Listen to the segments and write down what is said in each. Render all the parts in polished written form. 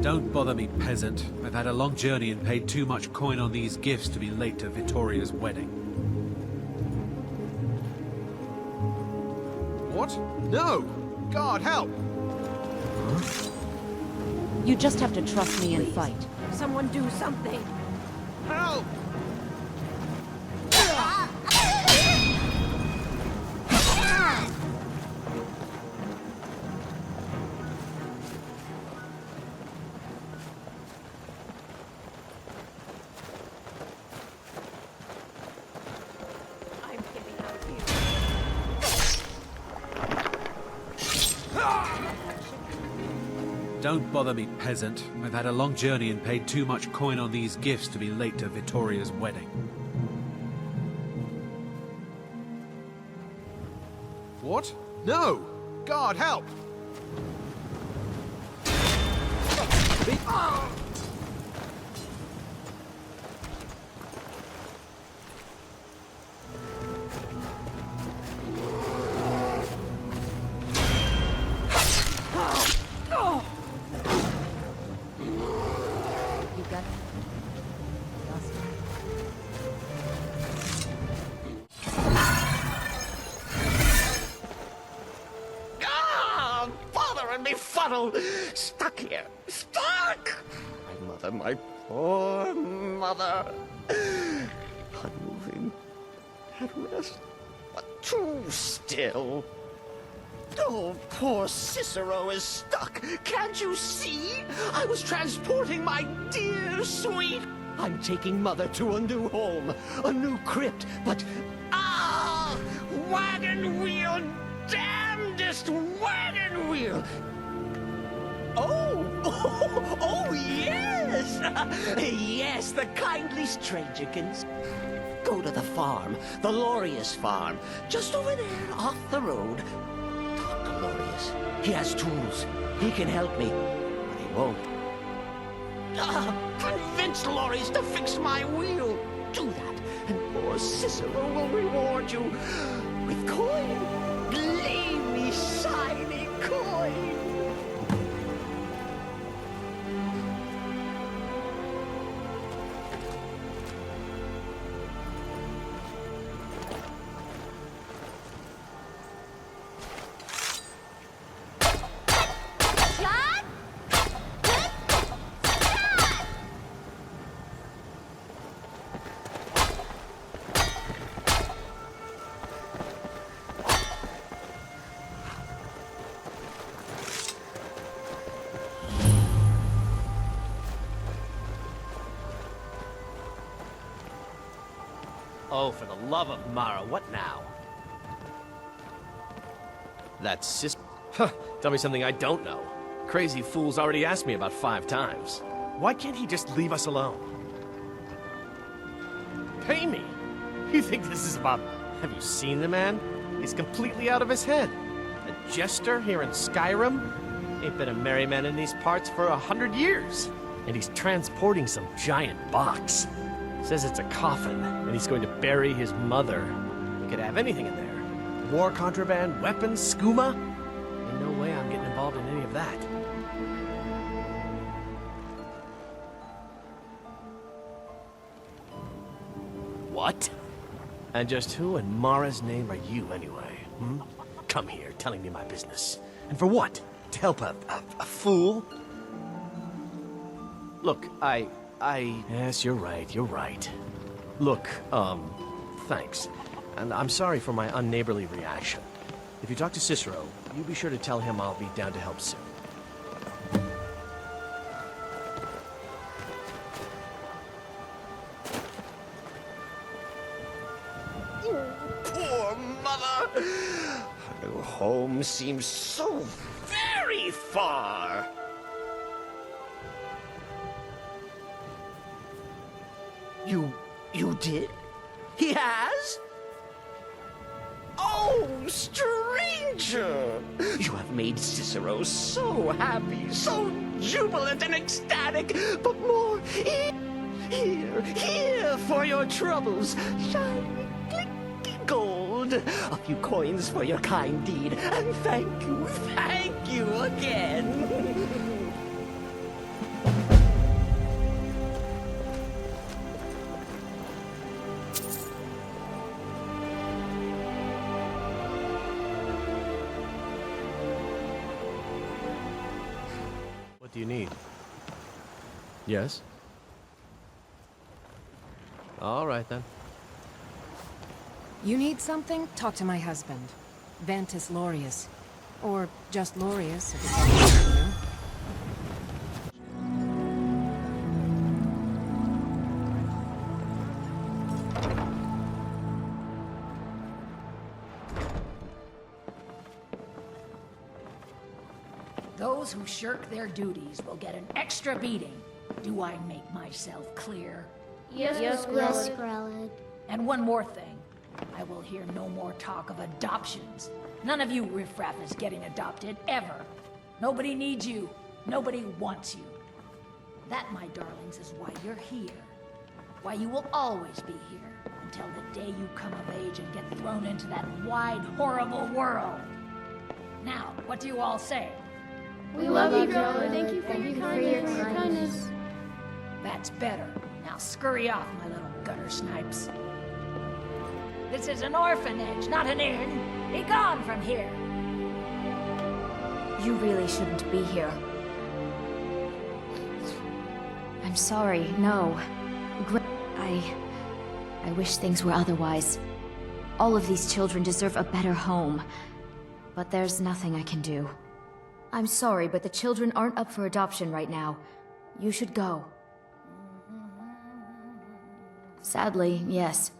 Don't bother me, peasant. I've had a long journey and paid too much coin on these gifts to be late to Vittoria's wedding. What? No! God, help! You just have to trust me and fight. Someone do something. Help! I'm getting out of here. Don't bother me, peasant. I've had a long journey and paid too much coin on these gifts to be late to Vittoria's wedding. What? No! God, help! You got it? Ah, bother and befuddle! Stuck here, stuck! My mother, my poor mother. Unmoving, at rest, but too still. Oh, poor Cicero is stuck. Can't you see? I was transporting my dear sweet. I'm taking mother to a new home, a new crypt, but wagon wheel, damnedest wagon wheel. Oh, yes! Yes, the kindly stranger can go to the farm, the Laureus farm, just over there, off the road. Talk to Laureus. He has tools. He can help me, but he won't. Convince Laureus to fix my wheel. Do that, and poor Cicero will reward you with coin. Gleamy, shiny coin. Oh, for the love of Mara, what now? That's sis. Huh, tell me something I don't know. Crazy fool's already asked me about 5 times. Why can't he just leave us alone? Pay me? You think this is about... Have you seen the man? He's completely out of his head. A jester here in Skyrim? Ain't been a merry man in these parts for 100 years. And he's transporting some giant box. Says it's a coffin, and he's going to bury his mother. He could have anything in there. War contraband, weapons, skooma. Ain't no way I'm getting involved in any of that. What? And just who in Mara's name are you, anyway? Hmm? Come here, telling me my business. And for what? To help a fool? Look, Yes, you're right. Look, thanks. And I'm sorry for my unneighborly reaction. If you talk to Cicero, you be sure to tell him I'll be down to help soon. Poor mother! Her new home seems so very far. You did? He has? Oh, stranger! You have made Cicero so happy, so jubilant and ecstatic, but more here for your troubles. Shiny, clinky gold. A few coins for your kind deed, and thank you again. do you need? Yes? All right, then. You need something? Talk to my husband. Ventus Lorius. Or just Lorius, if it's easier, you know? Those who shirk their duties will get an extra beating. Do I make myself clear? Yes, Grelid. And one more thing. I will hear no more talk of adoptions. None of you riffraff is getting adopted, ever. Nobody needs you. Nobody wants you. That, my darlings, is why you're here. Why you will always be here, until the day you come of age and get thrown into that wide, horrible world. Now, what do you all say? We love you, Grelid. Thank you for your kindness. That's better. Now scurry off, my little gutter snipes. This is an orphanage, not an inn. Be gone from here. You really shouldn't be here. I'm sorry, no. I wish things were otherwise. All of these children deserve a better home. But there's nothing I can do. I'm sorry, but the children aren't up for adoption right now. You should go. Sadly, yes.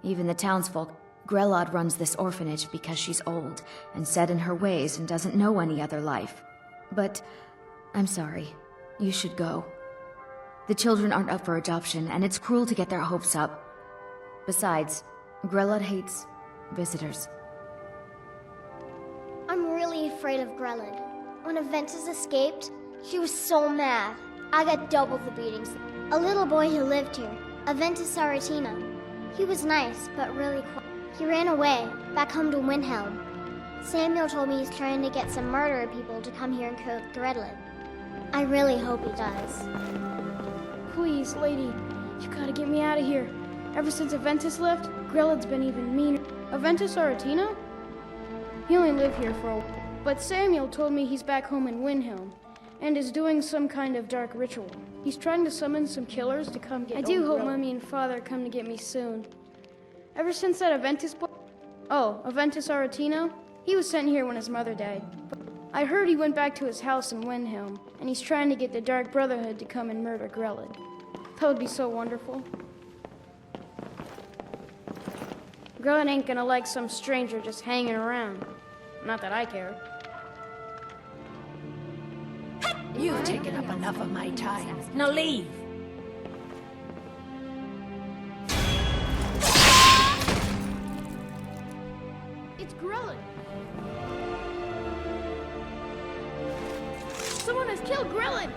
Even the townsfolk. Grelod runs this orphanage because she's old and set in her ways and doesn't know any other life. But I'm sorry. You should go. The children aren't up for adoption, and it's cruel to get their hopes up. Besides, Grelod hates visitors. I'm really afraid of Grelod. When Aventus escaped, she was so mad. I got double the beatings. A little boy who lived here, Aventus Aretino. He was nice, but really quiet. He ran away, back home to Windhelm. Samuel told me he's trying to get some murderer people to come here and kill Grelod. I really hope he does. Please, lady, you gotta get me out of here. Ever since Aventus left, Grelod's been even meaner. Aventus Aretino? He only lived here for a while. But Samuel told me he's back home in Windhelm, and is doing some kind of dark ritual. He's trying to summon some killers to come get I do hope Mummy and Father come to get me soon. Ever since that Aventus boy... Oh, Aventus Aretino? He was sent here when his mother died. I heard he went back to his house in Windhelm, and he's trying to get the Dark Brotherhood to come and murder Grelod. That would be so wonderful. Grelod ain't gonna like some stranger just hanging around. Not that I care. You've taken up enough of my time. Now leave. It's Grelod! Someone has killed Grelod!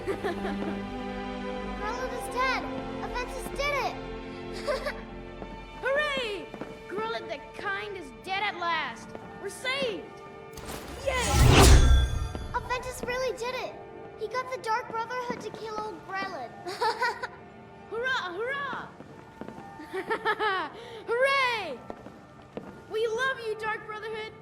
Grelod is dead! Aventus did it! Hooray! Grelod the Kind is dead at last! We're saved! Yay! Aventus really did it! He got the Dark Brotherhood to kill old Grelod. Hurrah! Hurrah! Hooray! We love you, Dark Brotherhood!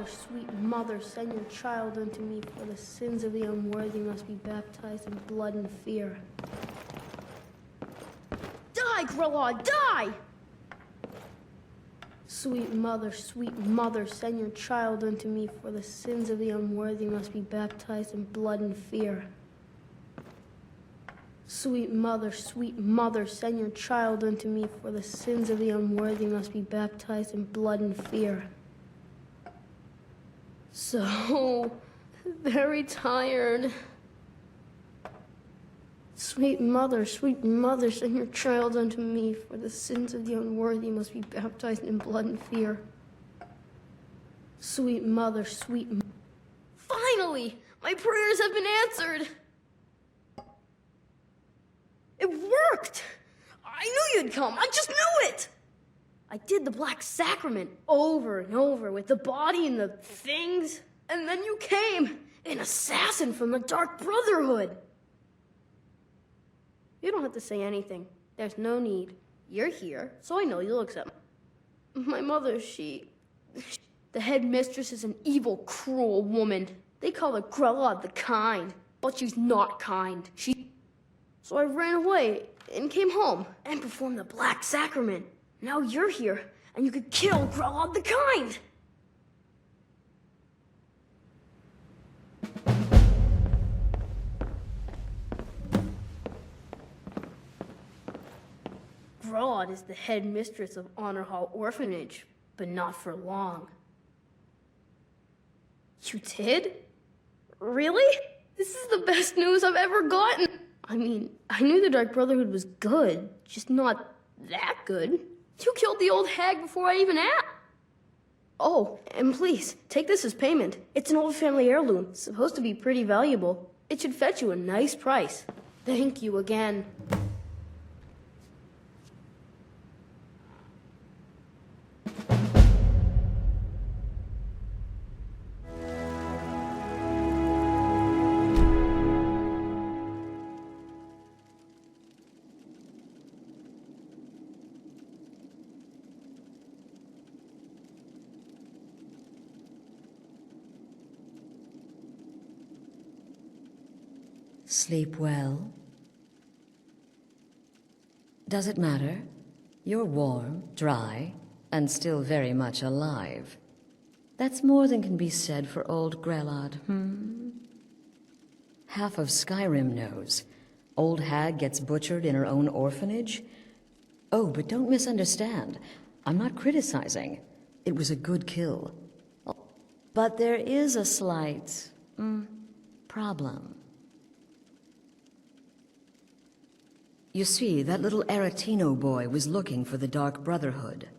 Sweet mother, send your child unto me, for the sins of the unworthy must be baptized in blood and fear. Die, Grelod, die! Sweet mother, send your child unto me, for the sins of the unworthy must be baptized in blood and fear. Sweet mother, send your child unto me, for the sins of the unworthy must be baptized in blood and fear. So very tired. Sweet mother, send your child unto me, for the sins of the unworthy must be baptized in blood and fear. Sweet mother, Finally! My prayers have been answered! It worked! I knew you'd come, I just knew it! I did the Black Sacrament over and over with the body and the things, and then you came, an assassin from the Dark Brotherhood! You don't have to say anything. There's no need. You're here, so I know you'll accept me. My mother, the headmistress is an evil, cruel woman. They call her Grelod the Kind, but she's not kind. So I ran away and came home and performed the Black Sacrament. Now you're here, and you could kill Grelod the Kind! Grelod is the headmistress of Honor Hall Orphanage, but not for long. You did? Really? This is the best news I've ever gotten! I mean, I knew the Dark Brotherhood was good, just not that good. You killed the old hag before I even asked. Oh, and please, take this as payment. It's an old family heirloom, supposed to be pretty valuable. It should fetch you a nice price. Thank you again. Sleep well? Does it matter? You're warm, dry, and still very much alive. That's more than can be said for old Grelod, Half of Skyrim knows. Old hag gets butchered in her own orphanage? Oh, but don't misunderstand. I'm not criticizing. It was a good kill. But there is a slight, problem. You see, that little Aretino boy was looking for the Dark Brotherhood.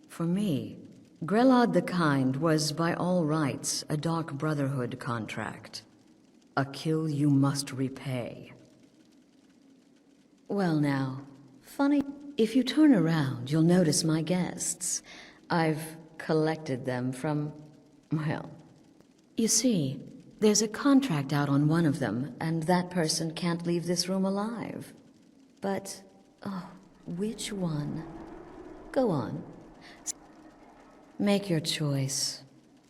For me, Grelod the Kind was by all rights a Dark Brotherhood contract. A kill you must repay. Well now, funny, if you turn around, you'll notice my guests. I've collected them from, well, you see, there's a contract out on one of them, and that person can't leave this room alive. But, oh, which one? Go on. Make your choice.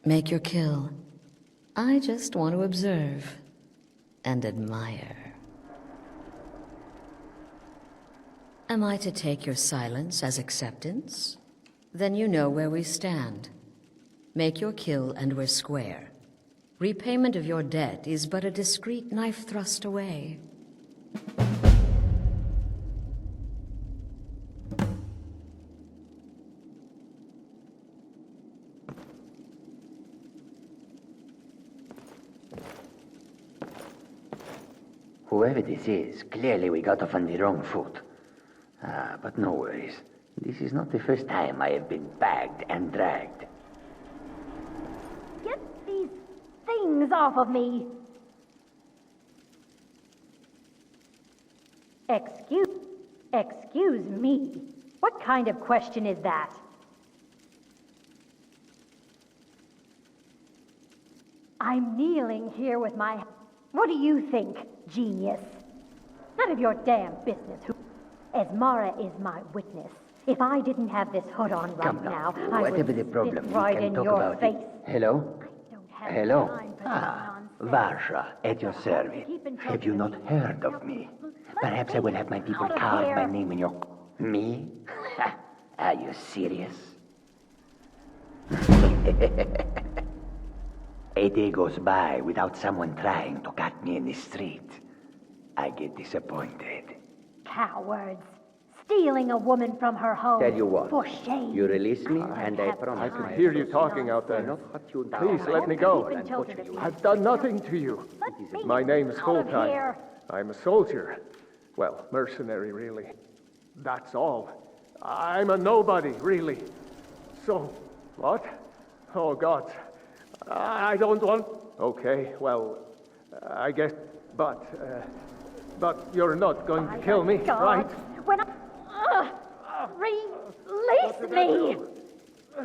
Make your kill. I just want to observe and admire. Am I to take your silence as acceptance? Then you know where we stand. Make your kill and we're square. Repayment of your debt is but a discreet knife thrust away. Whoever this is, clearly we got off on the wrong foot. But no worries. This is not the first time I have been bagged and dragged. Get these things off of me! Excuse me. What kind of question is that? I'm kneeling here with my... What do you think, genius? None of your damn business. Esmara is my witness. If I didn't have this hood on right now, I would whatever the problem, spit we right can in talk your about face. it. Hello? Hello? Varsha, at your service. Have you not heard of me? Perhaps I will have my people carve my name in your... Me? Are you serious? A day goes by without someone trying to cut me in the street. I get disappointed. Cowards. Stealing a woman from her home. Tell you what. For shame. You release me, and I promise. I can hear you talking out there. Please let me go. I've done nothing to you. My name's Full-Time. I'm a soldier. Well, mercenary, really. That's all. I'm a nobody, really. So, what? Oh, God. I don't want... Okay, well, I guess... But you're not going to kill me, right? When I... Release me!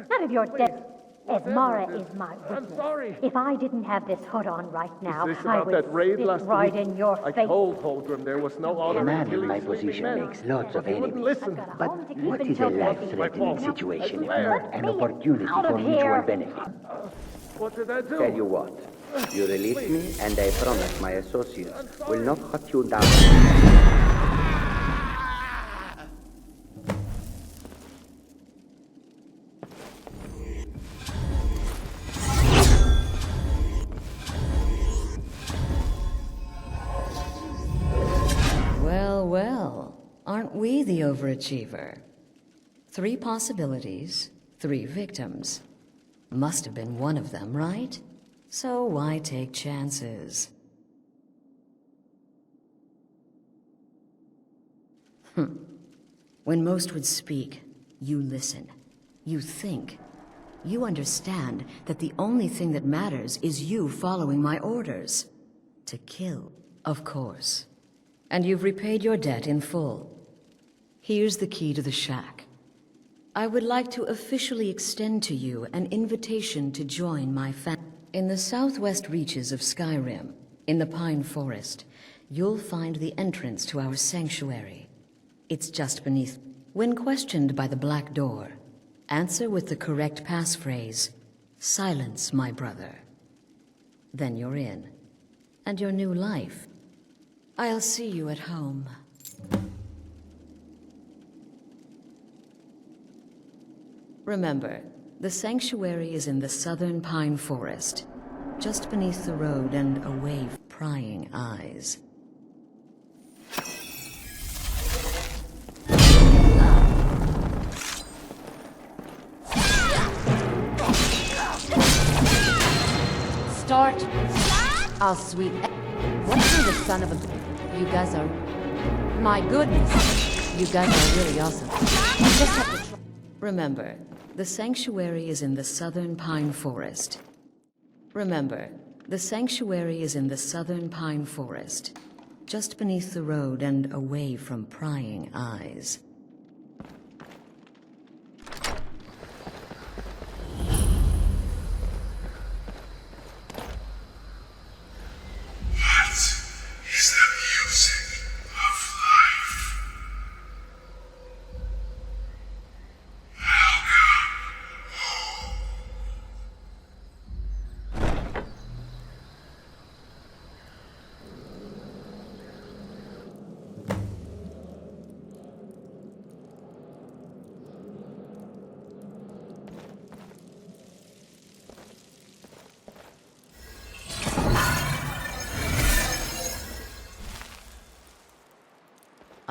None of your dead. Esmara is my witness. I'm sorry. If I didn't have this hood on right now, Is this I about would that raid spit last right week? in your I face. told Holdrum there was no honor A in man in killing my sleeping position men. makes lots of But he wouldn't enemies. listen. But what is a life-threatening situation? An opportunity out of for mutual here. benefit. What did I do? Tell you what. You release me, and I promise my associates will not cut you down. Well, well, aren't we the overachiever? 3 possibilities, 3 victims. Must have been one of them, right? So why take chances? When most would speak, you listen. You think. You understand that the only thing that matters is you following my orders. To kill, of course. And you've repaid your debt in full. Here's the key to the shack. I would like to officially extend to you an invitation to join my family. In the southwest reaches of Skyrim, in the Pine Forest, you'll find the entrance to our sanctuary. It's just beneath. When questioned by the Black Door, answer with the correct passphrase, "Silence, my brother." Then you're in. And your new life. I'll see you at home. Remember, the sanctuary is in the southern Pine Forest, just beneath the road and away from prying eyes. Start. I'll sweep. What's with the son of a... You guys are... My goodness. You guys are really awesome. You just have to... Remember, the sanctuary is in the southern Pine Forest. Remember, the sanctuary is in the southern Pine Forest, just beneath the road and away from prying eyes.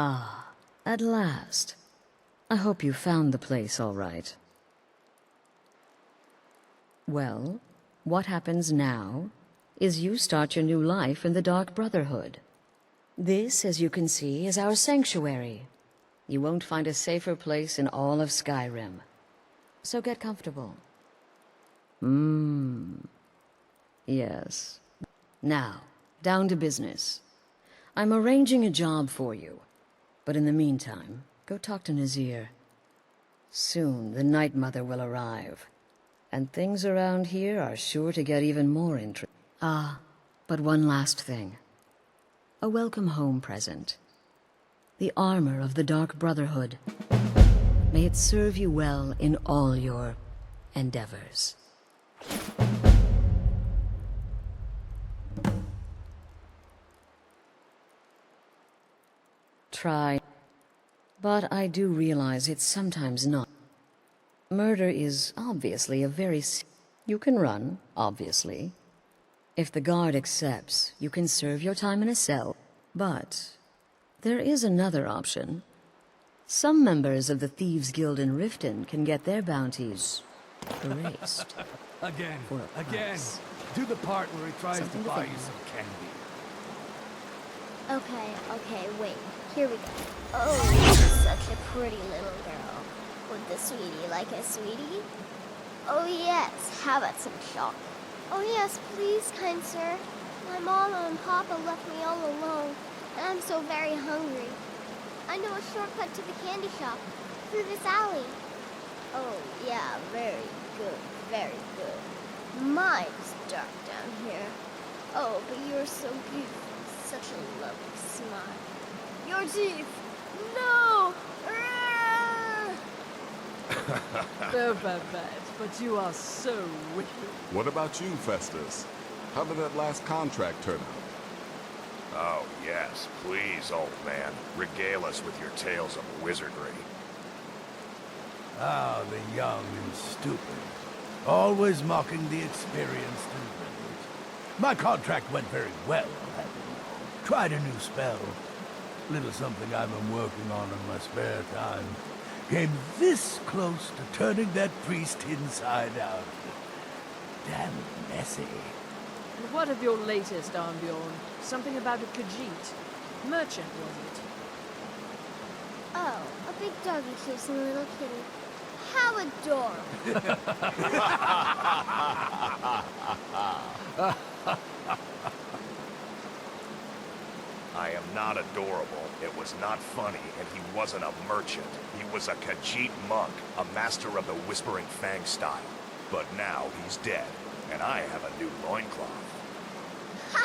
Ah, at last. I hope you found the place all right. Well, what happens now is you start your new life in the Dark Brotherhood. This, as you can see, is our sanctuary. You won't find a safer place in all of Skyrim. So get comfortable. Yes. Now, down to business. I'm arranging a job for you. But in the meantime, go talk to Nazir. Soon the Night Mother will arrive. And things around here are sure to get even more interesting. Ah, but one last thing. A welcome home present. The armor of the Dark Brotherhood. May it serve you well in all your endeavors. Try. But I do realize it's sometimes not. Murder is obviously a very... You can run, obviously. If the guard accepts, you can serve your time in a cell. But there is another option. Some members of the Thieves Guild in Riften can get their bounties erased. Again. For a price. Do the part where he tries Something to to buy think you some candy. Okay, wait. Here we go. Oh, you're such a pretty little girl. Would the sweetie like a sweetie? Oh yes, how about some chocolate? Oh yes, please, kind sir. My mama and papa left me all alone, and I'm so very hungry. I know a shortcut to the candy shop, through this alley. Oh yeah, very good, very good. Mine's dark down here. Oh, but you're so beautiful, such a lovely smile. Your teeth! No! So bad, but you are so wicked. What about you, Festus? How did that last contract turn out? Oh, yes. Please, old man. Regale us with your tales of wizardry. Ah, the young and stupid. Always mocking the experienced and brilliant. My contract went very well, I'll have you know. Tried a new spell. Little something I've been working on in my spare time. Came this close to turning that priest inside out. Damn messy. And what of your latest, Armbjorn? Something about a Khajiit. Merchant, was it? Oh, a big doggy chasing a little kitty. How adorable. I am not adorable. It was not funny, and he wasn't a merchant. He was a Khajiit monk, a master of the Whispering Fang style. But now he's dead, and I have a new loincloth. I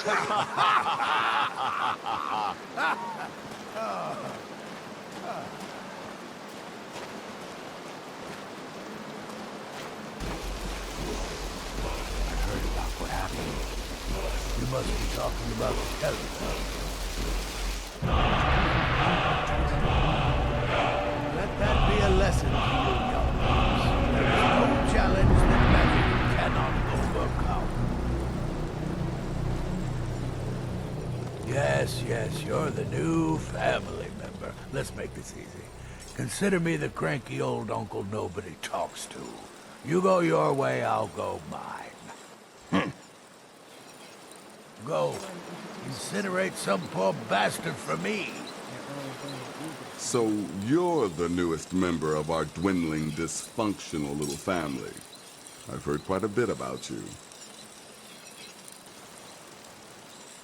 heard about what happened. You must be talking about the telephone. Let that be a lesson to you, young ones. There is no challenge that magic cannot overcome. Yes, you're the new family member. Let's make this easy. Consider me the cranky old uncle nobody talks to. You go your way, I'll go mine. Go. Incinerate some poor bastard for me. So you're the newest member of our dwindling, dysfunctional little family. I've heard quite a bit about you.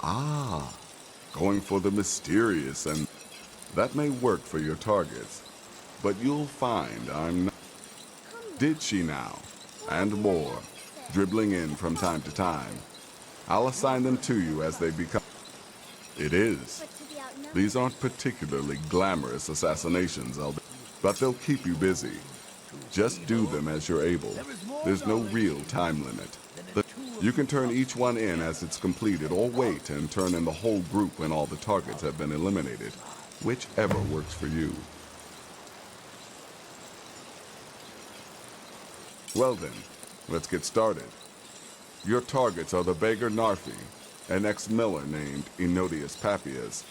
Ah, going for the mysterious, and that may work for your targets. But you'll find I'm not... Did she now? And more, dribbling in from time to time. I'll assign them to you as they become... It is. These aren't particularly glamorous assassinations, but they'll keep you busy. Just do them as you're able. There's no real time limit. You can turn each one in as it's completed, or wait and turn in the whole group when all the targets have been eliminated. Whichever works for you. Well then, let's get started. Your targets are the beggar Narfi, an ex-miller named Enodius Papias,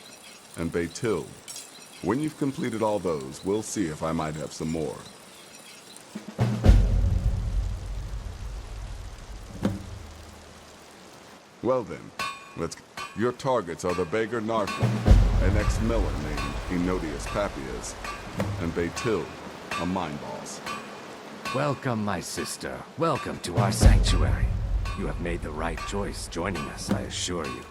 and Beitild. When you've completed all those, we'll see if I might have some more. Well then, your targets are the beggar Narfi, an ex-miller named Enodius Papias, and Beitild, a mine boss. Welcome, my sister. Welcome to our sanctuary. You have made the right choice joining us, I assure you.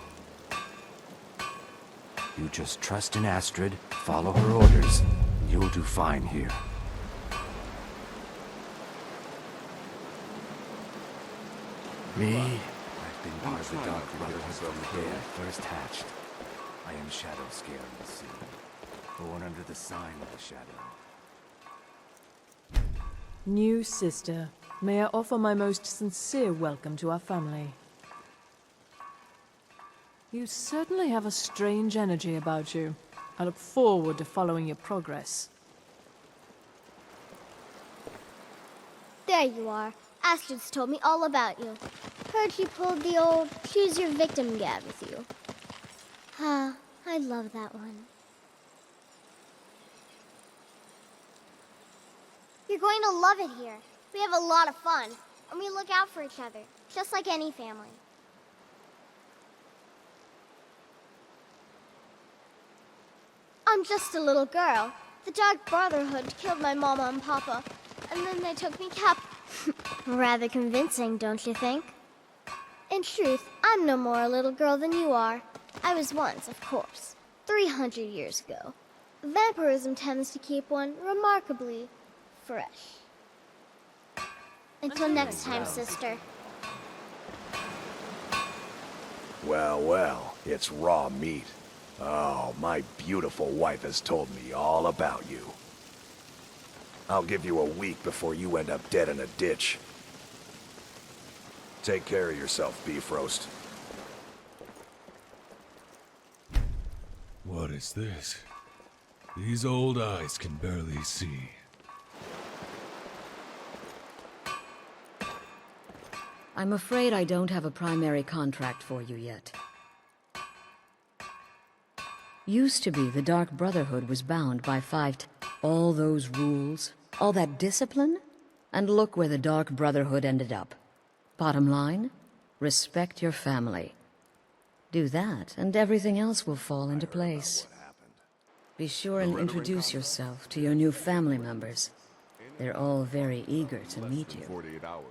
You just trust in Astrid, follow her orders, and you'll do fine here. Me? I've been part of the Dark Brotherhood from the day I first hatched. I am Shadow Scare in the sea, born under the sign of the Shadow. New sister, may I offer my most sincere welcome to our family. You certainly have a strange energy about you. I look forward to following your progress. There you are. Astrid's told me all about you. Heard you pulled the old choose your victim gad with you. Ah, I love that one. You're going to love it here. We have a lot of fun, and we look out for each other, just like any family. I'm just a little girl. The Dark Brotherhood killed my mama and papa, and then they took me Rather convincing, don't you think? In truth, I'm no more a little girl than you are. I was once, of course, 300 years ago. Vampirism tends to keep one remarkably fresh. Until next time, sister. Well, well, it's raw meat. Oh, my beautiful wife has told me all about you. I'll give you a week before you end up dead in a ditch. Take care of yourself, beef roast. What is this? These old eyes can barely see. I'm afraid I don't have a primary contract for you yet. Used to be the Dark Brotherhood was bound by all those rules, all that discipline, and look where the Dark Brotherhood ended up. Bottom line, respect your family. Do that, and everything else will fall into place. Be sure and introduce yourself to your new family members. They're all very eager to meet you. 48 hours.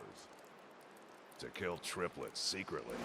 To kill triplets secretly.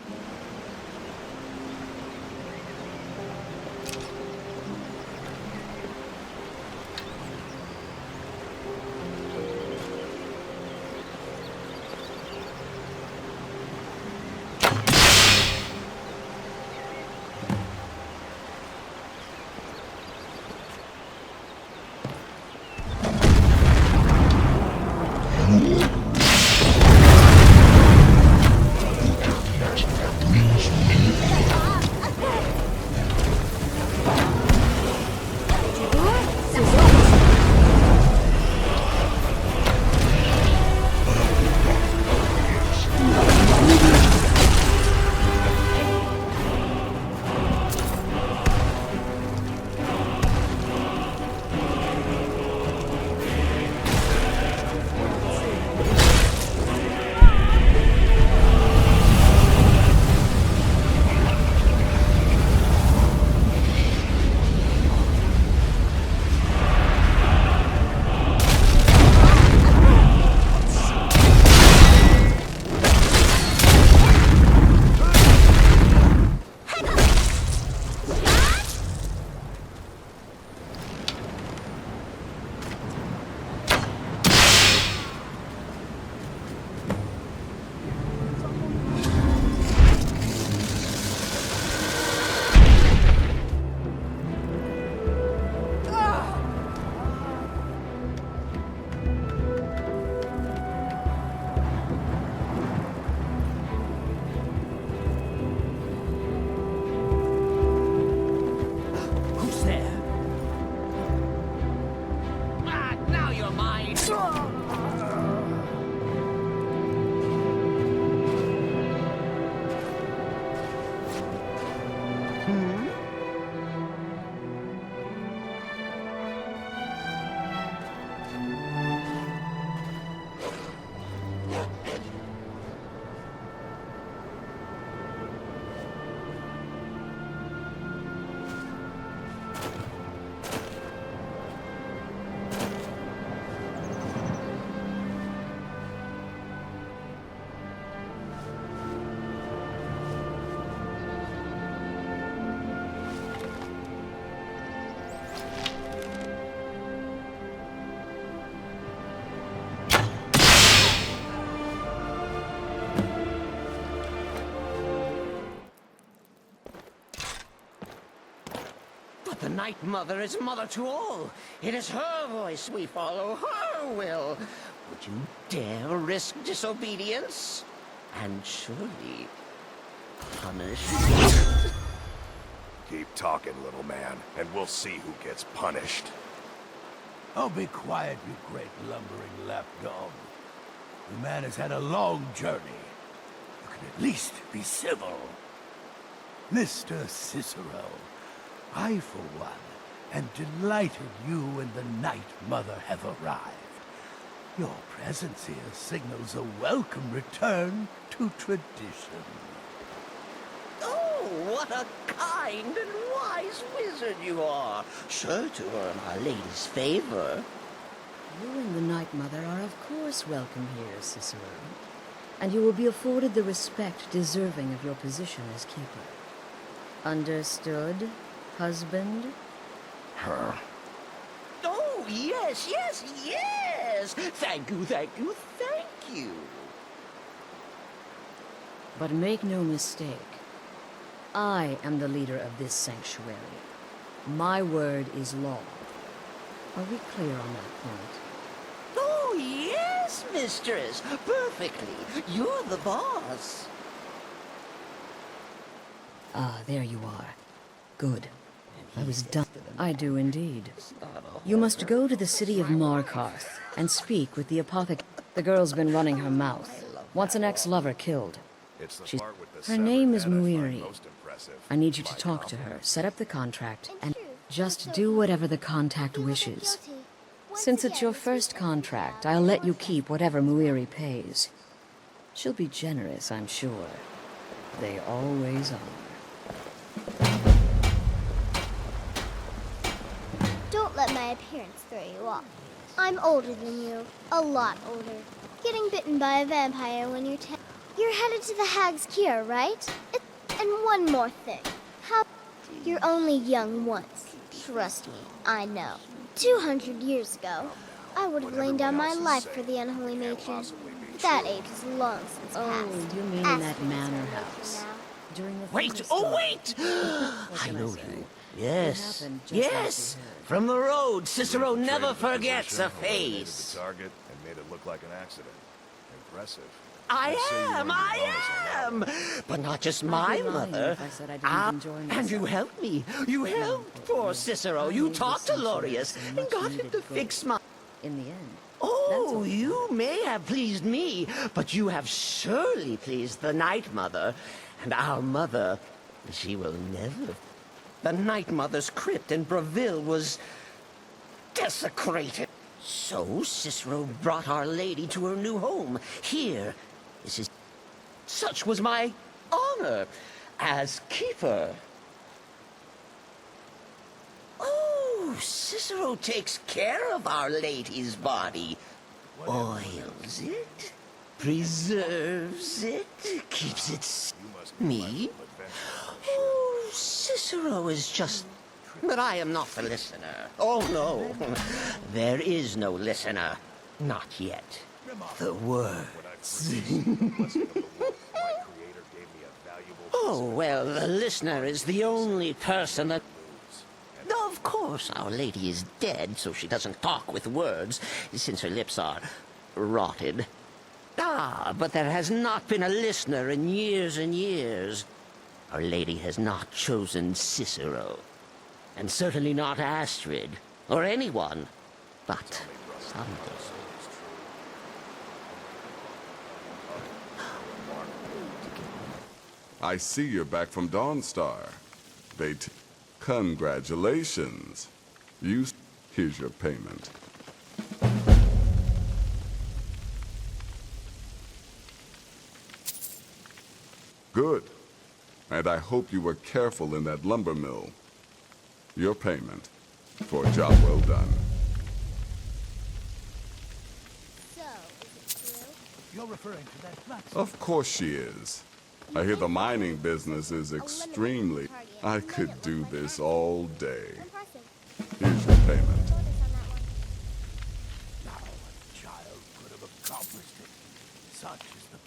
The Night Mother is mother to all. It is her voice we follow, her will. Would you dare risk disobedience? And surely punish? Keep talking, little man, and we'll see who gets punished. Oh, be quiet, you great lumbering lapdog. The man has had a long journey. You can at least be civil. Mr. Cicero, I, for one, am delighted you and the Night Mother have arrived. Your presence here signals a welcome return to tradition. Oh, what a kind and wise wizard you are! Sure to earn Our Lady's favor. You and the Night Mother are of course welcome here, Cicero. And you will be afforded the respect deserving of your position as keeper. Understood, husband? Her. Oh, yes, yes, yes! Thank you, thank you, thank you! But make no mistake, I am the leader of this sanctuary. My word is law. Are we clear on that point? Oh, yes, mistress! Perfectly! You're the boss! Ah, there you are. Good. I was done. I do indeed. You must go to the city of Markarth and speak with the apothecary. The girl's been running her mouth. Wants an ex-lover killed. Her name is Muiri. I need you to talk to her, set up the contract, and just do whatever the contact wishes. Since it's your first contract, I'll let you keep whatever Muiri pays. She'll be generous, I'm sure. They always are. Don't let my appearance throw you off. I'm older than you. A lot older. Getting bitten by a vampire when you're 10. You're headed to the Hag's Cure, right? And one more thing. How... You're only young once. Trust me, I know. 200 years ago, I would have laid down my life for the unholy matron. That age is long since past. Oh, you mean in that manor house? During the Wait! Oh, wait! I know you. Yes, yes! From the road, Cicero never forgets a face. The target and made it look like an accident. Impressive. I am! But not just my mother. And you helped me. You helped poor Cicero. You talked to Laureus and got him to fix my... In the end. Oh, you may have pleased me, but you have surely pleased the Night Mother. And our mother, she will never... The Night Mother's crypt in Breville was... desecrated. So Cicero brought Our Lady to her new home. Here, this is... Such was my honor as keeper. Oh, Cicero takes care of Our Lady's body. Oils it, preserves it, keeps it... Me? Oh, Cicero is just... But I am not the listener. Oh, no. There is no listener. Not yet. The words. Oh, well, the listener is the only person that... Of course, Our Lady is dead, so she doesn't talk with words, since her lips are rotted. Ah, but there has not been a listener in years and years. Our Lady has not chosen Cicero. And certainly not Astrid, or anyone, but someday. I see you're back from Dawnstar. Congratulations. Here's your payment. Good. And I hope you were careful in that lumber mill. Your payment for a job well done. So, is it true? You're referring to that blacksmith? Of course she is. I hear the mining business is extremely... I could do this all day. Here's your payment.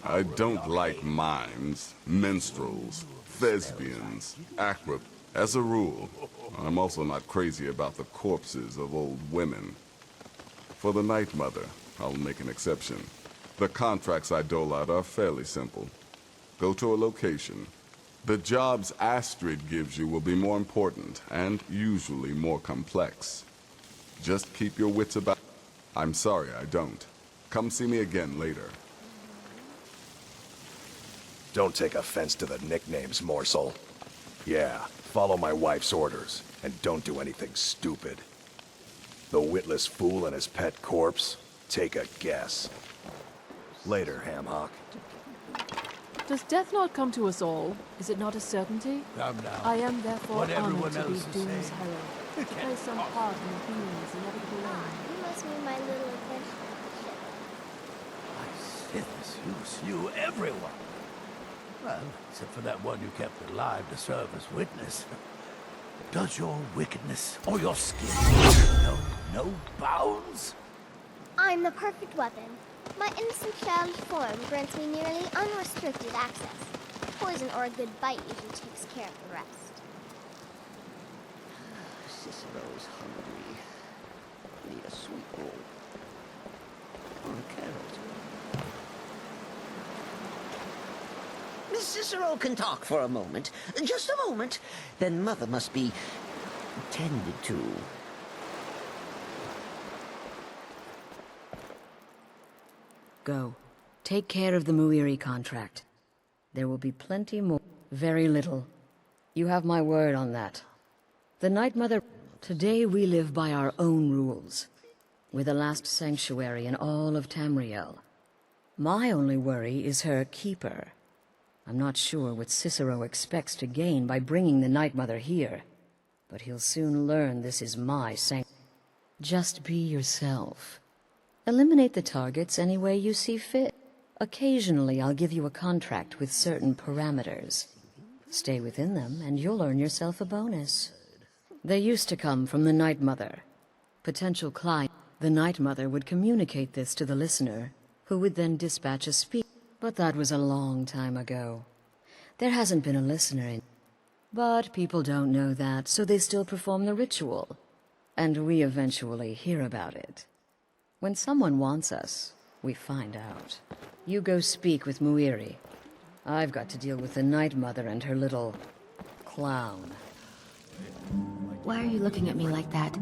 I don't like mimes, minstrels, thespians, acrobats. As a rule, I'm also not crazy about the corpses of old women. For the Night Mother, I'll make an exception. The contracts I dole out are fairly simple. Go to a location. The jobs Astrid gives you will be more important, and usually more complex. Just keep your wits about... I'm sorry, I don't. Come see me again later. Don't take offense to the nicknames, morsel. Yeah, follow my wife's orders, and don't do anything stupid. The witless fool and his pet corpse? Take a guess. Later, Hamhock. Does death not come to us all? Is it not a certainty? Come now. I am therefore What everyone honored to be else is Doom's saying. herald, to play some part in the being's inevitable end. You must mean my little adventure. You slew everyone. Well, except for that one you kept alive to serve as witness. Does your wickedness or your skin know no bounds? I'm the perfect weapon. My innocent child form grants me nearly unrestricted access. Poison or a good bite usually takes care of the rest. Cicero's hungry. Need a sweet roll. Or a carrot. Miss Cicero can talk for a moment. Just a moment. Then Mother must be tended to. Go. Take care of the Muiri contract. There will be plenty more. Very little. You have my word on that. The Night Mother... Today we live by our own rules. We're the last sanctuary in all of Tamriel. My only worry is her keeper. I'm not sure what Cicero expects to gain by bringing the Night Mother here. But he'll soon learn this is my sanctuary. Just be yourself. Eliminate the targets any way you see fit. Occasionally, I'll give you a contract with certain parameters. Stay within them, and you'll earn yourself a bonus. They used to come from the Night Mother. Potential client. The Night Mother would communicate this to the listener, who would then dispatch a speech. But that was a long time ago. There hasn't been a listener in. But people don't know that, so they still perform the ritual. And we eventually hear about it. When someone wants us, we find out. You go speak with Muiri. I've got to deal with the Night Mother and her little... clown. Why are you looking at me like that?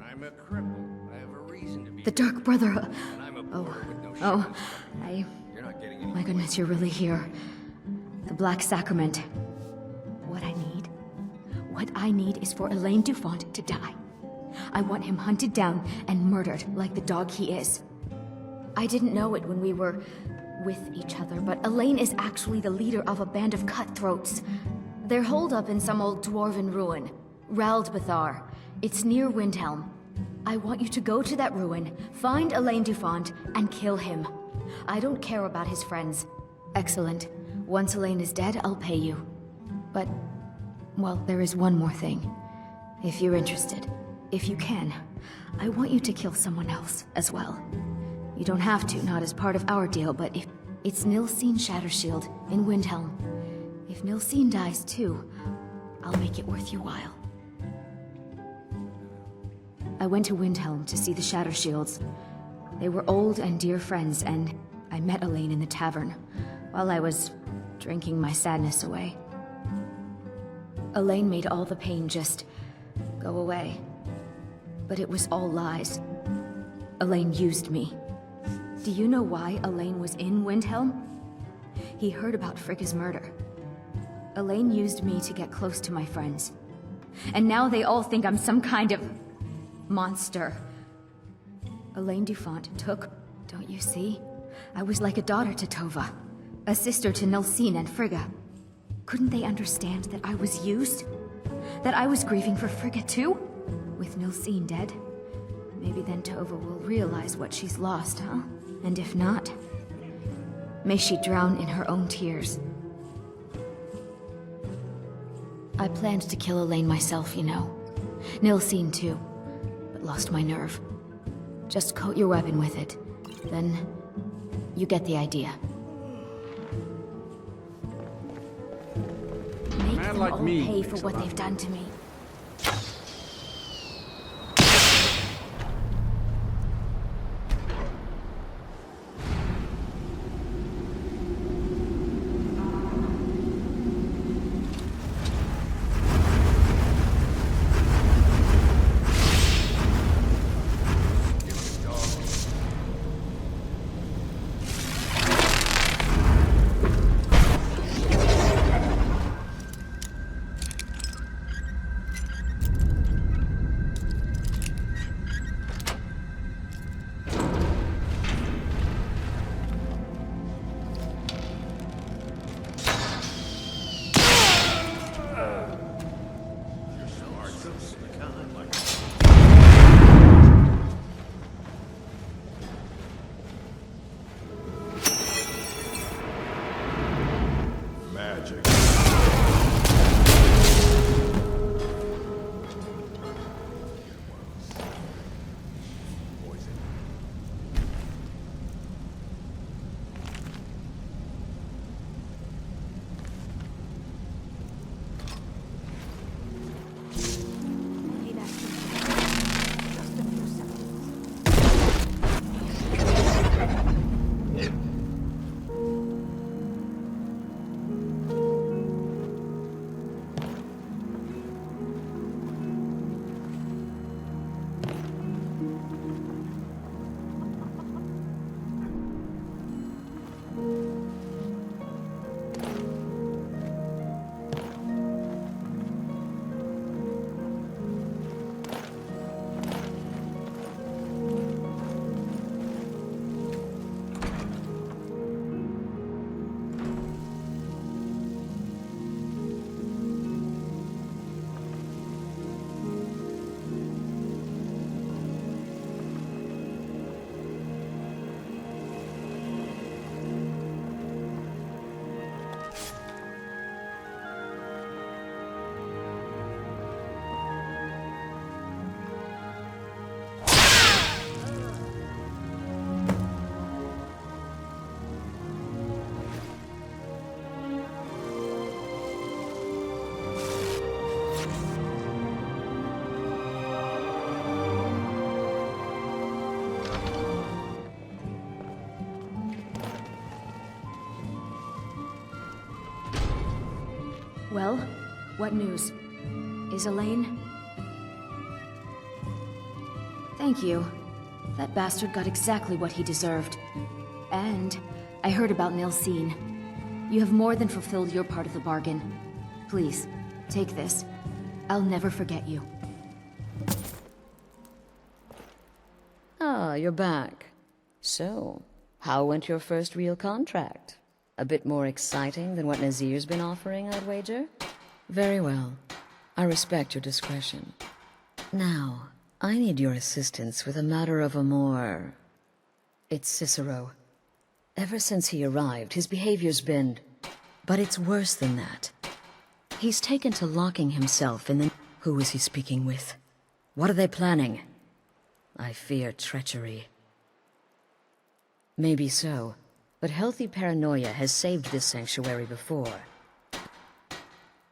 I'm a cripple. I have a reason to be. The Dark Brotherhood. And I'm a boy with no You're not getting any. My goodness, you're really here. The Black Sacrament. What I need is for Elaine Dufont to die. I want him hunted down and murdered like the dog he is. I didn't know it when we were with each other, but Elaine is actually the leader of a band of cutthroats. They're holed up in some old dwarven ruin, Raldbathar. It's near Windhelm. I want you to go to that ruin, find Elaine Dufont, and kill him. I don't care about his friends. Excellent. Once Elaine is dead, I'll pay you. But, well, there is one more thing. If you're interested, if you can, I want you to kill someone else as well. You don't have to, not as part of our deal, but if it's Nilsine Shattershield in Windhelm. If Nilsine dies too, I'll make it worth your while. I went to Windhelm to see the Shattershields. They were old and dear friends, and I met Elaine in the tavern while I was drinking my sadness away. Elaine made all the pain just go away. But it was all lies. Elaine used me. Do you know why Elaine was in Windhelm? He heard about Frigga's murder. Elaine used me to get close to my friends. And now they all think I'm some kind of... monster. Elaine Dufont took... Don't you see? I was like a daughter to Tova. A sister to Nilsine and Frigga. Couldn't they understand that I was used? That I was grieving for Frigga too? With Nilsine dead? Maybe then Tova will realize what she's lost, huh? And if not, may she drown in her own tears. I planned to kill Elaine myself, you know. Nilsine too, but lost my nerve. Just coat your weapon with it. Then, you get the idea. Make them all pay for what they've done to me. What news? Is Elaine? Thank you. That bastard got exactly what he deserved. And I heard about Nilsine. You have more than fulfilled your part of the bargain. Please, take this. I'll never forget you. Ah, you're back. So, how went your first real contract? A bit more exciting than what Nazir's been offering, I'd wager? Very well. I respect your discretion. Now, I need your assistance with a matter of a more... It's Cicero. Ever since he arrived, his behavior's been... But it's worse than that. He's taken to locking himself in the... Who is he speaking with? What are they planning? I fear treachery. Maybe so, but healthy paranoia has saved this sanctuary before.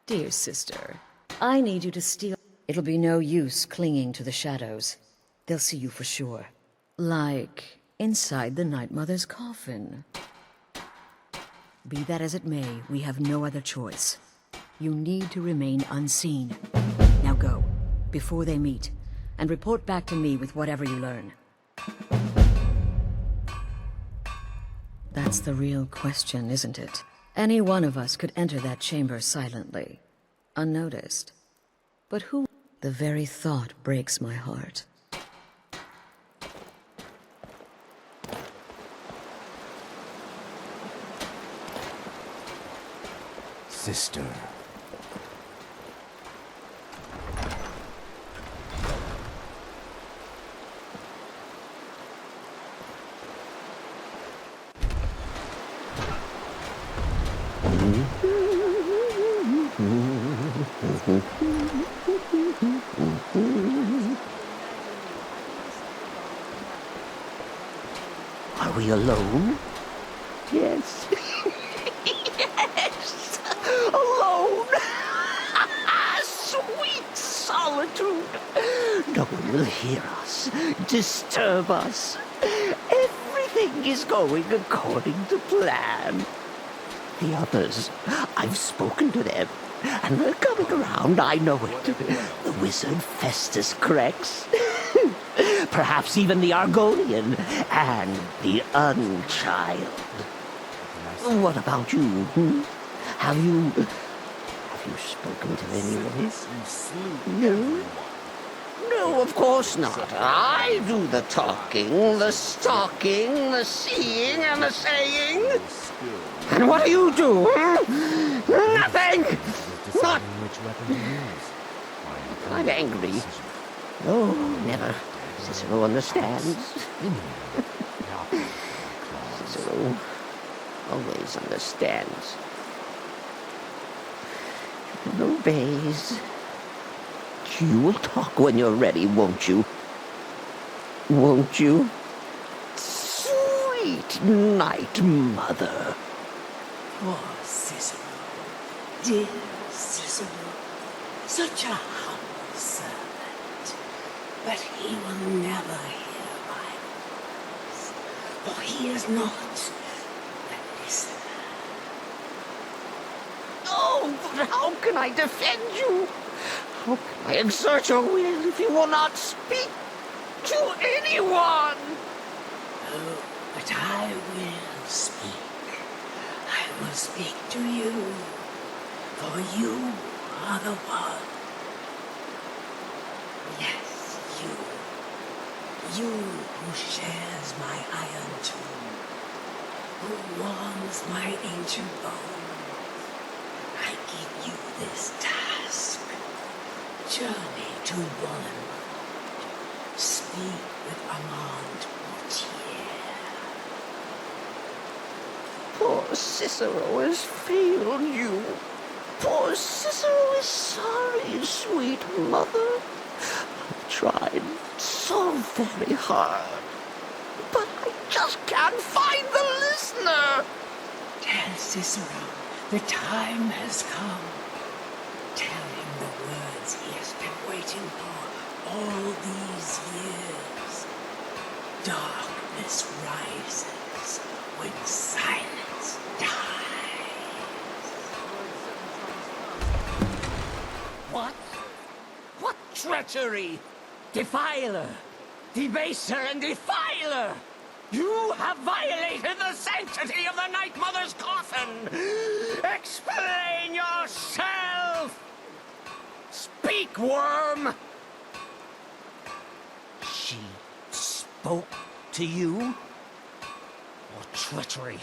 Dear sister, I need you to steal... It'll be no use clinging to the shadows. They'll see you for sure. Like inside the Night Mother's coffin. Be that as it may, we have no other choice. You need to remain unseen. Now go, before they meet, and report back to me with whatever you learn. That's the real question, isn't it? Any one of us could enter that chamber silently, unnoticed. But who? The very thought breaks my heart. Sister. Are we alone? Yes. Yes! Alone! Sweet solitude! No one will hear us, disturb us. Everything is going according to plan. The others, I've spoken to them, and they're coming around, I know it. The wizard Festus Crex. Perhaps even the Argonian and the Unchild. What about you? Have you spoken to anyone? No? No, of course not. I do the talking, the stalking, the seeing, and the saying. And what do you do? Nothing! Not... I'm angry. No, never. Cicero understands. Cicero always understands. And obeys. You will talk when you're ready, won't you? Won't you? Sweet night, Mother. Poor Cicero. Dear Cicero. Such a humble servant. But he will never hear my voice. For he is not a listener. Oh, but how can I defend you? How can I exert your will if you will not speak to anyone? Oh, but I will speak. I will speak to you. For you are the one. Yes, you. You who shares my iron tomb. Who warms my ancient bones. I give you this task. Journey to Wallenwood. Speak with Armand Mortier. Poor Cicero has failed you. Poor Cicero is sorry, sweet mother. I've tried so very hard, but I just can't find the listener. Tell Cicero the time has come. Tell him the words he has been waiting for all these years. Darkness rises when silence dies. treachery! Defiler! Debaser and defiler! You have violated the sanctity of the Night Mother's coffin! Explain yourself! Speak, worm! She spoke to you? More treachery,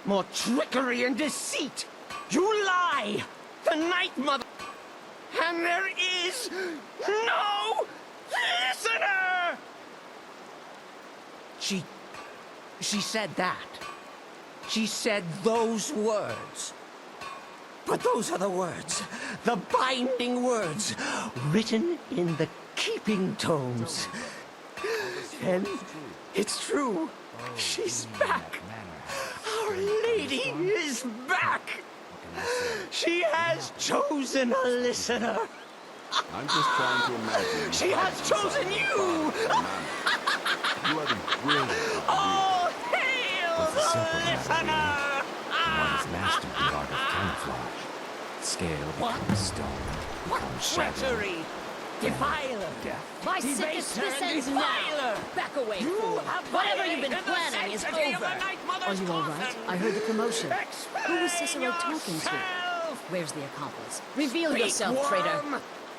more trickery and deceit! You lie! The Night Mother! And there is no listener! She said that. She said those words. But those are the words, the binding words, written in the keeping tomes. And it's true. She's back. Our Lady is back. She has chosen a listener. I'm just trying to imagine. She has chosen you! Bloody brilliant. Oh, hail the listener! One has mastered the art of camouflage. Scale becomes stone, becomes shadow. Treachery! Defiler! My sickness this ends now. Back away, fool. Whatever you've been planning is over. Are you all right? I heard the commotion. Who was Cicero talking to? Where's the accomplice? Reveal yourself, traitor.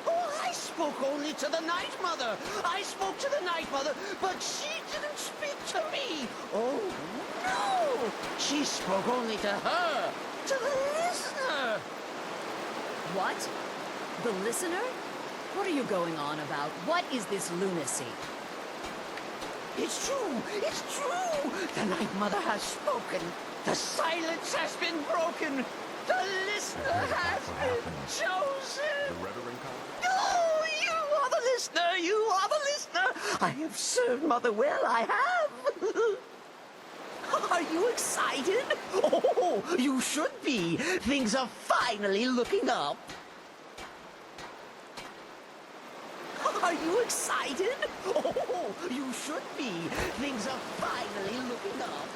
Oh, I spoke only to the Night Mother. I spoke to the Night Mother, but she didn't speak to me. Oh, no. She spoke only to her, to the listener. What? The listener? What are you going on about? What is this lunacy? It's true! It's true! The Night Mother has spoken. The silence has been broken. The listener has been chosen. No, you are the listener. You are the listener. I have served Mother well. I have. Are you excited? Oh, you should be. Things are finally looking up. Are you excited? Oh, you should be. Things are finally looking up.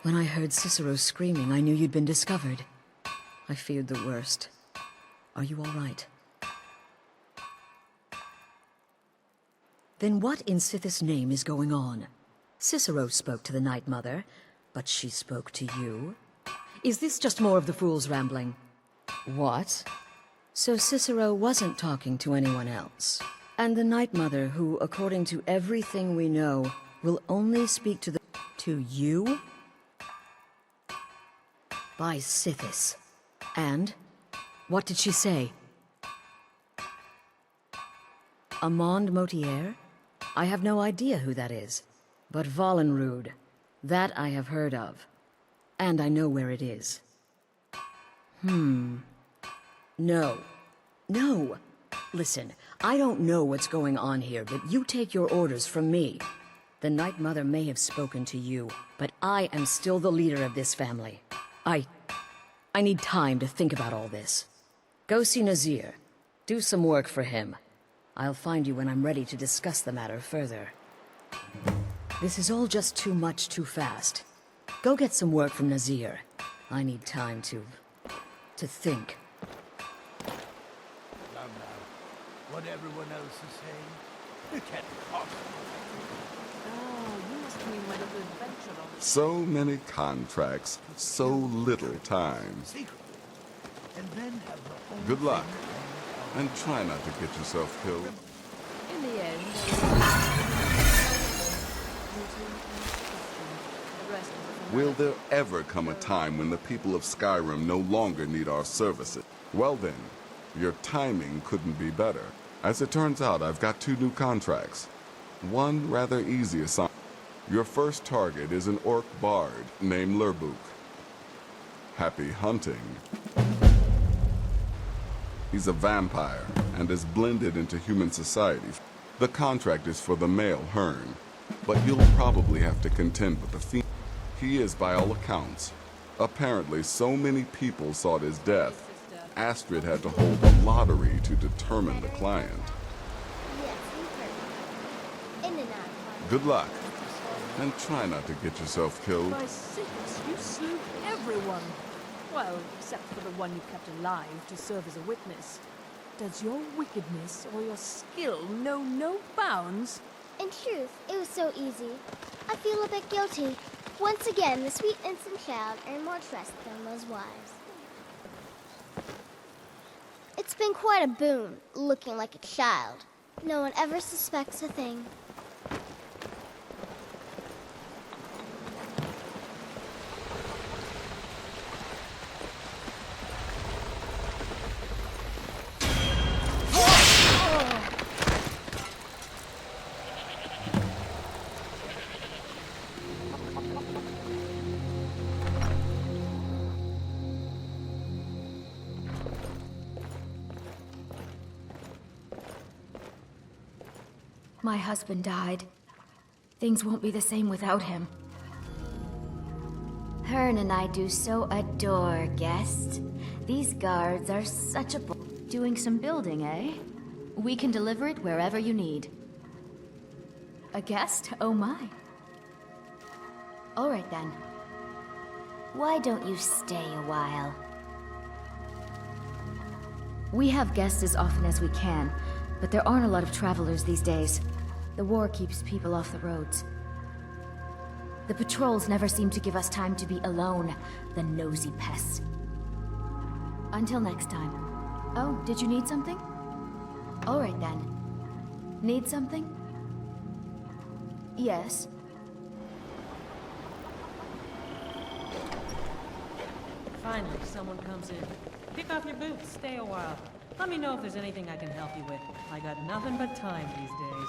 When I heard Cicero screaming, I knew you'd been discovered. I feared the worst. Are you all right? Then what in Sithis' name is going on? Cicero spoke to the Night Mother, but she spoke to you? Is this just more of the fool's rambling? What? So Cicero wasn't talking to anyone else. And the Night Mother, who, according to everything we know, will only speak to you? By Sithis. And? What did she say? Amand Motier? I have no idea who that is. But Vollenrud, that I have heard of. And I know where it is. No. No! Listen, I don't know what's going on here, but you take your orders from me. The Night Mother may have spoken to you, but I am still the leader of this family. I need time to think about all this. Go see Nazir. Do some work for him. I'll find you when I'm ready to discuss the matter further. This is all just too much too fast. Go get some work from Nazir. I need time to think. What everyone else is saying, it can't be possible. You must mean one of the adventure on So many contracts, so little time. And then have the whole Good luck, and try not to get yourself killed. In the end, Will there ever come a time when the people of Skyrim no longer need our services? Well then, your timing couldn't be better. As it turns out, I've got 2 new contracts. One rather easy assignment. Your first target is an orc bard named Lurbuk. Happy hunting. He's a vampire and is blended into human society. The contract is for the male Hearn, but you'll probably have to contend with the female. He is, by all accounts. Apparently, so many people sought his death, Astrid had to hold a lottery to determine the client. Good luck, and try not to get yourself killed. By 6, you slew everyone. Well, except for the one you kept alive to serve as a witness. Does your wickedness or your skill know no bounds? In truth, it was so easy. I feel a bit guilty. Once again, the sweet innocent child earned more trust than those wives. It's been quite a boon, looking like a child. No one ever suspects a thing. My husband died. Things won't be the same without him. Hearn and I do so adore guests. These guards are such a... Doing some building, eh? We can deliver it wherever you need. A guest? Oh my. All right then. Why don't you stay a while? We have guests as often as we can, but there aren't a lot of travelers these days. The war keeps people off the roads. The patrols never seem to give us time to be alone, the nosy pests. Until next time. Oh, did you need something? All right then. Need something? Yes. Finally, someone comes in. Pick off your boots, stay a while. Let me know if there's anything I can help you with. I got nothing but time these days.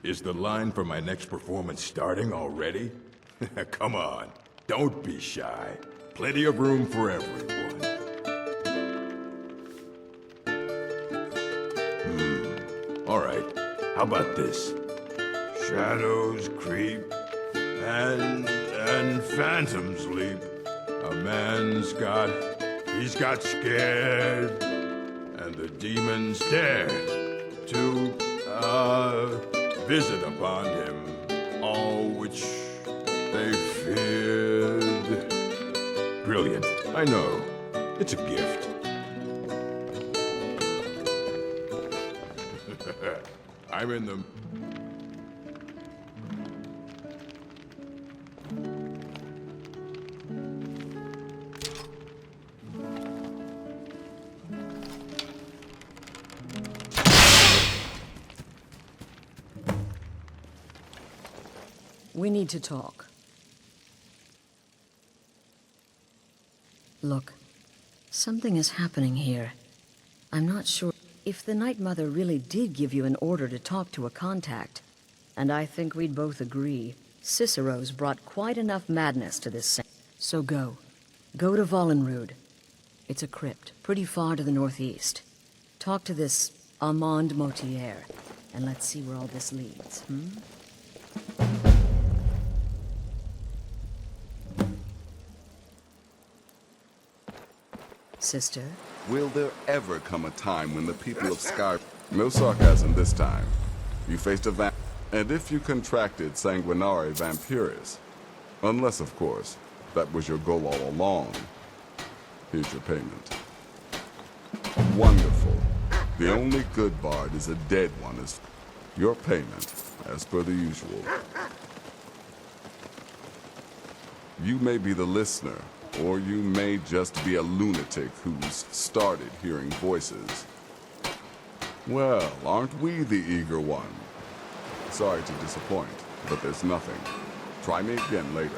Is the line for my next performance starting already? Come on, don't be shy. Plenty of room for everyone. All right, how about this? Shadows creep and phantoms leap. A man's he's got scared, and the demons dared to visit upon him all which they feared. Brilliant, I know. It's a gift. I'm in them. We need to talk. Look, something is happening here. I'm not sure if the Night Mother really did give you an order to talk to a contact. And I think we'd both agree, Cicero's brought quite enough madness to this. So go. Go to Vollenrud. It's a crypt, pretty far to the northeast. Talk to this Armand Motier, and let's see where all this leads, Sister? Will there ever come a time when the people of Skyrim... No sarcasm this time. You faced a and if you contracted sanguinare vampiris, unless, of course, that was your goal all along, here's your payment. Wonderful. The only good bard is a dead one. Your payment, as per the usual. You may be the listener, or you may just be a lunatic who's started hearing voices. Well, aren't we the eager one? Sorry to disappoint, but there's nothing. Try me again later.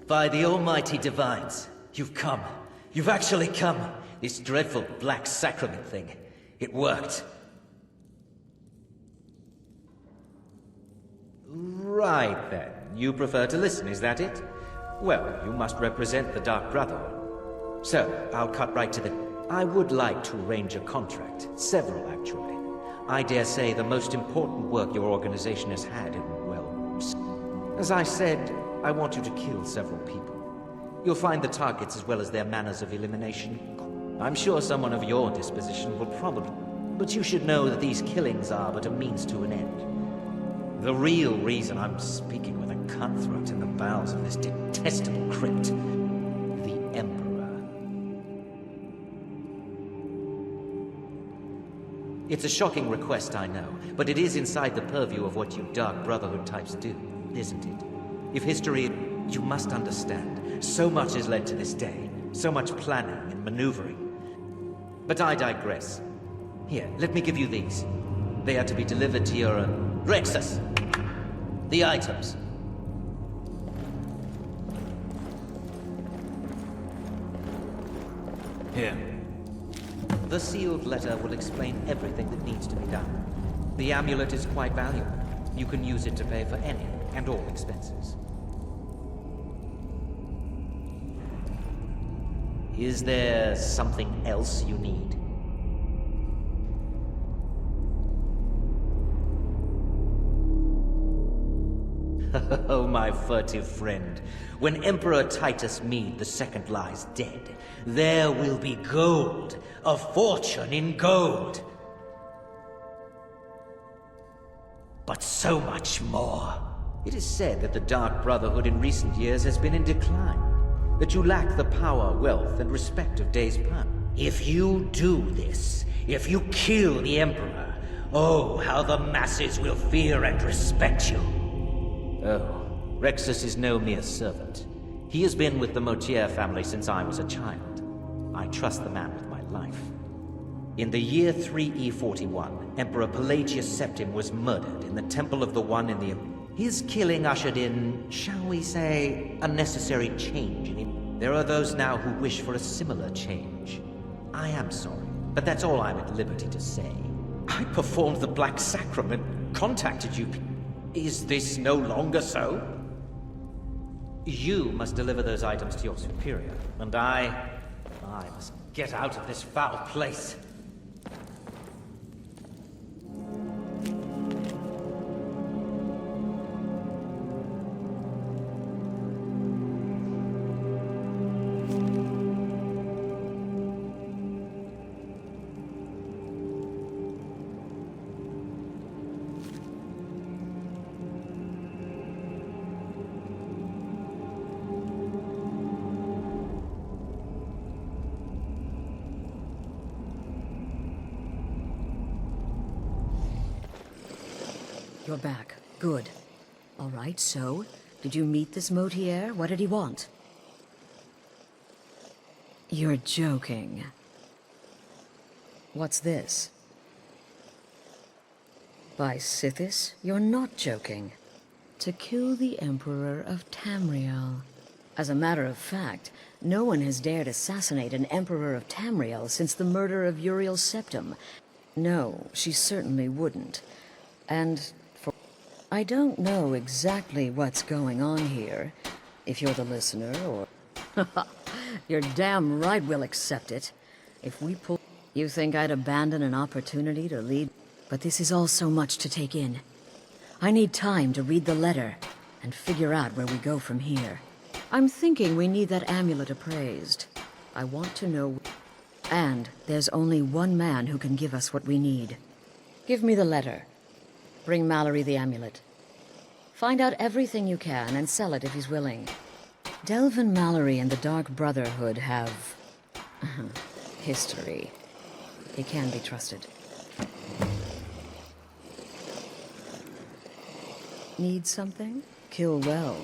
By the almighty divines, you've come. You've actually come. This dreadful black sacrament thing. It worked. Right then. You prefer to listen, is that it? Well, you must represent the Dark Brotherhood. So, I'll cut right to the... I would like to arrange a contract. Several, actually. I dare say the most important work your organization has had in, well... As I said, I want you to kill several people. You'll find the targets as well as their manners of elimination. I'm sure someone of your disposition will probably... But you should know that these killings are but a means to an end. The real reason I'm speaking with a cutthroat in the bowels of this detestable crypt. The Emperor. It's a shocking request, I know, but it is inside the purview of what you Dark Brotherhood types do, isn't it? If history, you must understand, so much has led to this day, so much planning and maneuvering. But I digress. Here, let me give you these. They are to be delivered to your, Rexus! The items. Here. The sealed letter will explain everything that needs to be done. The amulet is quite valuable. You can use it to pay for any and all expenses. Is there something else you need? Oh, my furtive friend. When Emperor Titus Mede II lies dead, there will be gold, a fortune in gold. But so much more. It is said that the Dark Brotherhood in recent years has been in decline, that you lack the power, wealth, and respect of days past. If you do this, if you kill the Emperor, oh, how the masses will fear and respect you. Oh, Rexus is no mere servant. He has been with the Motier family since I was a child. I trust the man with my life. In the year 3E41, Emperor Pelagius Septim was murdered in the Temple of the One in the... His killing ushered in, shall we say, a necessary change in him. There are those now who wish for a similar change. I am sorry, but that's all I'm at liberty to say. I performed the Black Sacrament, contacted you. Is this no longer so? You must deliver those items to your superior, and I must get out of this foul place. You're back. Good. All right, so, did you meet this Motier? What did he want? You're joking. What's this? By Sithis, you're not joking. To kill the Emperor of Tamriel. As a matter of fact, no one has dared assassinate an Emperor of Tamriel since the murder of Uriel Septim. No, she certainly wouldn't. And I don't know exactly what's going on here, if you're the listener, or... You're damn right we'll accept it. If we pull... You think I'd abandon an opportunity to lead? But this is all so much to take in. I need time to read the letter. and figure out where we go from here. I'm thinking we need that amulet appraised. I want to know... And there's only one man who can give us what we need. Give me the letter. Bring Mallory the amulet. Find out everything you can and sell it if he's willing. Delvin Mallory and the Dark Brotherhood have... history. He can be trusted. Need something? Kill well.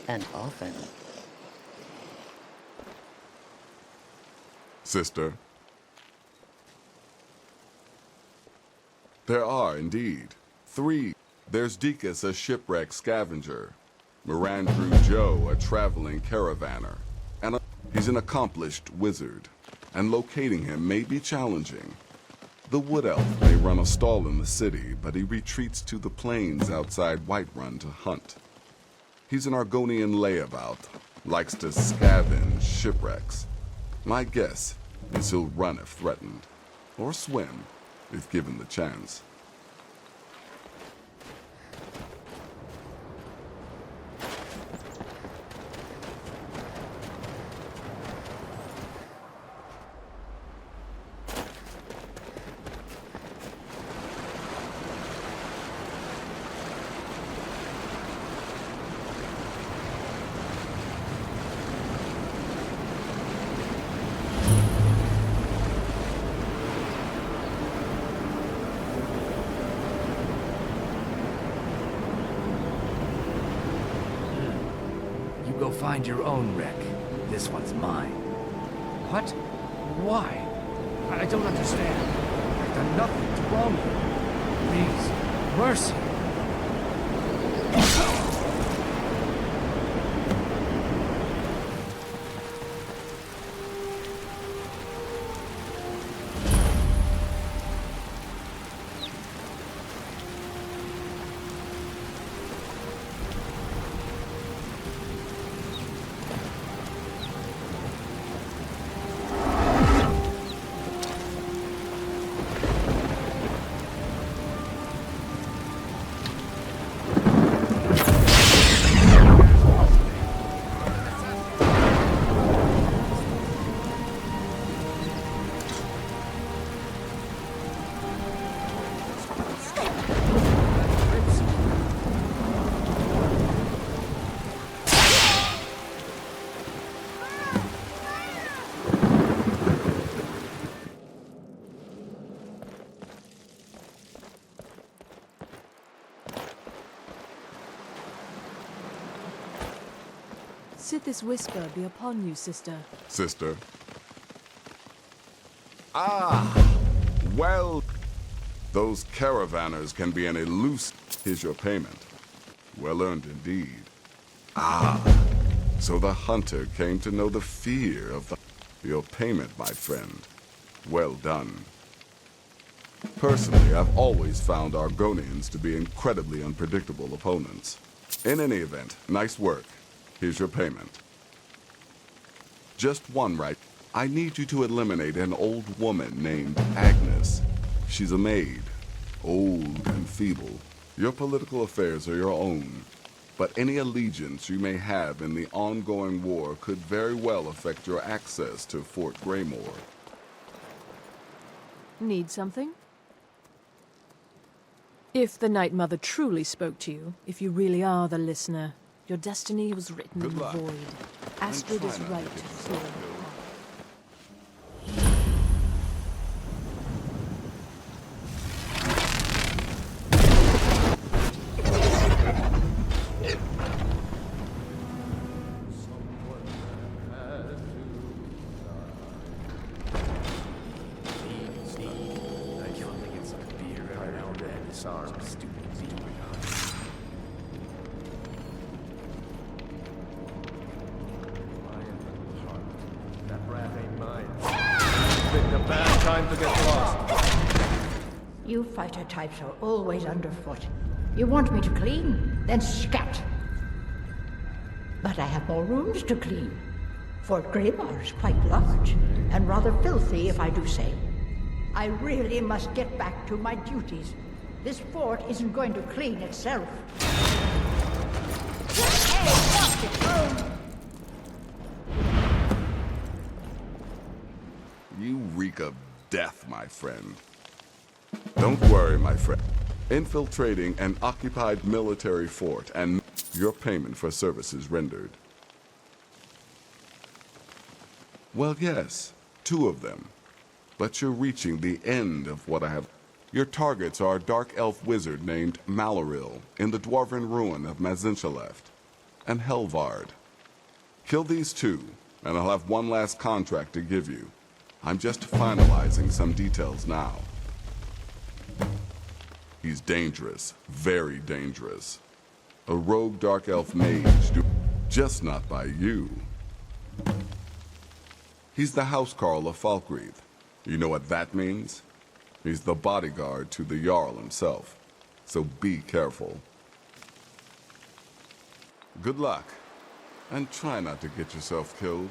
And often. Sister. There are, indeed. 3. There's Deacus, a shipwreck scavenger. Ma'ran드루-조, a traveling caravaner. And he's an accomplished wizard. And locating him may be challenging. The wood elf may run a stall in the city, but he retreats to the plains outside Whiterun to hunt. He's an Argonian layabout, likes to scavenge shipwrecks. My guess is he'll run if threatened, or swim if given the chance. Go find your own wreck. This one's mine. What? Why? I don't understand. I've done nothing to wrong you. Please, mercy. Sit this whisper be upon you, sister. Sister? Ah! Well, those caravanners can be an elusive... Here's your payment. Well earned indeed. Ah! So the hunter came to know the fear of the... Your payment, my friend. Well done. Personally, I've always found Argonians to be incredibly unpredictable opponents. In any event, nice work. Here's your payment. Just one, right? I need you to eliminate an old woman named Agnes. She's a maid, old and feeble. Your political affairs are your own, but any allegiance you may have in the ongoing war could very well affect your access to Fort Greymore. Need something? If the Night Mother truly spoke to you, if you really are the listener, your destiny was written in the void. Astrid is right to fear. You fighter types are always underfoot. You want me to clean? Then scat! But I have more rooms to clean. Fort Greymore is quite large, and rather filthy if I do say. I really must get back to my duties. This fort isn't going to clean itself. You reek of death, my friend. Don't worry, my friend. Infiltrating an occupied military fort and your payment for services rendered. Well, yes, 2 of them. But you're reaching the end of what I have. Your targets are a dark elf wizard named Maloril in the dwarven ruin of Mazinchaleft, and Helvard. Kill these 2, and I'll have one last contract to give you. I'm just finalizing some details now. He's dangerous, very dangerous. A rogue dark elf mage, just not by you. He's the housecarl of Falkreath. You know what that means? He's the bodyguard to the Jarl himself. So be careful. Good luck, and try not to get yourself killed.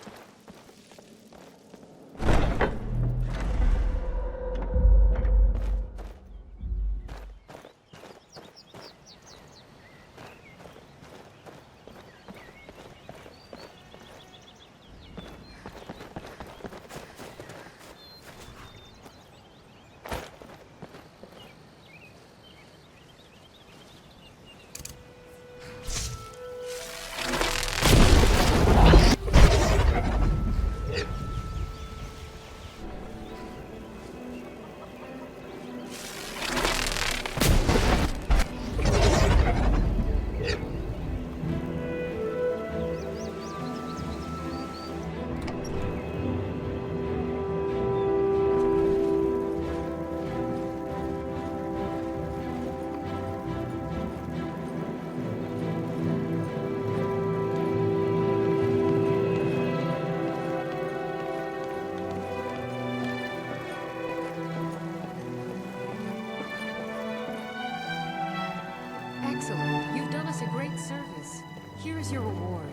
Excellent. You've done us a great service. Here is your reward.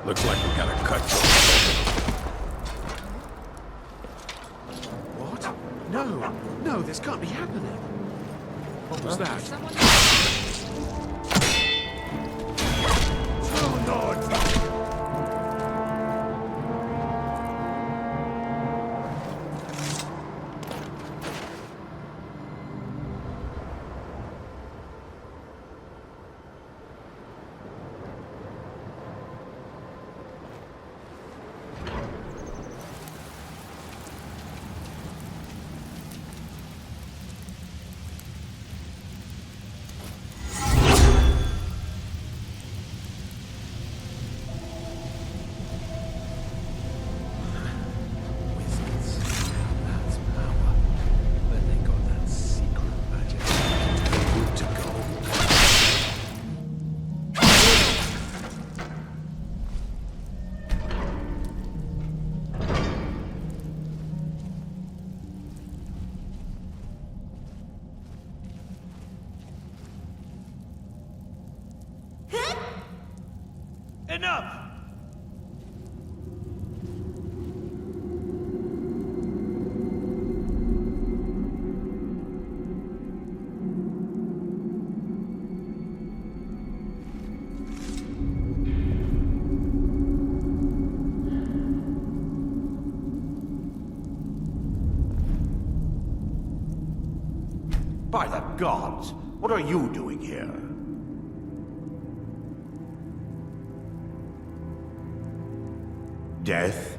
Looks like we got a cut. What? No, this can't be happening. What was that? Oh, Lord! Enough! By the gods, what are you doing here? Death?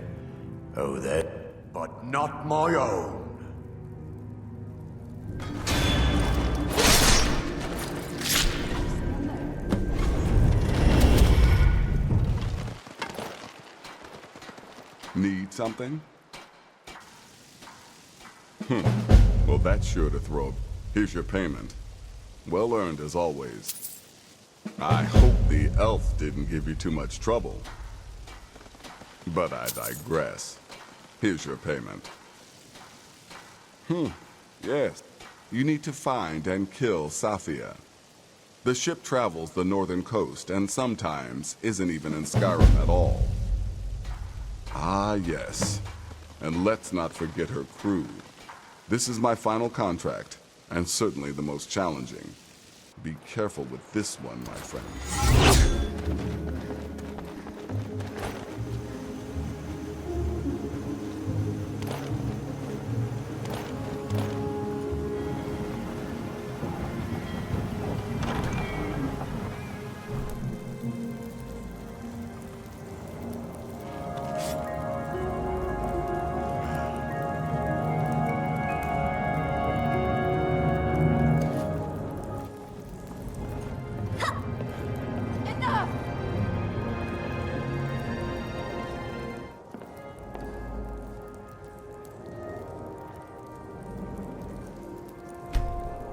Oh, that... but not my own. Need something? Well, that's sure to throw. Here's your payment. Well earned as always. I hope the elf didn't give you too much trouble. But I digress. Here's your payment. Yes. You need to find and kill Safia. The ship travels the northern coast and sometimes isn't even in Skyrim at all. Ah, yes. And let's not forget her crew. This is my final contract, and certainly the most challenging. Be careful with this one, my friend.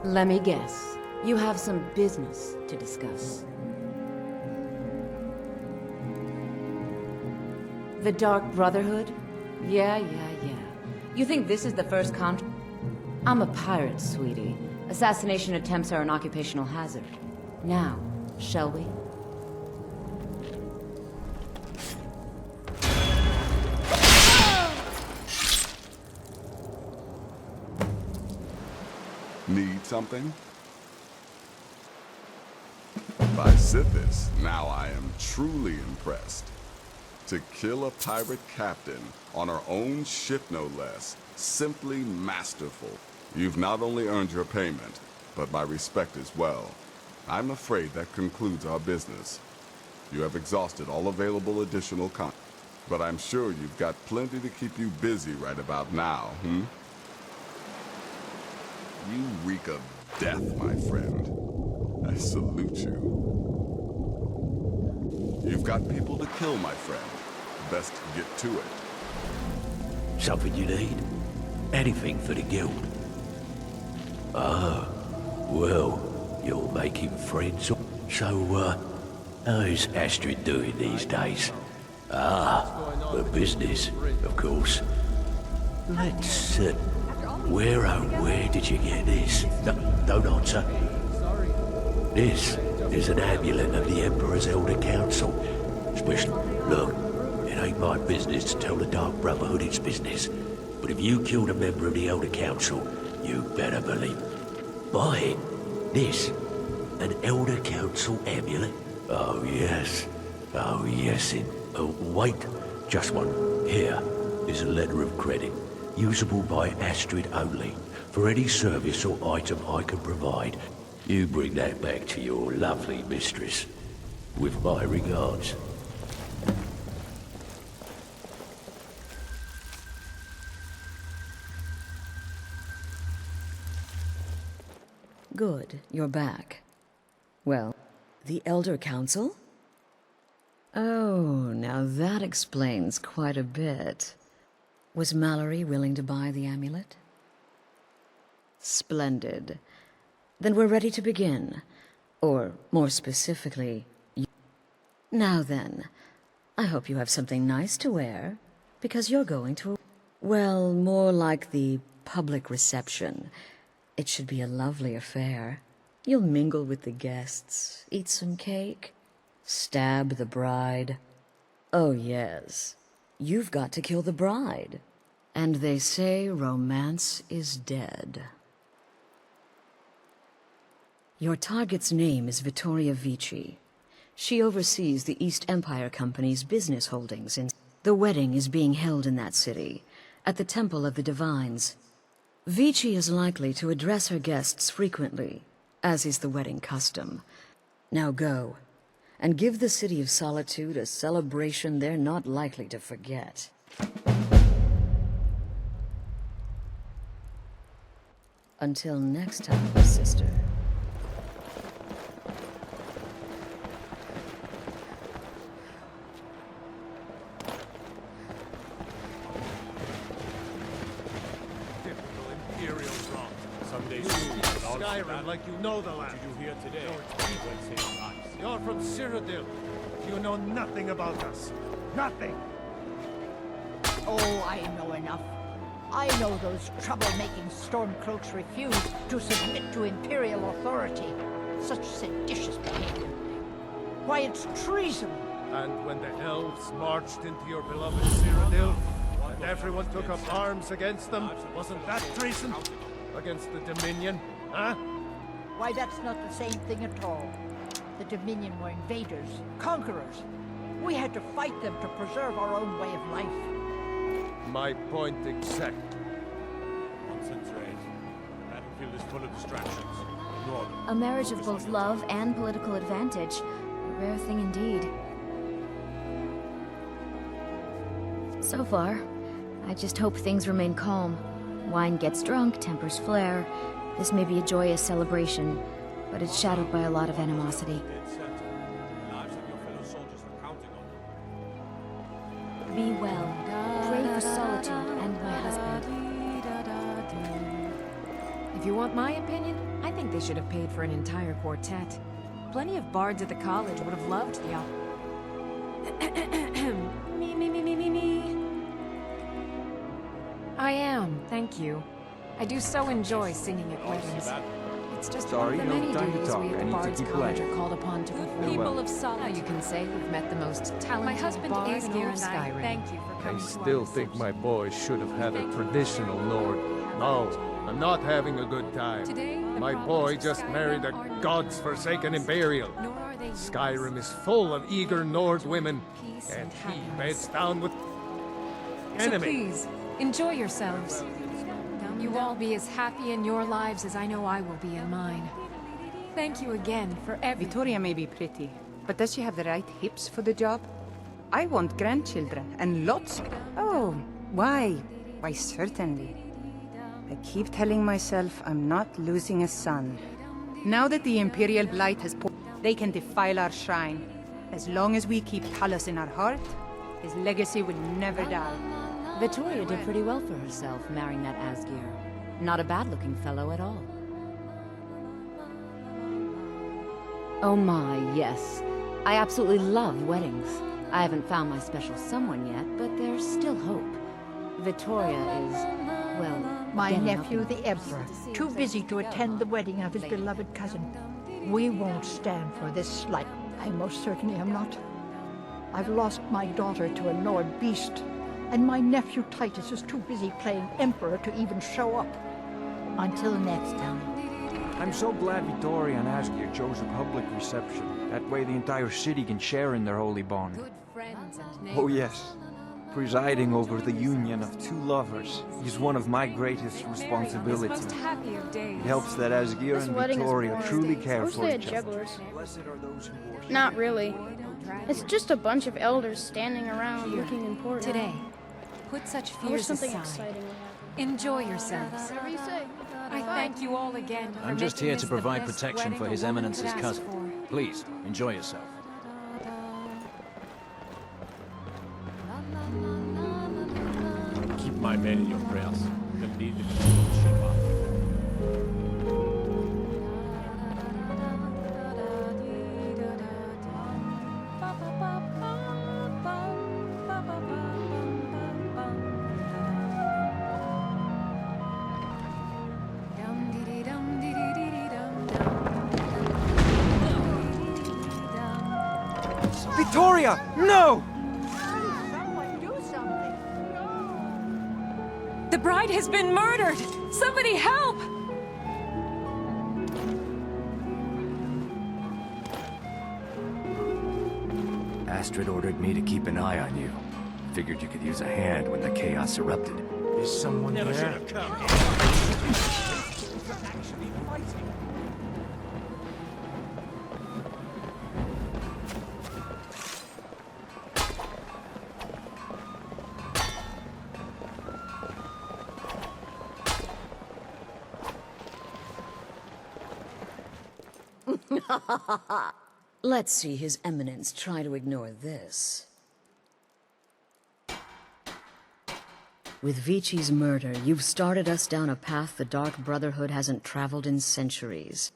Let me guess. You have some business to discuss. The Dark Brotherhood? Yeah. You think this is the first contract? I'm a pirate, sweetie. Assassination attempts are an occupational hazard. Now, shall we? Need something? By Sithis, now I am truly impressed. To kill a pirate captain on our own ship, no less. Simply masterful. You've not only earned your payment, but my respect as well. I'm afraid that concludes our business. You have exhausted all available additional content, but I'm sure you've got plenty to keep you busy right about now, You reek of death, my friend. I salute you. You've got people to kill, my friend. Best get to it. Something you need? Anything for the guild? Ah, well, you're making friends. So, how's Astrid doing these days? Ah, the business, of course. Let's, where did you get this? No, don't answer. This is an amulet of the Emperor's Elder Council. Special. Look, it ain't my business to tell the Dark Brotherhood its business. But if you killed a member of the Elder Council, you better believe. Buy it. This, an Elder Council amulet? Oh, yes. Wait, just one. Here is a letter of credit. Usable by Astrid only, for any service or item I can provide. You bring that back to your lovely mistress. With my regards. Good, you're back. Well, the Elder Council? Oh, now that explains quite a bit. Was Mallory willing to buy the amulet? Splendid. Then we're ready to begin. Or, more specifically, Now then, I hope you have something nice to wear, because you're going to... Well, more like the public reception. It should be a lovely affair. You'll mingle with the guests, eat some cake, stab the bride. Oh, yes. You've got to kill the bride. And they say romance is dead. Your target's name is Vittoria Vici. She oversees the East Empire Company's business holdings in... The wedding is being held in that city, at the Temple of the Divines. Vici is likely to address her guests frequently, as is the wedding custom. Now go, and give the City of Solitude a celebration they're not likely to forget. Until next time, sister. Skyrim like you know the land. Did you hear today? You're from Cyrodiil. You know nothing about us. Nothing. Oh, I know enough. I know those troublemaking stormcloaks refuse to submit to Imperial authority. Such seditious behavior. Why, it's treason. And when the elves marched into your beloved Cyrodiil, and everyone took up arms against them, wasn't that treason? Against the Dominion, huh? Why, that's not the same thing at all. The Dominion were invaders, conquerors. We had to fight them to preserve our own way of life. My point exact. Concentrate. Battlefield is full of distractions. Ignore them. A marriage of both love and political advantage. A rare thing indeed. So far, I just hope things remain calm. Wine gets drunk, tempers flare. This may be a joyous celebration, but it's shadowed by a lot of animosity. Be well. Pray for solitude and my husband. If you want my opinion, I think they should have paid for an entire quartet. Plenty of bards at the college would have loved the Me. I am, thank you. I do so enjoy singing at weddings. It's just one of the many duties we at the Bards College are called upon to perform. People of solitude. Now you can say you've met the most talented bard in all of Skyrim. Thank you for coming. I still think my boy should have had a traditional lord. No, I'm not having a good time. My boy just married a god's-forsaken Imperial. Skyrim is full of eager Nord women, and he beds down with So enemy. please, enjoy yourselves. You all be as happy in your lives as I know I will be in mine. Thank you again for everything. Victoria may be pretty, but does she have the right hips for the job? I want grandchildren, and lots. Oh, why? Why, certainly. I keep telling myself I'm not losing a son. Now that the Imperial Blight has they can defile our shrine. As long as we keep Talos in our heart, his legacy will never die. Victoria did pretty well for herself, marrying that Asgeir. Not a bad-looking fellow at all. Oh my, yes. I absolutely love weddings. I haven't found my special someone yet, but there's still hope. Victoria is, well, My getting nephew, up in the Emperor, too busy to attend the wedding of his beloved cousin. We won't stand for this slight. I most certainly am not. I've lost my daughter to a Nord beast, and my nephew Titus is too busy playing Emperor to even show up. Until next time. I'm so glad Victoria and Asgeir chose a public reception. That way the entire city can share in their holy bond. Oh yes. Presiding over the union of two lovers is one of my greatest responsibilities. Most happy of days. It helps that Asgeir and Victoria truly care for each other. Not really. It's just a bunch of elders standing around looking important. Today, put such I wish fears something aside. exciting would happen. Enjoy yourselves. Whatever you say. I thank you all again for I'm just making here this to the provide best protection wedding for a His woman Eminence's could ask cousin. for. Please, enjoy yourself. Keep my men in your prayers. They'll need it. Victoria! No! Someone do something. The bride has been murdered! Somebody help! Astrid ordered me to keep an eye on you. Figured you could use a hand when the chaos erupted. Is someone Never there? should have come. Let's see His Eminence try to ignore this. With Vici's murder, you've started us down a path the Dark Brotherhood hasn't traveled in centuries.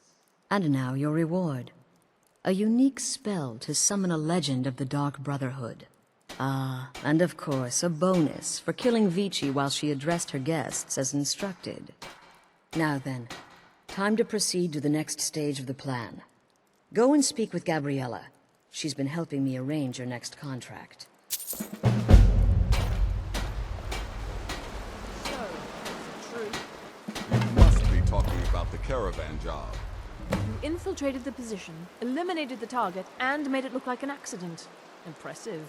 And now your reward. A unique spell to summon a legend of the Dark Brotherhood. Ah, and of course, a bonus for killing Vici while she addressed her guests as instructed. Now then, time to proceed to the next stage of the plan. Go and speak with Gabriella. She's been helping me arrange your next contract. Must be talking about the caravan job. You infiltrated the position, eliminated the target, and made it look like an accident. Impressive.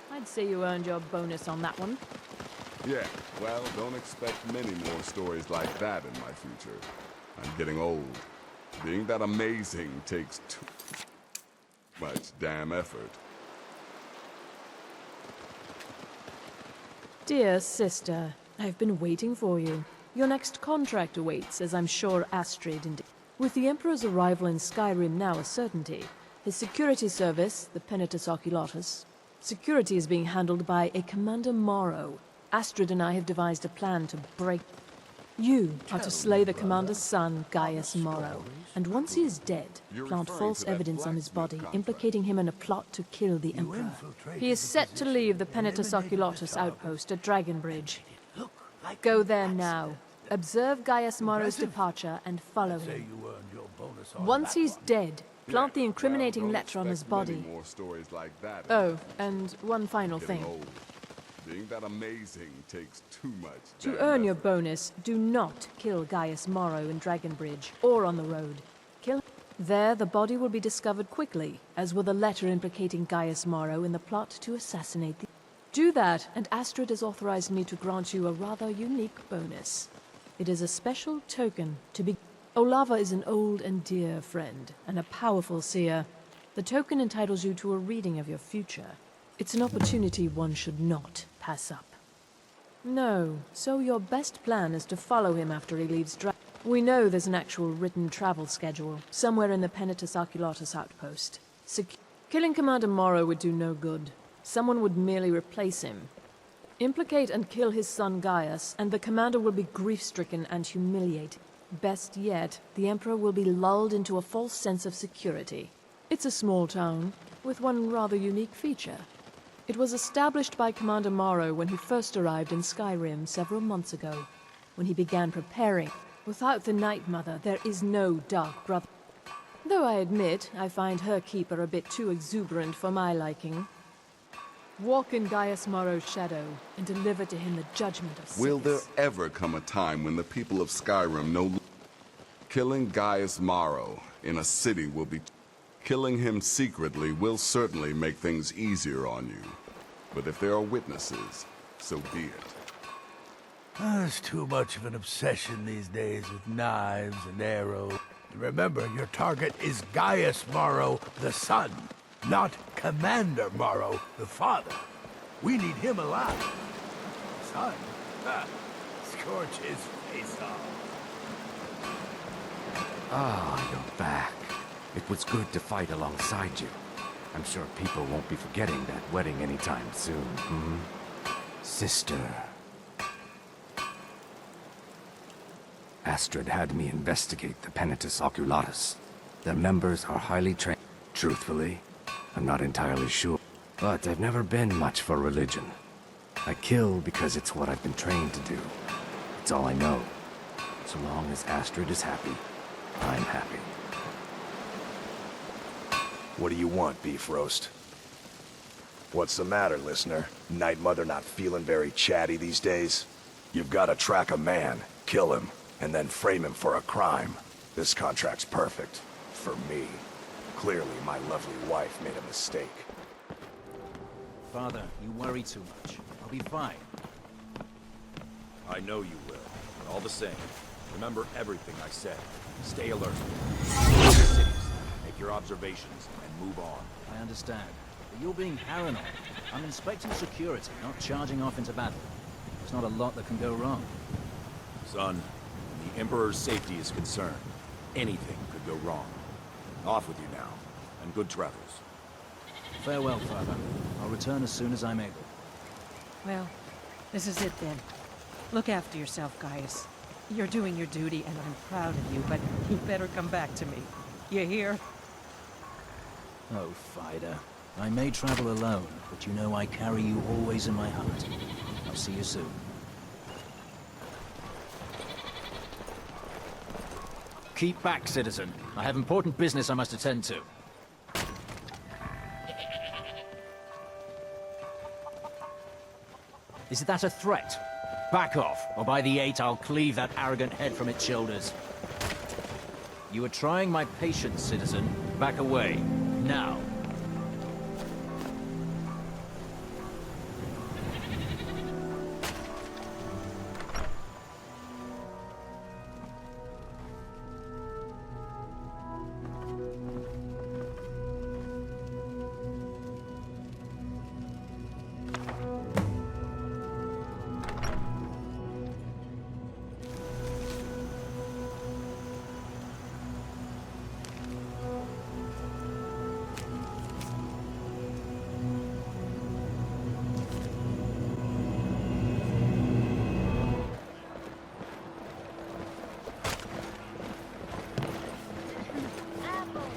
I'd say you earned your bonus on that one. Yeah, well, don't expect many more stories like that in my future. I'm getting old. Being that amazing takes too much damn effort. Dear sister, I've been waiting for you. Your next contract awaits, as I'm sure Astrid and... With the Emperor's arrival in Skyrim now a certainty, his security service, the Penitus Oculatus, security is being handled by a Commander Morrow. Astrid and I have devised a plan to break... You are to slay the Commander's son, Gaius Morrow, and once he is dead, plant false evidence on his body, implicating him in a plot to kill the Emperor. He is set to leave the Penitus Oculatus outpost at Dragonbridge. Go there now. Observe Gaius Morrow's departure and follow him. Once he's dead, plant the incriminating letter on his body. Oh, and one final thing. Being that amazing takes too much. To earn your bonus, do not kill Gaius Morrow in Dragonbridge or on the road. Kill him. There, the body will be discovered quickly, as will the letter implicating Gaius Morrow in the plot to assassinate the... Do that, and Astrid has authorized me to grant you a rather unique bonus. It is a special token to be... Olava is an old and dear friend, and a powerful seer. The token entitles you to a reading of your future. It's an opportunity one should not pass up. No, so your best plan is to follow him after he leaves We know there's an actual written travel schedule, somewhere in the Penitus Oculatus outpost. Killing Commander Morrow would do no good. Someone would merely replace him. Implicate and kill his son Gaius, and the commander will be grief-stricken and humiliated. Best yet, the Emperor will be lulled into a false sense of security. It's a small town, with one rather unique feature. It was established by Commander Morrow when he first arrived in Skyrim several months ago, when he began preparing. Without the Night Mother, there is no Dark Brotherhood. Though I admit, I find her keeper a bit too exuberant for my liking. Walk in Gaius Morrow's shadow, and deliver to him the judgment of Will there ever come a time when the people of Skyrim know killing Gaius Morrow in a city will be... Killing him secretly will certainly make things easier on you. But if there are witnesses, so be it. There's too much of an obsession these days with knives and arrows. Remember, your target is Gaius Morrow, the son, not Commander Morrow, the father. We need him alive. Son? Scorch his face off. Ah, you're back. It was good to fight alongside you. I'm sure people won't be forgetting that wedding anytime soon, Sister. Astrid had me investigate the Penitus Oculatus. Their members are highly trained. Truthfully, I'm not entirely sure. But I've never been much for religion. I kill because it's what I've been trained to do. It's all I know. So long as Astrid is happy, I'm happy. What do you want, Beef Roast? What's the matter, listener? Night Mother not feeling very chatty these days? You've got to track a man, kill him, and then frame him for a crime. This contract's perfect. For me. Clearly, my lovely wife made a mistake. Father, you worry too much. I'll be fine. I know you will. But all the same, remember everything I said. Stay alert. Make your observations and move on. I understand. But you're being paranoid. I'm inspecting security, not charging off into battle. There's not a lot that can go wrong. Son, when the Emperor's safety is concerned, anything could go wrong. Off with you now, and good travels. Farewell, Father. I'll return as soon as I'm able. Well, this is it then. Look after yourself, Gaius. You're doing your duty, and I'm proud of you, but you better come back to me. You hear? Oh, Fida. I may travel alone, but you know I carry you always in my heart. I'll see you soon. Keep back, citizen. I have important business I must attend to. Is that a threat? Back off, or by the 8 I'll cleave that arrogant head from its shoulders. You are trying my patience, citizen. Back away. Now.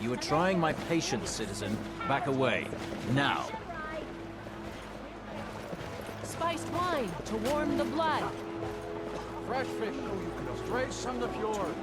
You are trying my patience, citizen. Back away. Now. Spiced wine to warm the blood. Fresh fish, straight from the fjords.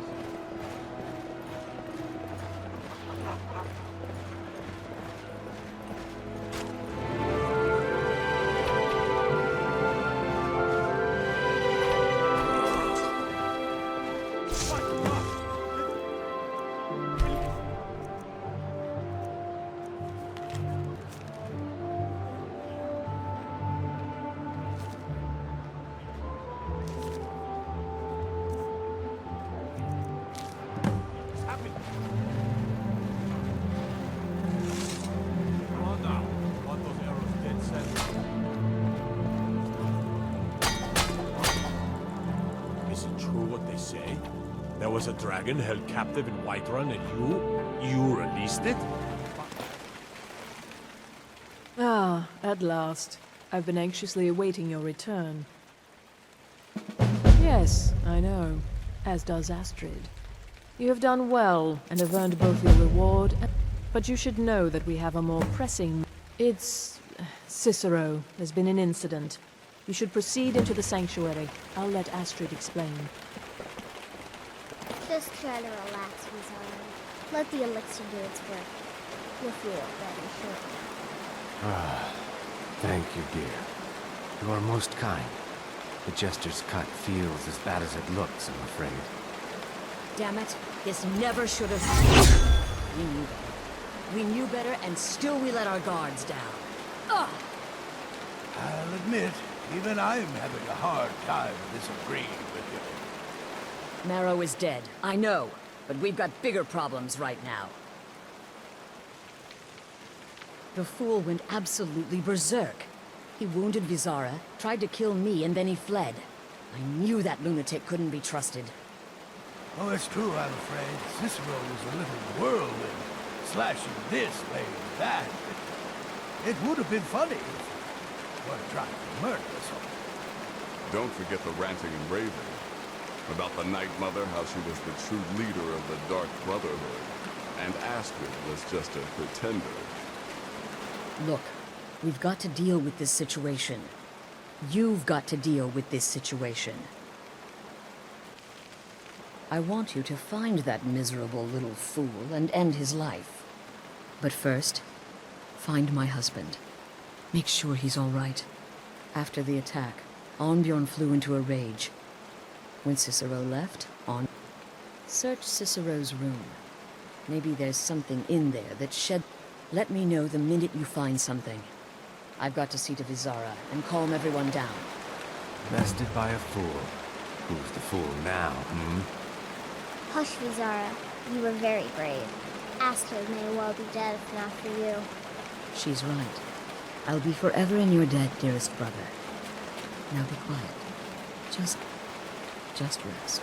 There was a dragon held captive in Whiterun and you released it? Ah, at last. I've been anxiously awaiting your return. Yes, I know. As does Astrid. You have done well, and have earned both your reward and... But you should know that we have a more pressing... It's... Cicero. There's been an incident. You should proceed into the sanctuary. I'll let Astrid explain. Just try to relax, Vizara. Let the elixir do its work. You'll feel better shortly. Ah, thank you, dear. You are most kind. The jester's cut feels as bad as it looks, I'm afraid. Damn it. This never should have happened. We knew better. We knew better, and still we let our guards down. Ugh! I'll admit, even I'm having a hard time disagreeing with you. Marrow is dead, I know, but we've got bigger problems right now. The fool went absolutely berserk. He wounded Vizara, tried to kill me, and then he fled. I knew that lunatic couldn't be trusted. Oh, it's true, I'm afraid. Cicero was a little whirlwind, slashing this, laying that. It would have been funny if he were trying to murder someone. Don't forget the ranting and raving. About the Night Mother, how she was the true leader of the Dark Brotherhood, and Astrid was just a pretender. Look, we've got to deal with this situation. You've got to deal with this situation. I want you to find that miserable little fool and end his life. But first, find my husband. Make sure he's all right. After the attack, Arnbjorn flew into a rage. When Cicero left, search Cicero's room. Maybe there's something in there that shed... Let me know the minute you find something. I've got to see to Vizara and calm everyone down. Bested by a fool. Who's the fool now, Hush, Vizara. You were very brave. Astrid may well be dead if not for you. She's right. I'll be forever in your debt, dearest brother. Now be quiet. Just rest.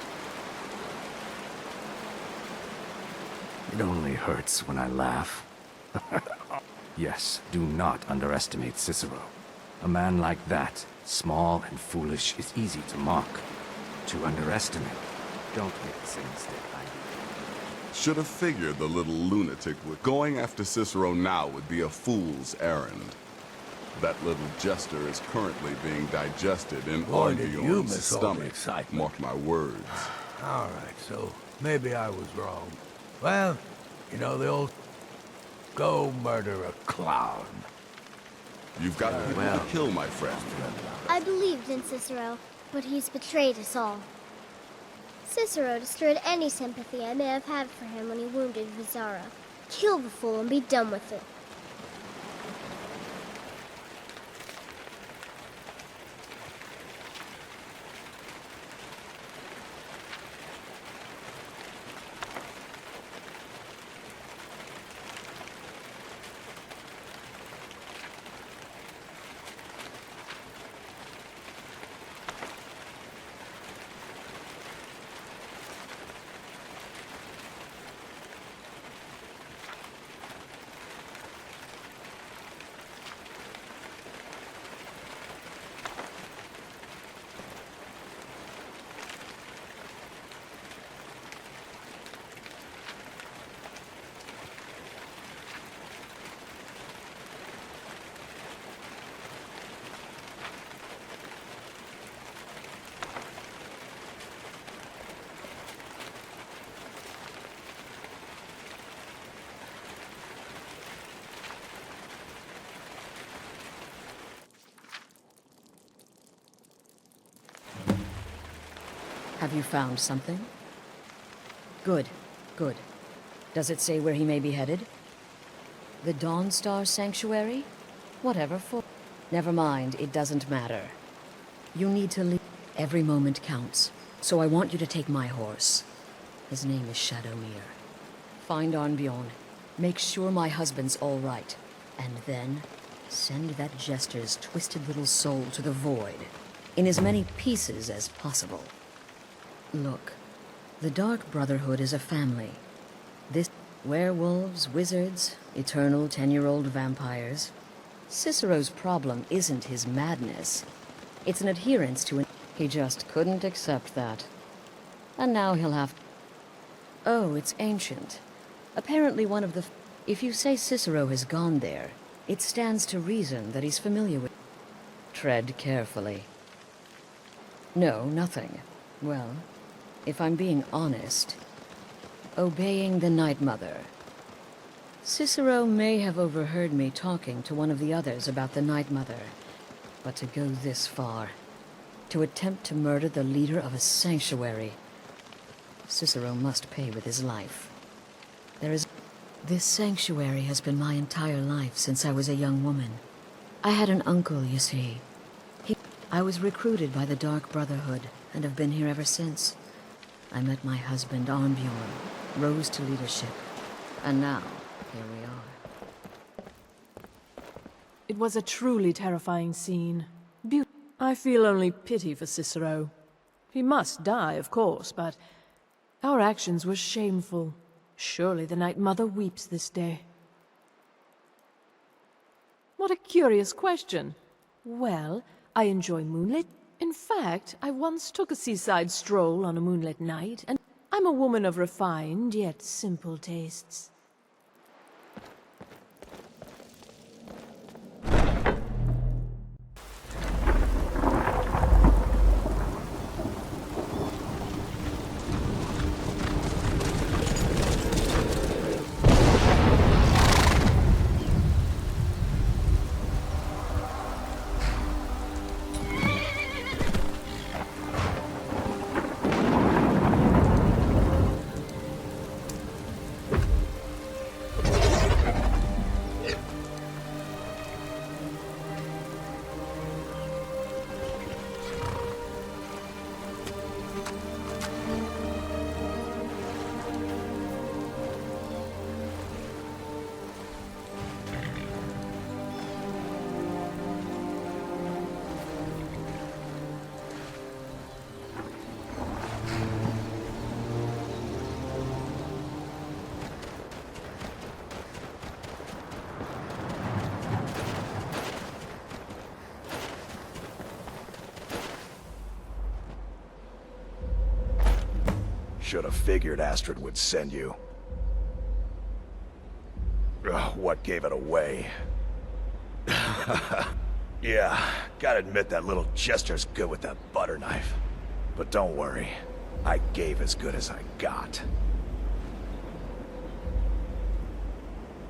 It only hurts when I laugh. Yes, do not underestimate Cicero. A man like that, small and foolish, is easy to mock. To underestimate, don't make the same mistake I did. Should have figured the little lunatic would. Going after Cicero now would be a fool's errand. That little jester is currently being digested in Boy, did you Albion's miss all the stomach. excitement. Mark my words. All right, so maybe I was wrong. Well, you know the old go murder a clown. You've got people to kill, my friend. I believed in Cicero, but he's betrayed us all. Cicero destroyed any sympathy I may have had for him when he wounded Vizara. Kill the fool and be done with it. Have you found something? Good, good. Does it say where he may be headed? The Dawnstar Sanctuary? Whatever for. Never mind, it doesn't matter. You need to leave. Every moment counts, so I want you to take my horse. His name is Shadowmere. Find Arnbjorn. Make sure my husband's all right. And then, send that jester's twisted little soul to the void, in as many pieces as possible. Look, the Dark Brotherhood is a family. This werewolves, wizards, eternal 10-year-old vampires. Cicero's problem isn't his madness. It's an adherence to an... He just couldn't accept that. And now he'll have... Oh, it's ancient. Apparently one of the... If you say Cicero has gone there, it stands to reason that he's familiar with... Tread carefully. No, nothing. Well, if I'm being honest, obeying the Night Mother. Cicero may have overheard me talking to one of the others about the Night Mother, but to go this far, to attempt to murder the leader of a sanctuary, Cicero must pay with his life. This sanctuary has been my entire life since I was a young woman. I had an uncle, you see. I was recruited by the Dark Brotherhood and have been here ever since. I met my husband, Arnbjorn, rose to leadership, and now, here we are. It was a truly terrifying scene. I feel only pity for Cicero. He must die, of course, but our actions were shameful. Surely the Night Mother weeps this day. What a curious question. Well, I enjoy moonlit. In fact, I once took a seaside stroll on a moonlit night, and I'm a woman of refined yet simple tastes. Should have figured Astrid would send you. What gave it away? Yeah, gotta admit that little jester's good with that butter knife. But don't worry, I gave as good as I got.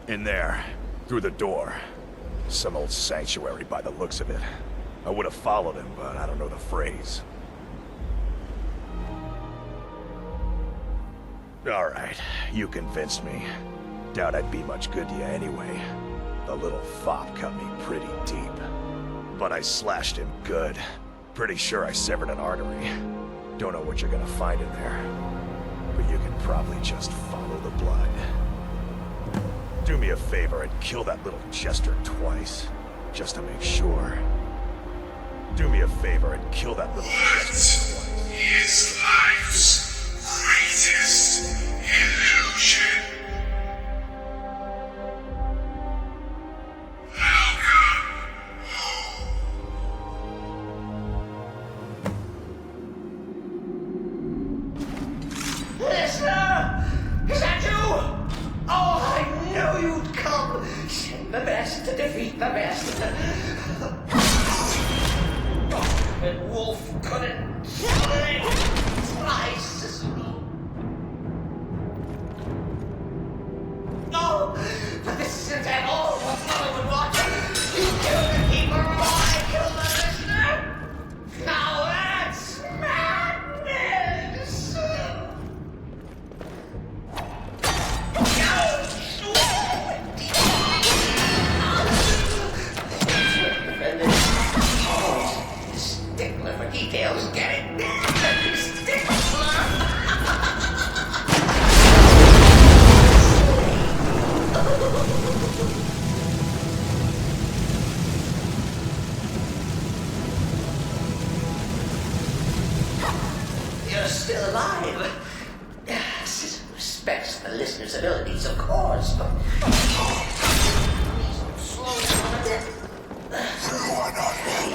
In there, through the door. Some old sanctuary by the looks of it. I would have followed him, but I don't know the phrase. Alright, you convinced me. Doubt I'd be much good to you anyway. The little fop cut me pretty deep. But I slashed him good. Pretty sure I severed an artery. Don't know what you're gonna find in there. But you can probably just follow the blood. Do me a favor and kill that little jester twice. Just to make sure. Do me a favor and kill that little jester twice. Is life's greatest illusion. Listener! Is that you? Oh, I knew you'd come! Send the best to defeat the best. And Wolf couldn't slay twice. No, but this isn't at all what Mother would want. You killed the keeper, I killed the listener. Now that's madness. Stickler for details, get it? Stickler! You're still alive. Citizen respects the listener's abilities, of course, but... You are not ready.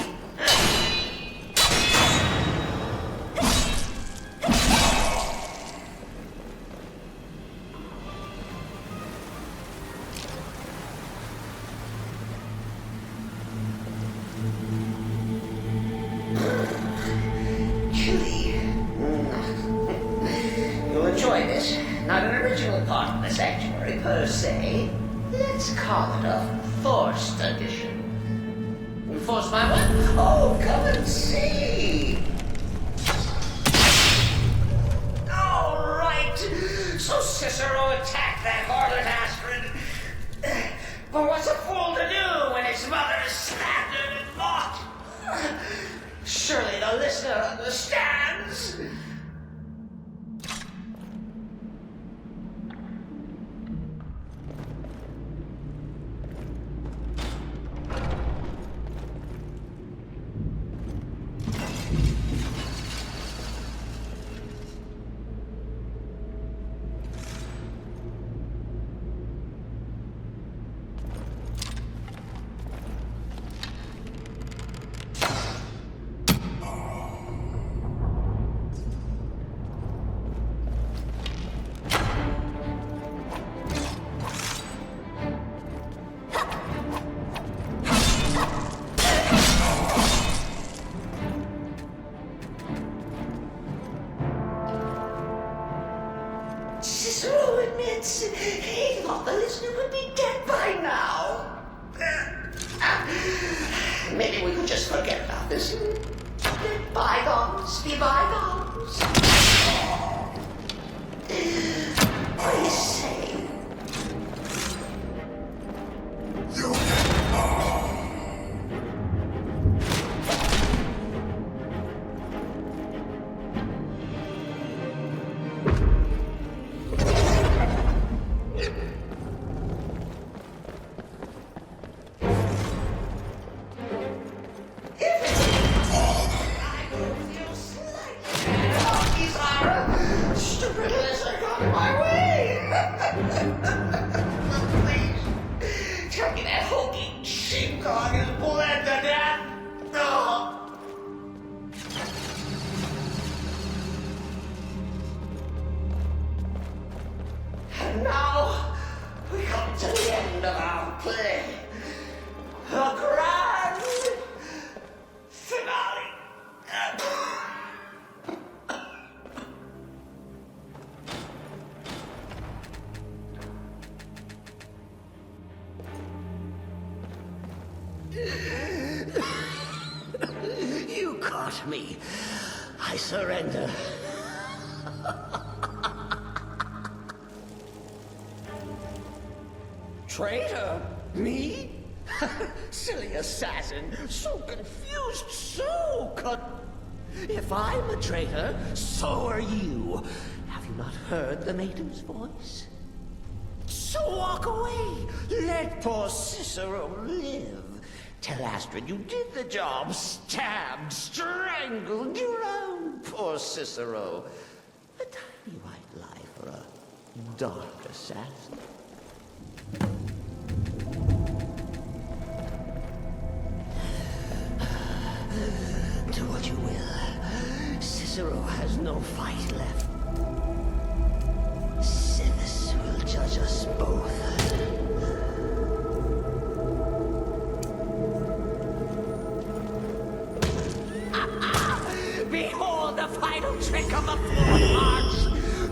You'll enjoy this. Not an original part of the sanctuary per se. Let's call it a forced addition. Forced by what? Oh, come and see! All right. So Cicero attacked that harlot Astrid. But what's a fool to do when his mother is stabbed and mocked? Surely the listener understands. Cicero admits he thought the listener would be dead by now. Maybe we could just forget about this. Let bygones be bygones. What do you say? Turkey, that hokey sheepdog is bled to death! No! And now, we come to the end. end of our play. The grand finale. You caught me. I surrender. Traitor? Me? Silly assassin. So confused, so If I'm a traitor, so are you. Have you not heard the maiden's voice? So walk away. Let poor Cicero live. Tell Astrid you did the job. Stabbed, strangled, drowned poor Cicero. A tiny white lie for a dark assassin. Do what you will. Cicero has no fight left. Sivis will judge us both. Behold the final trick of the fourth march!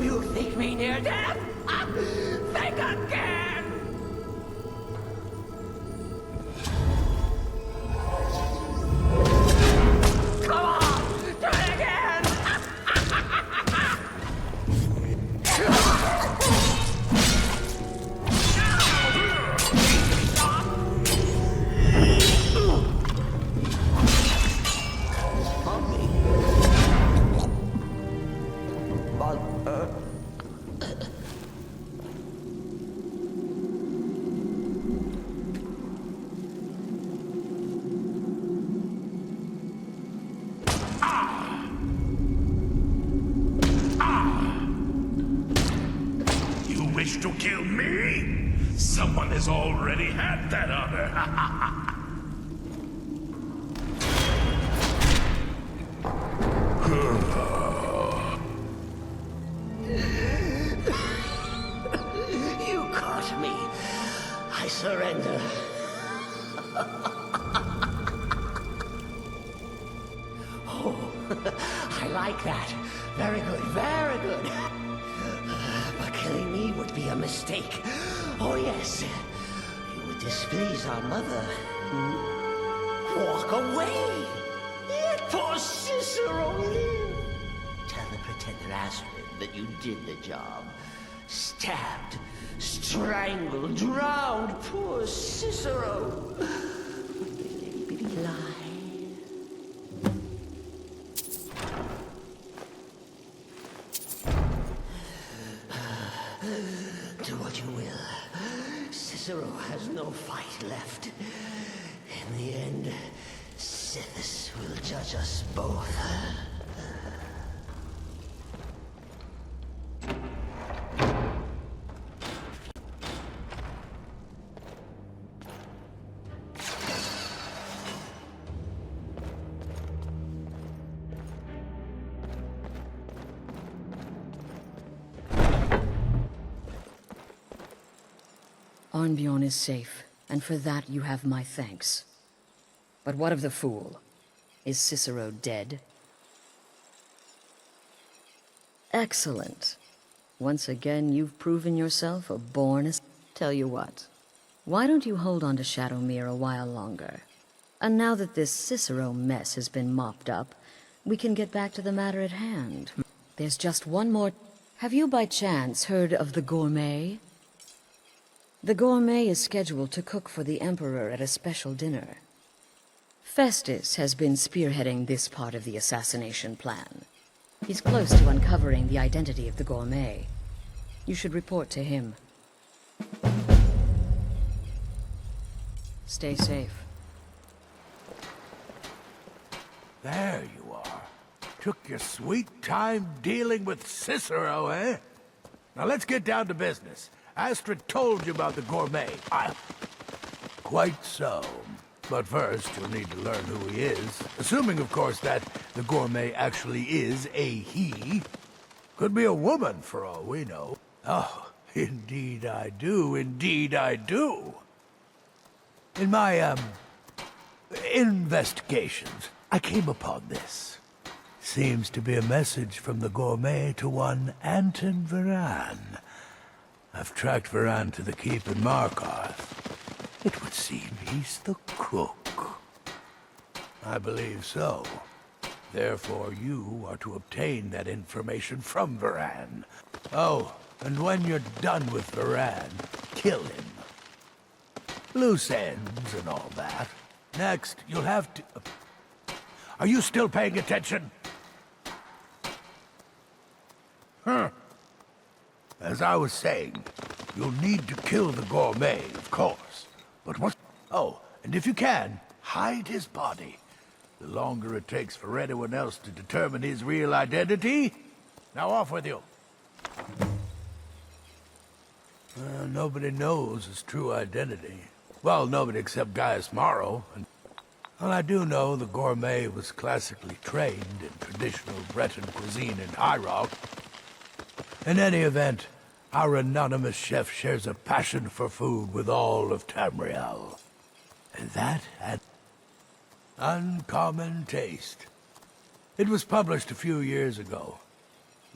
You think me near death? Think again! Come on! Do it again! To kill me? Someone has already had that honor. You caught me. I surrender. Oh, I like that. Very good, very good. But killing me would be a mistake. Oh, yes. You would displease our mother. Walk away. Let poor Cicero live. Tell the pretender Astrid that you did the job. Stabbed, strangled, drowned poor Cicero. What a bitty lie. Do what you will. Cicero has no fight left. In the end, Sivis will judge us both. Arnbjorn is safe, and for that you have my thanks. But what of the fool? Is Cicero dead? Excellent. Once again, you've proven yourself a born... Tell you what, why don't you hold on to Shadowmere a while longer? And now that this Cicero mess has been mopped up, we can get back to the matter at hand. There's just one more... Have you by chance heard of the Gourmet? The Gourmet is scheduled to cook for the Emperor at a special dinner. Festus has been spearheading this part of the assassination plan. He's close to uncovering the identity of the Gourmet. You should report to him. Stay safe. There you are. Took your sweet time dealing with Cicero, eh? Now let's get down to business. Astrid told you about the Gourmet. Quite so. But first, you'll need to learn who he is. Assuming, of course, that the Gourmet actually is a he. Could be a woman, for all we know. Oh, Indeed I do, indeed I do. In my, investigations, I came upon this. Seems to be a message from the gourmet to one Anton Varan. I've tracked Varan to the keep in Markarth. It would seem he's the cook. I believe so. Therefore, you are to obtain that information from Varan. Oh, and when you're done with Varan, kill him. Loose ends and all that. Next, you'll have to... Are you still paying attention? Huh. As I was saying, you'll need to kill the gourmet, of course. But what... Oh, and if you can, hide his body. The longer it takes for anyone else to determine his real identity... Now off with you. Nobody knows his true identity. Well, nobody except Gaius Maro. And, well, I do know the gourmet was classically trained in traditional Breton cuisine in High Rock. In any event, our anonymous chef shares a passion for food with all of Tamriel. And that had uncommon taste. It was published a few years ago.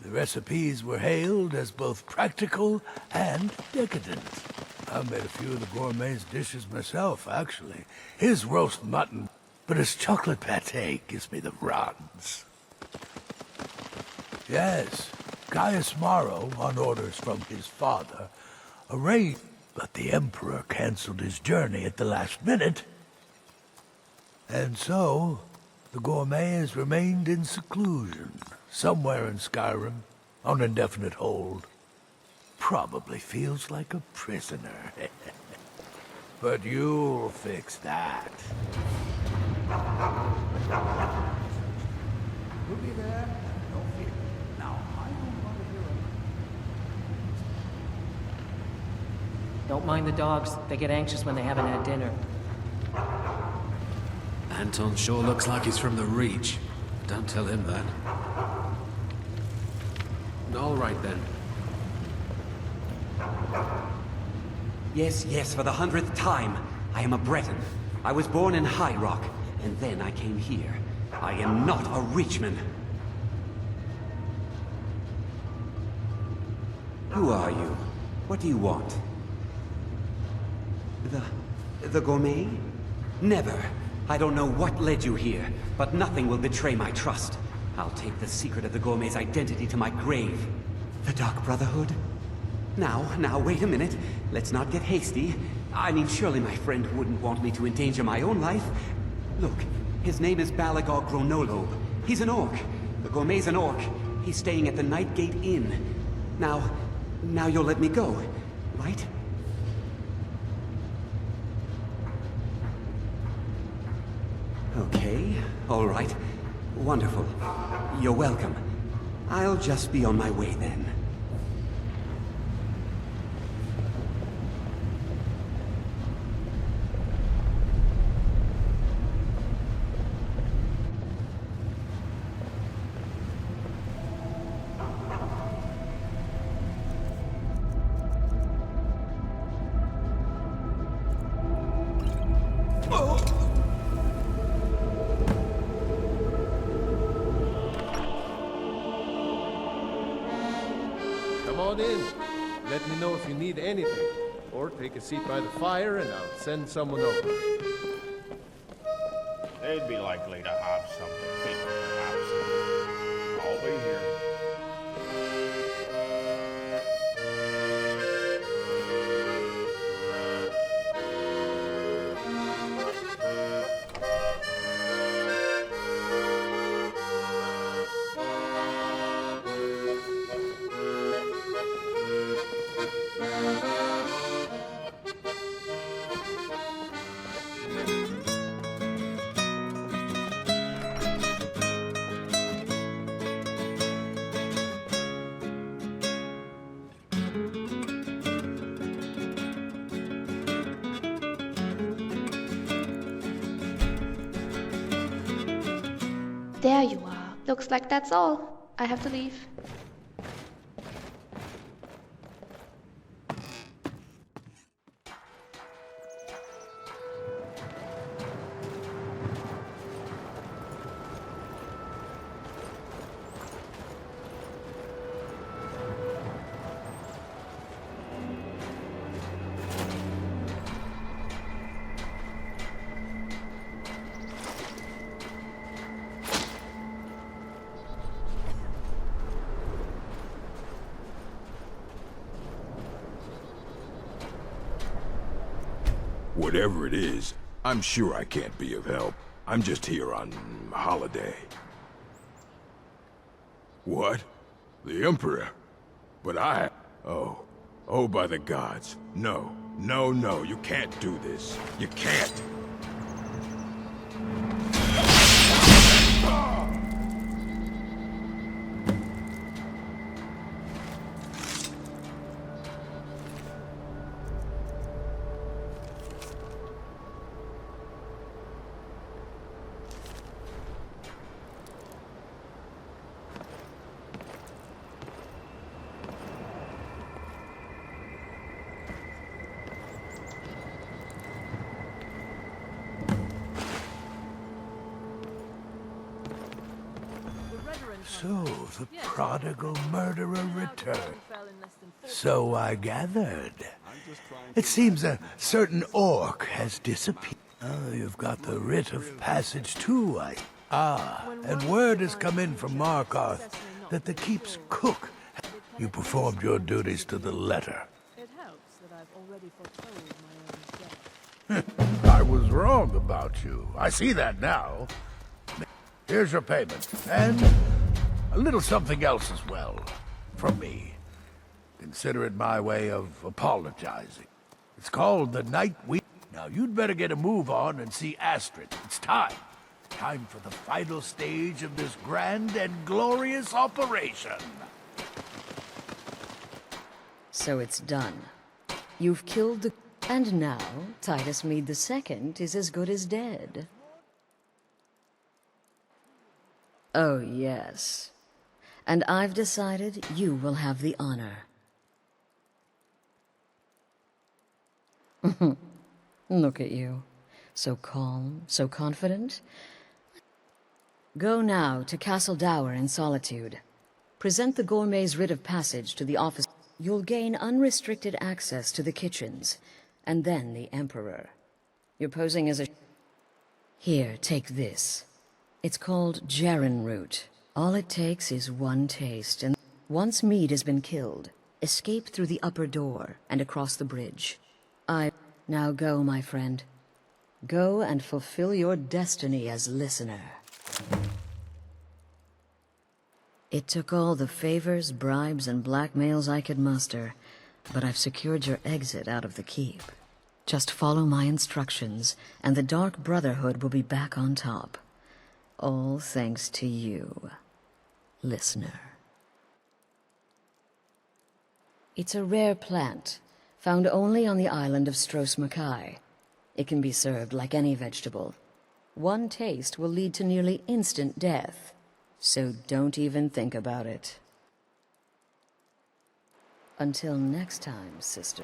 The recipes were hailed as both practical and decadent. I've made a few of the gourmet's dishes myself, actually. His roast mutton, but his chocolate pate gives me the runs. Yes, Gaius Maro, on orders from his father, arranged, but the Emperor cancelled his journey at the last minute. And so, the gourmet has remained in seclusion, somewhere in Skyrim, on indefinite hold. Probably feels like a prisoner. But you'll fix that. We'll be there. No fear. Now, I don't want to hear it. Don't mind the dogs. They get anxious when they haven't had dinner. Anton sure looks like he's from the Reach. Don't tell him that. All right, then. Yes, yes, for the 100th time. I am a Breton. I was born in High Rock, and then I came here. I am not a Reachman. Who are you? What do you want? The gourmet? Never. I don't know what led you here, but nothing will betray my trust. I'll take the secret of the gourmet's identity to my grave. The Dark Brotherhood? Now, wait a minute. Let's not get hasty. I mean, surely my friend wouldn't want me to endanger my own life. Look, his name is Balagog Gronolobe. He's an orc. The gourmet's an orc. He's staying at the Nightgate Inn. Now you'll let me go, right? Okay, all right. Wonderful. You're welcome. I'll just be on my way then. Come on in. Let me know if you need anything. Or take a seat by the fire and I'll send someone over. They'd be likely to have something bigger, perhaps. I'll be here. There you are. Looks like that's all. I have to leave. Whatever it is, I'm sure I can't be of help. I'm just here on holiday. What? The Emperor? But I... Oh, by the gods. No, you can't do this. You can't. So, the prodigal murderer returned. So I gathered. It seems a certain orc has disappeared. Oh, you've got the writ of passage too, and word has come in from Markarth that the keep's cook... You performed your duties to the letter. It helps that I've already foretold my own death. I was wrong about you. I see that now. Here's your payment, and a little something else as well, from me. Consider it my way of apologizing. It's called the Night Week. Now you'd better get a move on and see Astrid. It's time. Time for the final stage of this grand and glorious operation. So it's done. You've killed the... And now, Titus Mede II is as good as dead. Oh, yes. And I've decided you will have the honor. Look at you. So calm, so confident. Go now to Castle Dower in Solitude. Present the gourmet's writ of passage to the office. You'll gain unrestricted access to the kitchens, and then the Emperor. You're posing as a... Here, take this. It's called Jaren root. All it takes is one taste, and once Mede has been killed, escape through the upper door and across the bridge. Now go, my friend. Go and fulfill your destiny as listener. It took all the favors, bribes, and blackmails I could muster, but I've secured your exit out of the keep. Just follow my instructions, and the Dark Brotherhood will be back on top. All thanks to you, listener. It's a rare plant, found only on the island of Stros Mackay. It can be served like any vegetable. One taste will lead to nearly instant death, so don't even think about it. Until next time, sister.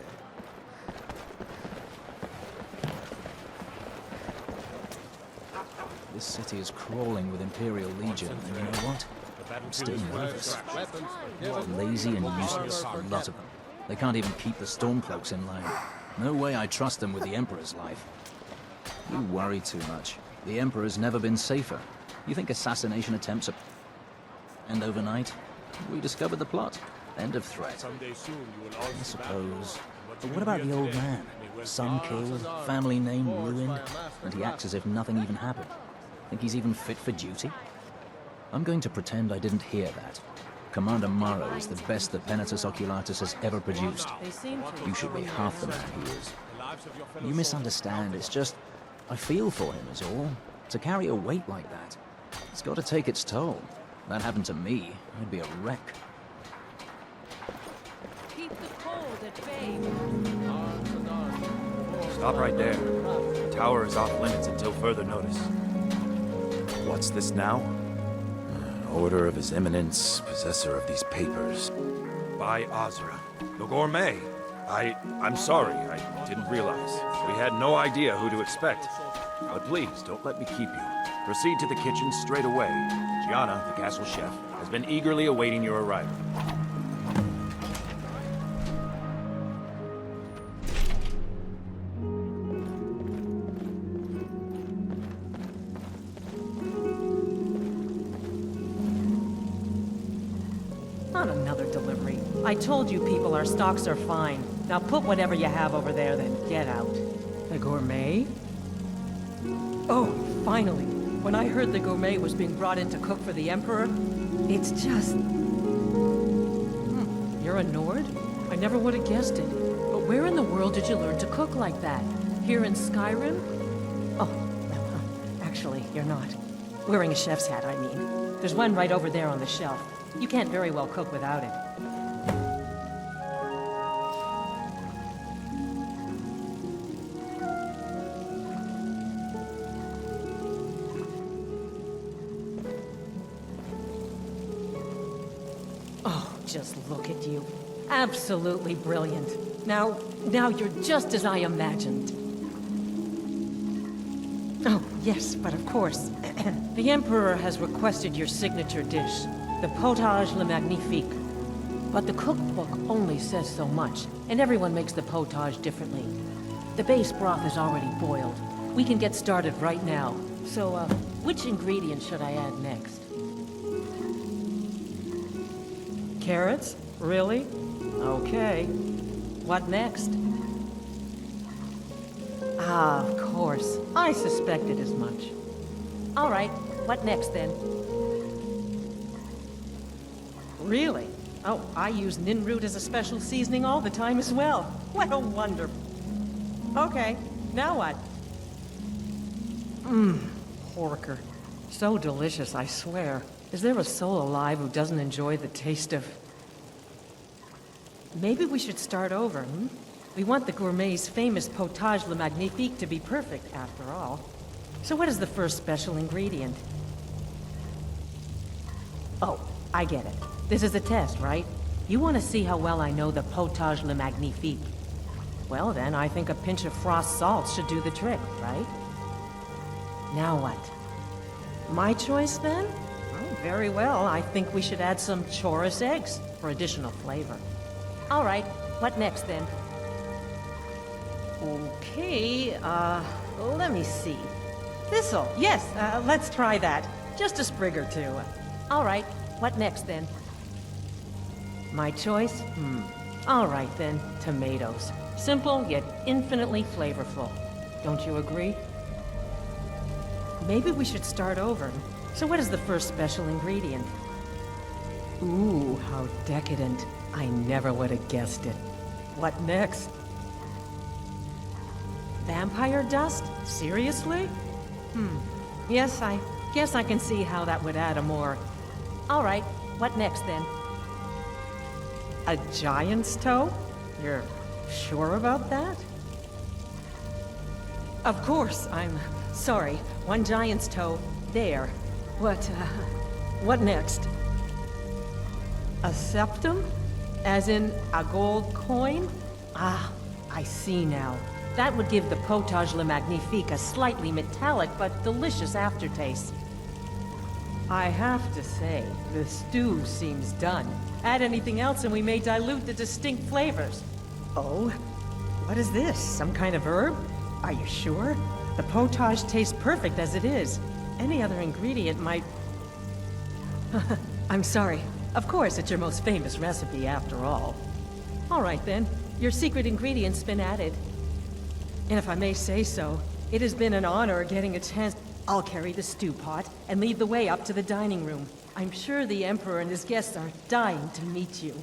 This city is crawling with Imperial Legion, and you know what? I'm still nervous. Lazy and useless, a lot of them. They can't even keep the Stormcloaks in line. No way I trust them with the Emperor's life. You worry too much. The Emperor's never been safer. You think assassination attempts are... And overnight, we discovered the plot. End of threat. I suppose. But what about the old man? Son killed, family name ruined, and he acts as if nothing even happened. Think he's even fit for duty? I'm going to pretend I didn't hear that. Commander Morrow is the best that Penitus Oculatus has ever produced. You should be half the man he is. You misunderstand, it's just... I feel for him is all. To carry a weight like that, it's got to take its toll. That happened to me, I'd be a wreck. Keep the cold at bay. Stop right there. The tower is off limits until further notice. What's this now? An order of His Eminence, possessor of these papers. By Azra. The gourmet. I'm sorry, I didn't realize. We had no idea who to expect. But please, don't let me keep you. Proceed to the kitchen straight away. Gianna, the castle chef, has been eagerly awaiting your arrival. Not another delivery. I told you people our stocks are fine. Now put whatever you have over there, then get out. The gourmet? Oh, finally. When I heard the gourmet was being brought in to cook for the Emperor, it's just... You're a Nord? I never would have guessed it. But where in the world did you learn to cook like that? Here in Skyrim? Oh, actually, you're not. Wearing a chef's hat, I mean. There's one right over there on the shelf. You can't very well cook without it. Just look at you. Absolutely brilliant. Now you're just as I imagined. Oh, yes, but of course. The Emperor has requested your signature dish, the potage le magnifique. But the cookbook only says so much, and everyone makes the potage differently. The base broth is already boiled. We can get started right now. So, which ingredient should I add next? Carrots? Really? Okay. What next? Ah, of course. I suspected as much. All right, what next then? Really? Oh, I use ninroot as a special seasoning all the time as well. What a wonder. Okay, now what? Porker. So delicious, I swear. Is there a soul alive who doesn't enjoy the taste of... Maybe we should start over, We want the gourmet's famous potage le magnifique to be perfect, after all. So what is the first special ingredient? Oh, I get it. This is a test, right? You want to see how well I know the potage le magnifique. Well then, I think a pinch of frost salt should do the trick, right? Now what? My choice then? Very well, I think we should add some chorus eggs for additional flavor. All right, what next then? Okay, let me see. Thistle, yes, let's try that. Just a sprig or two. All right, what next then? My choice? All right then, tomatoes. Simple, yet infinitely flavorful. Don't you agree? Maybe we should start over. So what is the first special ingredient? Ooh, how decadent. I never would have guessed it. What next? Vampire dust? Seriously? Yes, I guess I can see how that would add a more... All right, what next then? A giant's toe? You're sure about that? Of course, I'm sorry. One giant's toe, there. What next? A septum? As in a gold coin? Ah, I see now. That would give the potage le magnifique a slightly metallic but delicious aftertaste. I have to say, the stew seems done. Add anything else and we may dilute the distinct flavors. Oh? What is this? Some kind of herb? Are you sure? The potage tastes perfect as it is. Any other ingredient might... I'm sorry. Of course, it's your most famous recipe after all. All right then, your secret ingredient's been added. And if I may say so, it has been an honor getting a chance... I'll carry the stew pot and lead the way up to the dining room. I'm sure the Emperor and his guests are dying to meet you.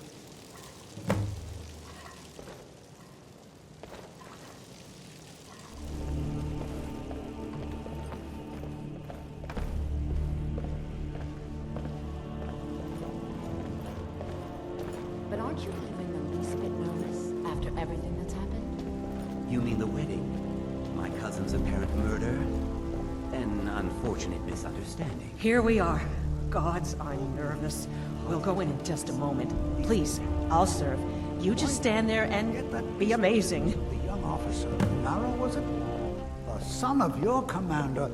But aren't you even the least bit nervous after everything that's happened? You mean the wedding? My cousin's apparent murder? An unfortunate misunderstanding. Here we are. Gods, I'm nervous. We'll go in just a moment. Please, I'll serve. You just stand there and be amazing. The young officer, Nara, was it? The son of your commander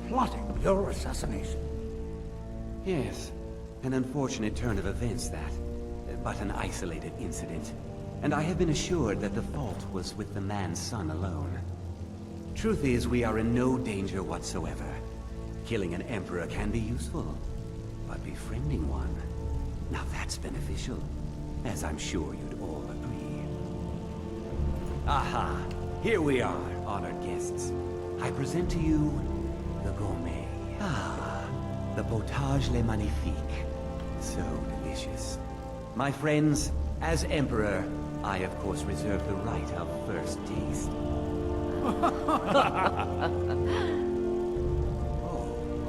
plotting your assassination. Yes, an unfortunate turn of events that. But an isolated incident. And I have been assured that the fault was with the man's son alone. Truth is, we are in no danger whatsoever. Killing an emperor can be useful, but befriending one, now that's beneficial, as I'm sure you'd all agree. Aha! Here we are. honored guests. I present to you the gourmet. Ah, the potage le magnifique. So delicious. My friends, as Emperor, I of course reserve the right of first taste.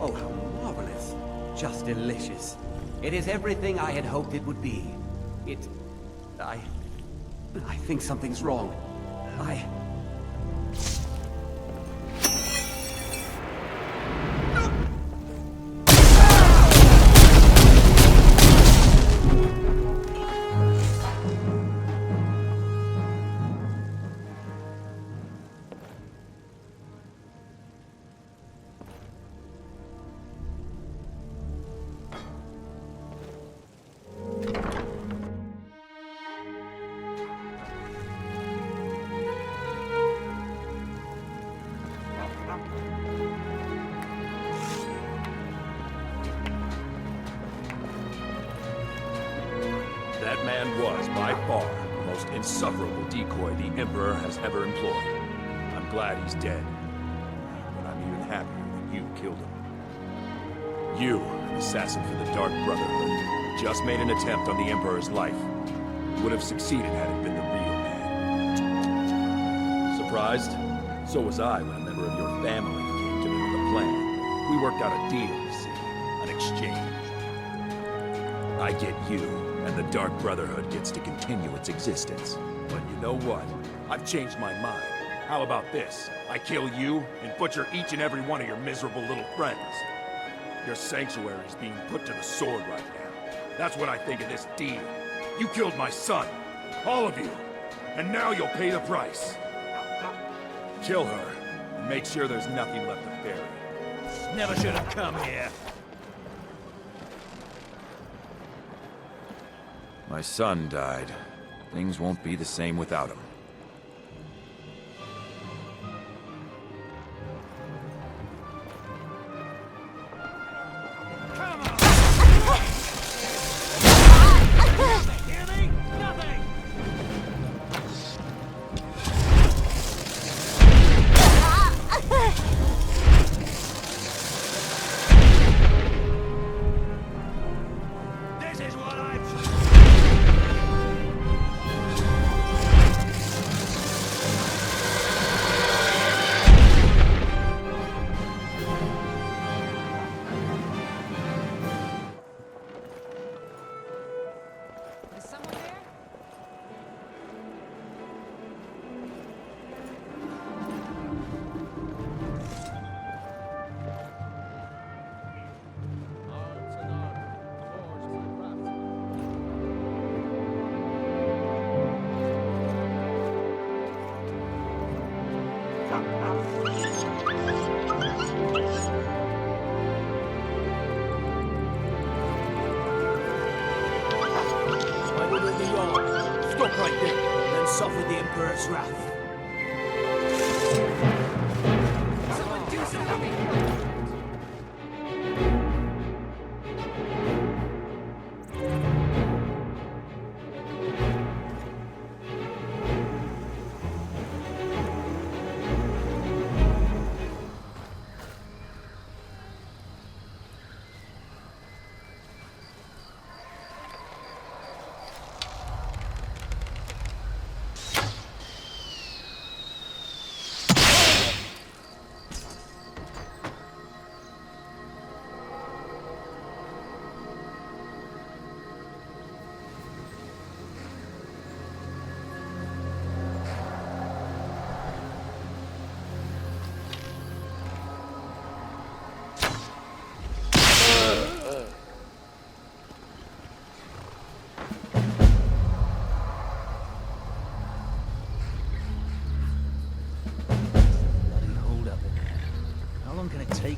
Oh, how marvelous. Just delicious. It is everything I had hoped it would be. I think something's wrong. That man was, by far, the most insufferable decoy the Emperor has ever employed. I'm glad he's dead. But I'm even happier that you killed him. You, an assassin for the Dark Brotherhood, just made an attempt on the Emperor's life. You would have succeeded had it been the real man. Surprised? So was I when a member of your family came to me with a plan. We worked out a deal, you see. An exchange. I get you, and the Dark Brotherhood gets to continue its existence. But you know what? I've changed my mind. How about this? I kill you, and butcher each and every one of your miserable little friends. Your sanctuary is being put to the sword right now. That's what I think of this deal. You killed my son. All of you. And now you'll pay the price. Kill her, and make sure there's nothing left to bury. Never should have come here. My son died. Things won't be the same without him. Stop right there, then suffer the Emperor's wrath. Someone do something!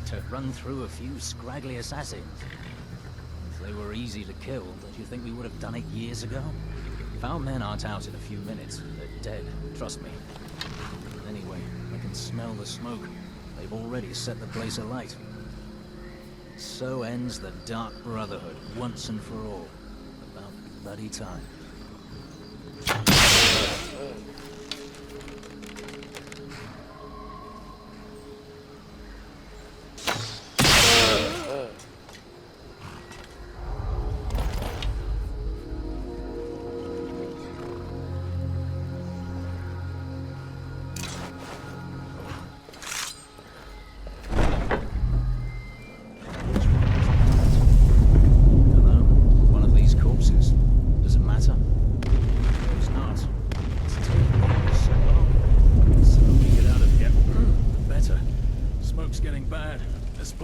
To run through a few scraggly assassins. If they were easy to kill, don't you think we would have done it years ago? If our men aren't out in a few minutes, they're dead, trust me. Anyway, I can smell the smoke. They've already set the place alight. So ends the Dark Brotherhood, once and for all. About bloody time.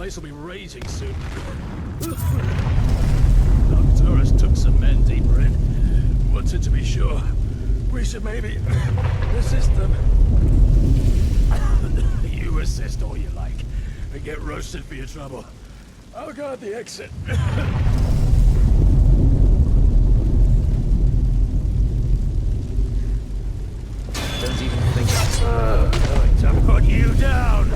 place will be raising soon. Arcturus took some men deeper in. Wanted to be sure. We should maybe assist them. You assist all you like, and get roasted for your trouble. I'll guard the exit. Don't even think Going to put you down!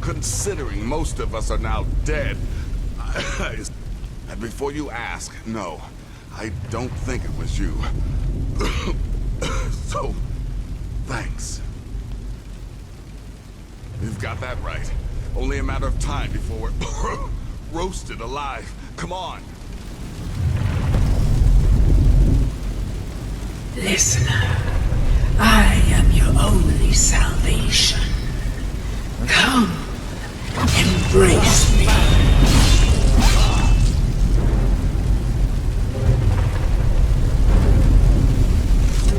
Considering most of us are now dead. And before you ask, no, I don't think it was you. So, thanks. You've got that right. Only a matter of time before we're roasted alive. Come on. Listener, I am your only salvation. Come, embrace me.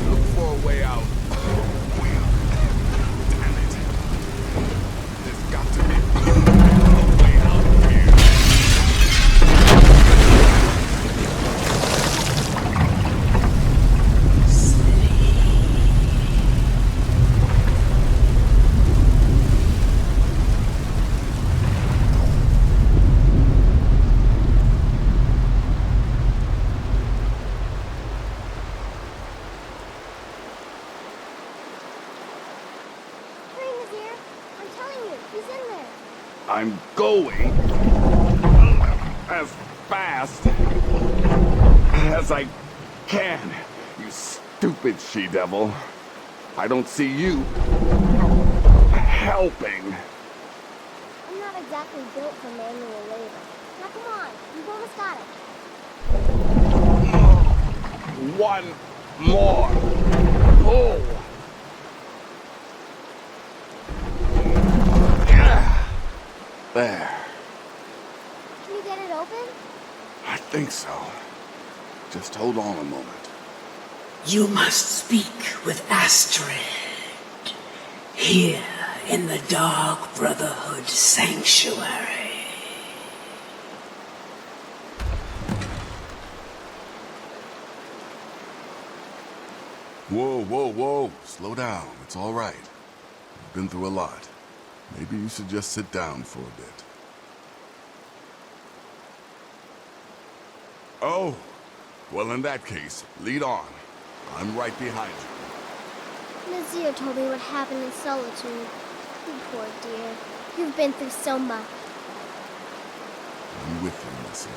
Look for a way out. Damn it. There's got to be a way out of here. I'm going as fast as I can, you stupid she-devil. I don't see you helping. I'm not exactly built for manual labor. Now come on, you've almost got it. One more pull. There. Can you get it open? I think so. Just hold on a moment. You must speak with Astrid. Here in the Dark Brotherhood Sanctuary. Whoa, whoa, whoa. Slow down. It's all right. You've been through a lot. Maybe you should just sit down for a bit. Oh, well in that case, lead on. I'm right behind you. Nazir told me what happened in Solitude. You poor dear. You've been through so much. I'm with you, Nazir.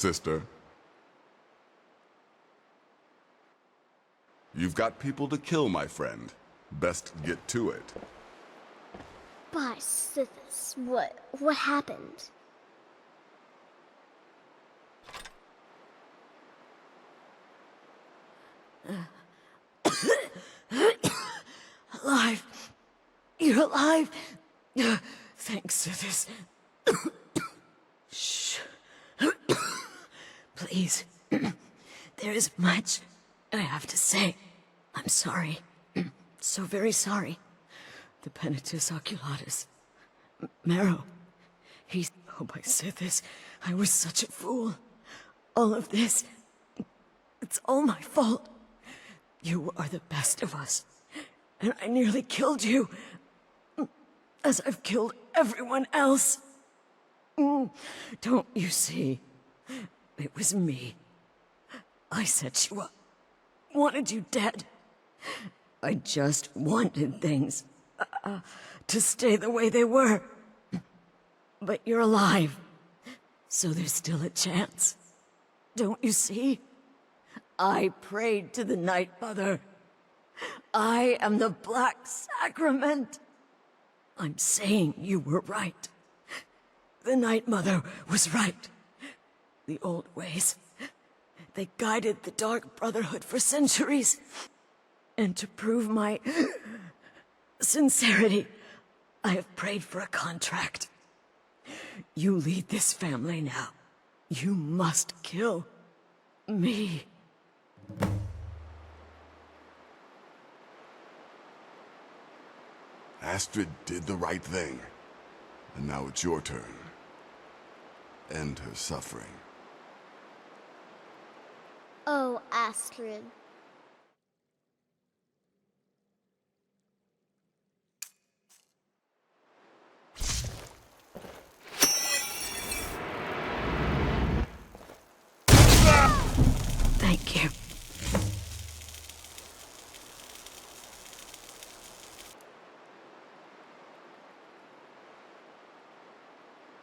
sister. You've got people to kill, my friend. Best get to it. But, Sithis, what happened? Alive. You're alive. Thanks, Sithis. Shh. Please. There is much I have to say. I'm sorry. So very sorry. The Penitus Oculatus. Marrow. He's... Oh, my Sithis. I was such a fool. All of this... It's all my fault. You are the best of us. And I nearly killed you. As I've killed everyone else. Don't you see? It was me. I set you up. Wanted you dead. I just wanted things to stay the way they were. But you're alive. So there's still a chance. Don't you see? I prayed to the Night Mother. I am the Black Sacrament. I'm saying you were right. The Night Mother was right. The old ways. They guided the Dark Brotherhood for centuries. And to prove my sincerity, I have prayed for a contract. You lead this family now. You must kill me. Astrid did the right thing. And now it's your turn. End her suffering. Oh, Astrid. Thank you.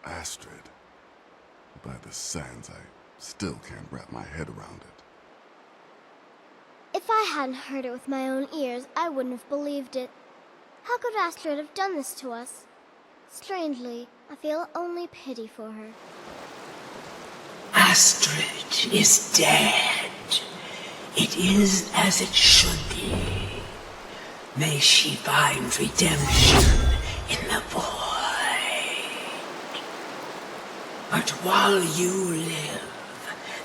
Astrid. By the sands, I still can't wrap my head around it. If I hadn't heard it with my own ears, I wouldn't have believed it. How could Astrid have done this to us? Strangely, I feel only pity for her. Astrid is dead. It is as it should be. May she find redemption in the void. But while you live,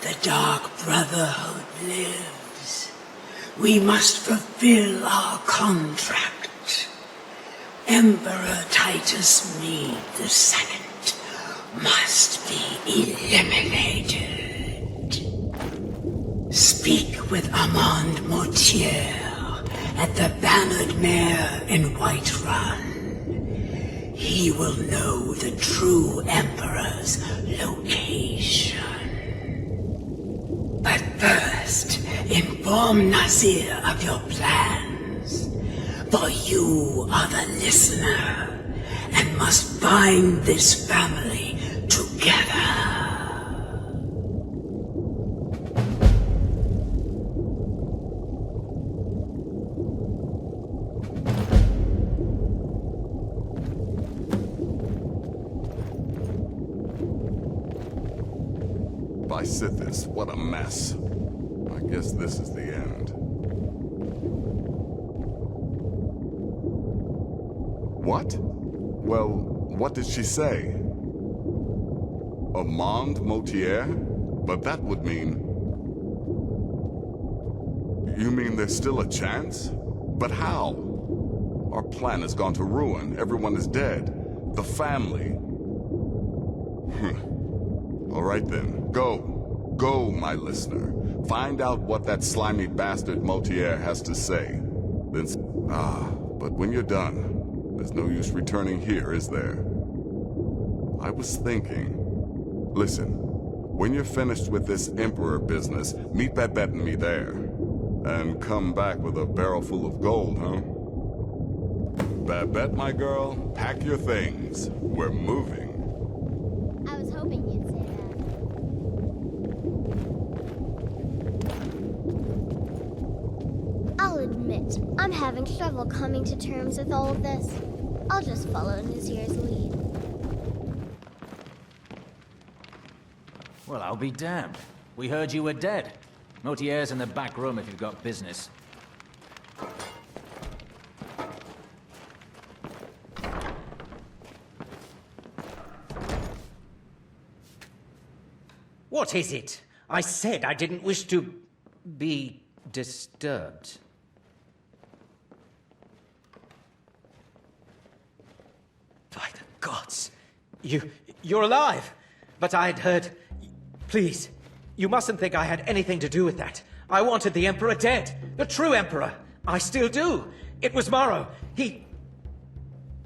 the Dark Brotherhood lives. We must fulfill our contract. Emperor Titus Mede II must be eliminated. Speak with Armand Mortier at the Bannered Mare in Whiterun. He will know the true Emperor's location. But first, inform Nazir of your plans, for you are the listener, and must bind this family together. By Sithis, what a mess. I guess this is the end. What? Well, what did she say? Armand Mortier? But that would mean... You mean there's still a chance? But how? Our plan has gone to ruin. Everyone is dead. The family. All right then, go. Go, my listener. Find out what that slimy bastard Mortier has to say. Then... but when you're done, there's no use returning here, is there? I was thinking... Listen, when you're finished with this Emperor business, meet Babette and me there. And come back with a barrel full of gold, huh? Babette, my girl, pack your things. We're moving. I was hoping you'd say that. admit, I'm having trouble coming to terms with all of this. I'll just follow Nazir's lead. Well, I'll be damned. We heard you were dead. Mortier's in the back room if you've got business. What is it? I said I didn't wish to be disturbed. By the gods! You're alive! But I'd heard... Please, you mustn't think I had anything to do with that. I wanted the Emperor dead. The true Emperor. I still do. It was Morrow. He...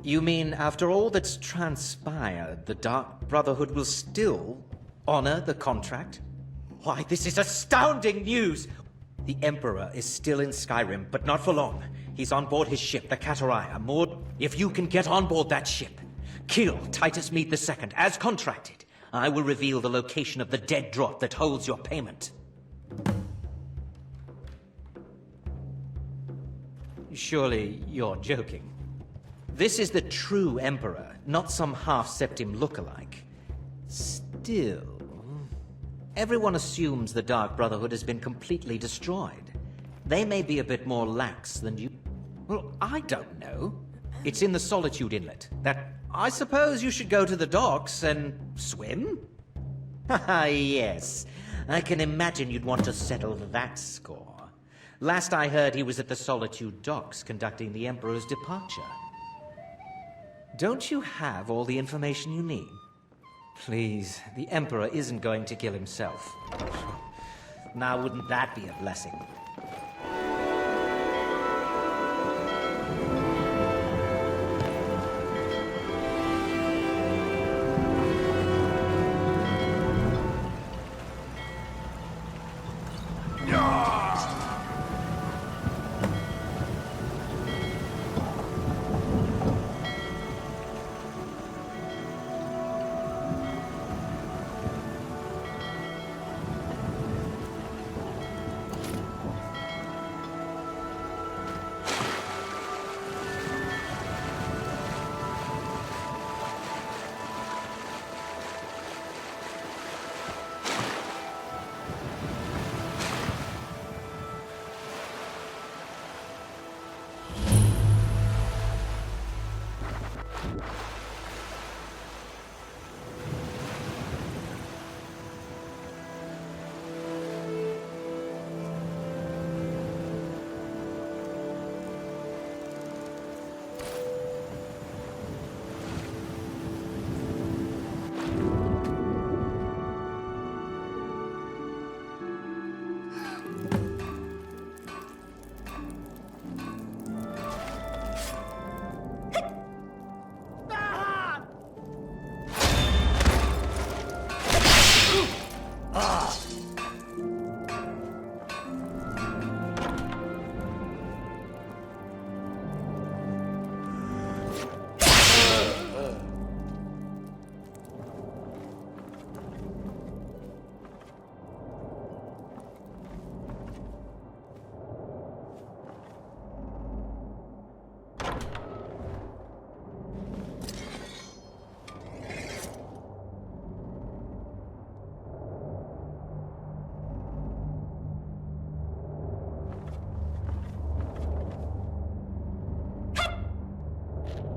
You mean after all that's transpired, the Dark Brotherhood will still honor the contract? Why, this is astounding news! The Emperor is still in Skyrim, but not for long. He's on board his ship, the Kataraya, moored... If you can get on board that ship, kill Titus Mede II, as contracted, I will reveal the location of the dead drop that holds your payment. Surely you're joking. This is the true Emperor, not some half-septim lookalike. Still... Everyone assumes the Dark Brotherhood has been completely destroyed. They may be a bit more lax than you... Well, I don't know. It's in the Solitude Inlet. That... I suppose you should go to the docks and swim? Haha, yes. I can imagine you'd want to settle that score. Last I heard, he was at the Solitude docks conducting the Emperor's departure. Don't you have all the information you need? Please, the Emperor isn't going to kill himself. Now, wouldn't that be a blessing?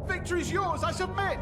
Victory's yours, I submit!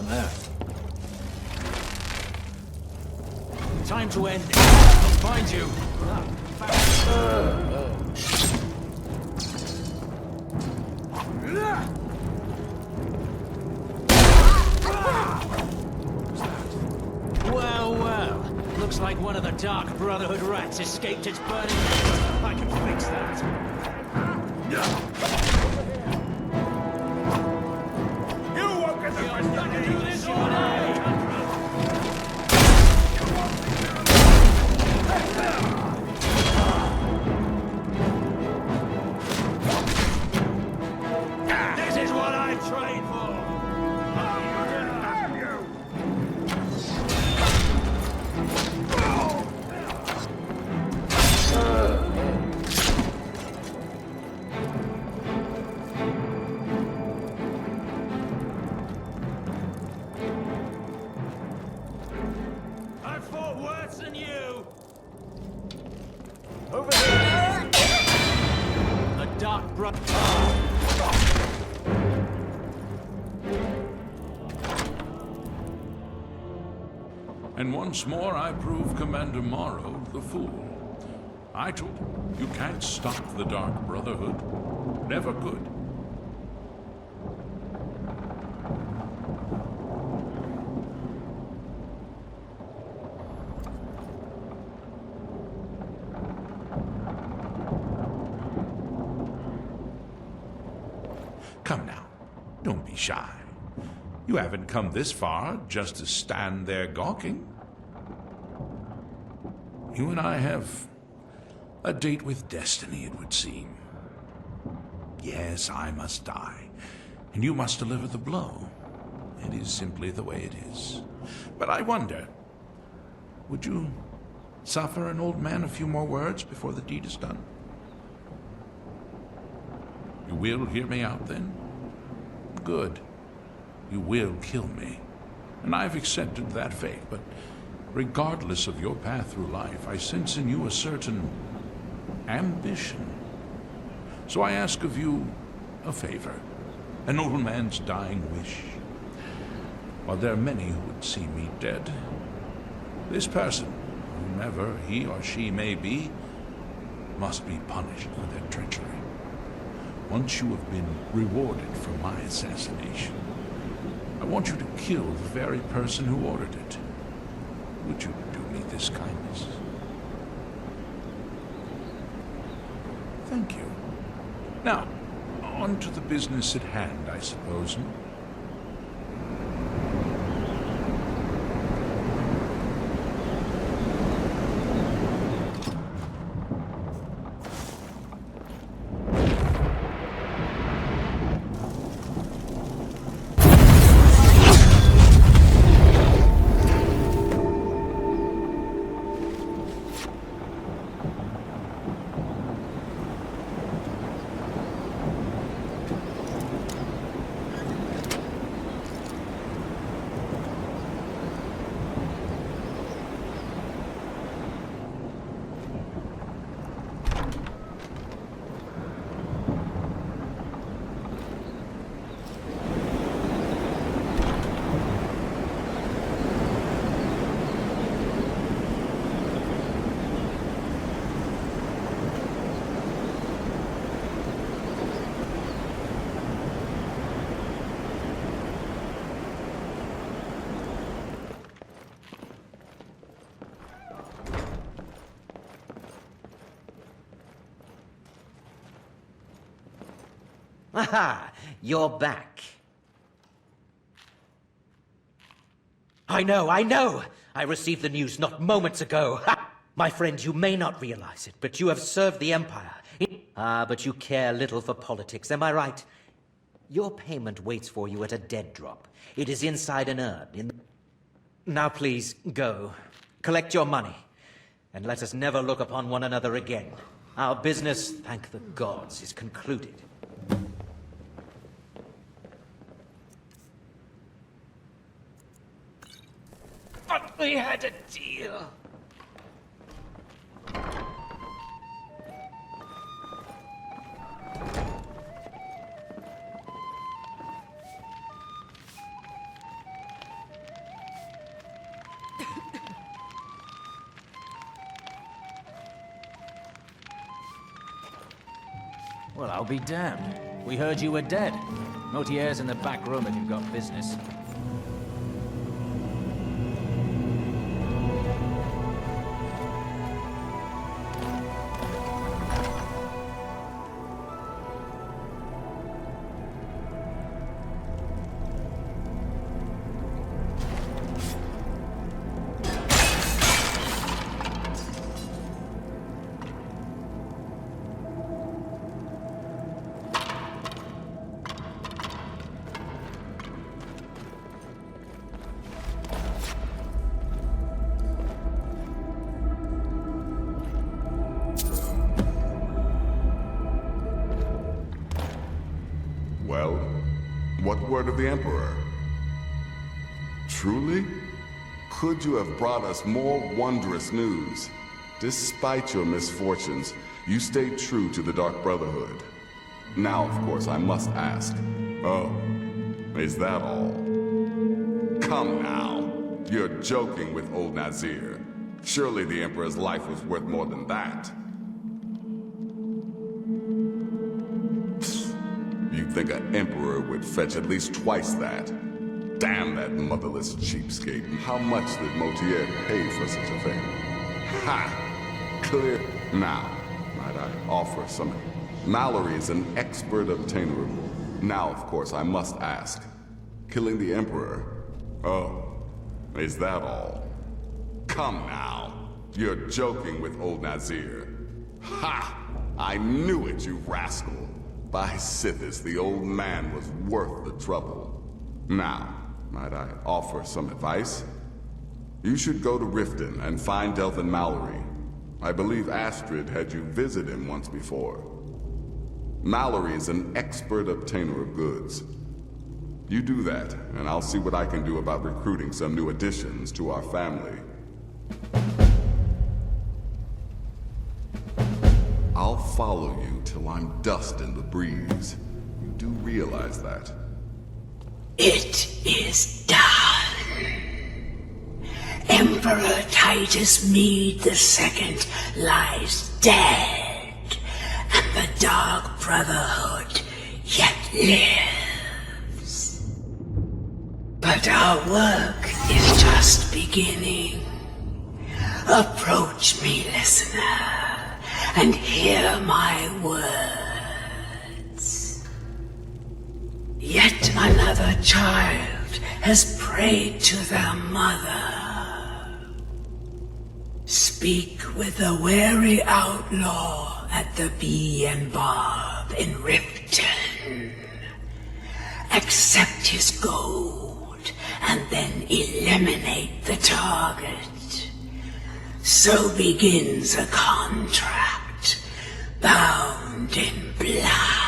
there. Time to end it. I'll find you. Well, well. Looks like one of the Dark Brotherhood rats escaped its burning. I can fix that. You won't get the rest of me! Do this all day! This is what I trained for! I fought worse than you! Over there! A Dark Brotherhood. And once more I prove Commander Morrow the fool. I told him, you can't stop the Dark Brotherhood. Never could. Come now, don't be shy. You haven't come this far just to stand there gawking. You and I have a date with destiny, it would seem. Yes, I must die, and you must deliver the blow. It is simply the way it is. But I wonder, would you suffer an old man a few more words before the deed is done? You will hear me out, then? Good. You will kill me. And I've accepted that fate, but regardless of your path through life, I sense in you a certain ambition. So I ask of you a favor, an old man's dying wish. While there are many who would see me dead, this person, whomever he or she may be, must be punished for their treachery. Once you have been rewarded for my assassination, I want you to kill the very person who ordered it. Would you do me this kindness? Thank you. Now, on to the business at hand, I suppose. Aha! You're back. I know! I received the news not moments ago. Ha! My friend, you may not realize it, but you have served the Empire. But you care little for politics, am I right? Your payment waits for you at a dead drop. It is inside an urn. Now please, go. Collect your money. And let us never look upon one another again. Our business, thank the gods, is concluded. But we had a deal. Well, I'll be damned. We heard you were dead. Motier's in the back room if you've got business. Well, what word of the Emperor? Truly? Could you have brought us more wondrous news? Despite your misfortunes, you stayed true to the Dark Brotherhood. Now, of course, I must ask. Oh, is that all? Come now. You're joking with old Nazir. Surely the Emperor's life was worth more than that. You'd think an Emperor would fetch at least twice that. Damn that motherless cheapskate. How much did Motier pay for such a thing? Ha! Clear. Now, might I offer some... Mallory is an expert obtainer. Now, of course, I must ask. Killing the Emperor? Oh, is that all? Come now. You're joking with old Nazir. Ha! I knew it, you rascal. By Sithis, the old man was worth the trouble. Now, might I offer some advice? You should go to Riften and find Delvin Mallory. I believe Astrid had you visit him once before. Mallory is an expert obtainer of goods. You do that, and I'll see what I can do about recruiting some new additions to our family. I'll follow you till I'm dust in the breeze. You do realize that? It is done. Emperor Titus Mede II lies dead, and the Dark Brotherhood yet lives. But our work is just beginning. Approach me, listener, and hear my words. Yet another child has prayed to their mother. Speak with the wary outlaw at the Bee and Barb in Riften. Accept his gold and then eliminate the target. So begins a contract bound in blood.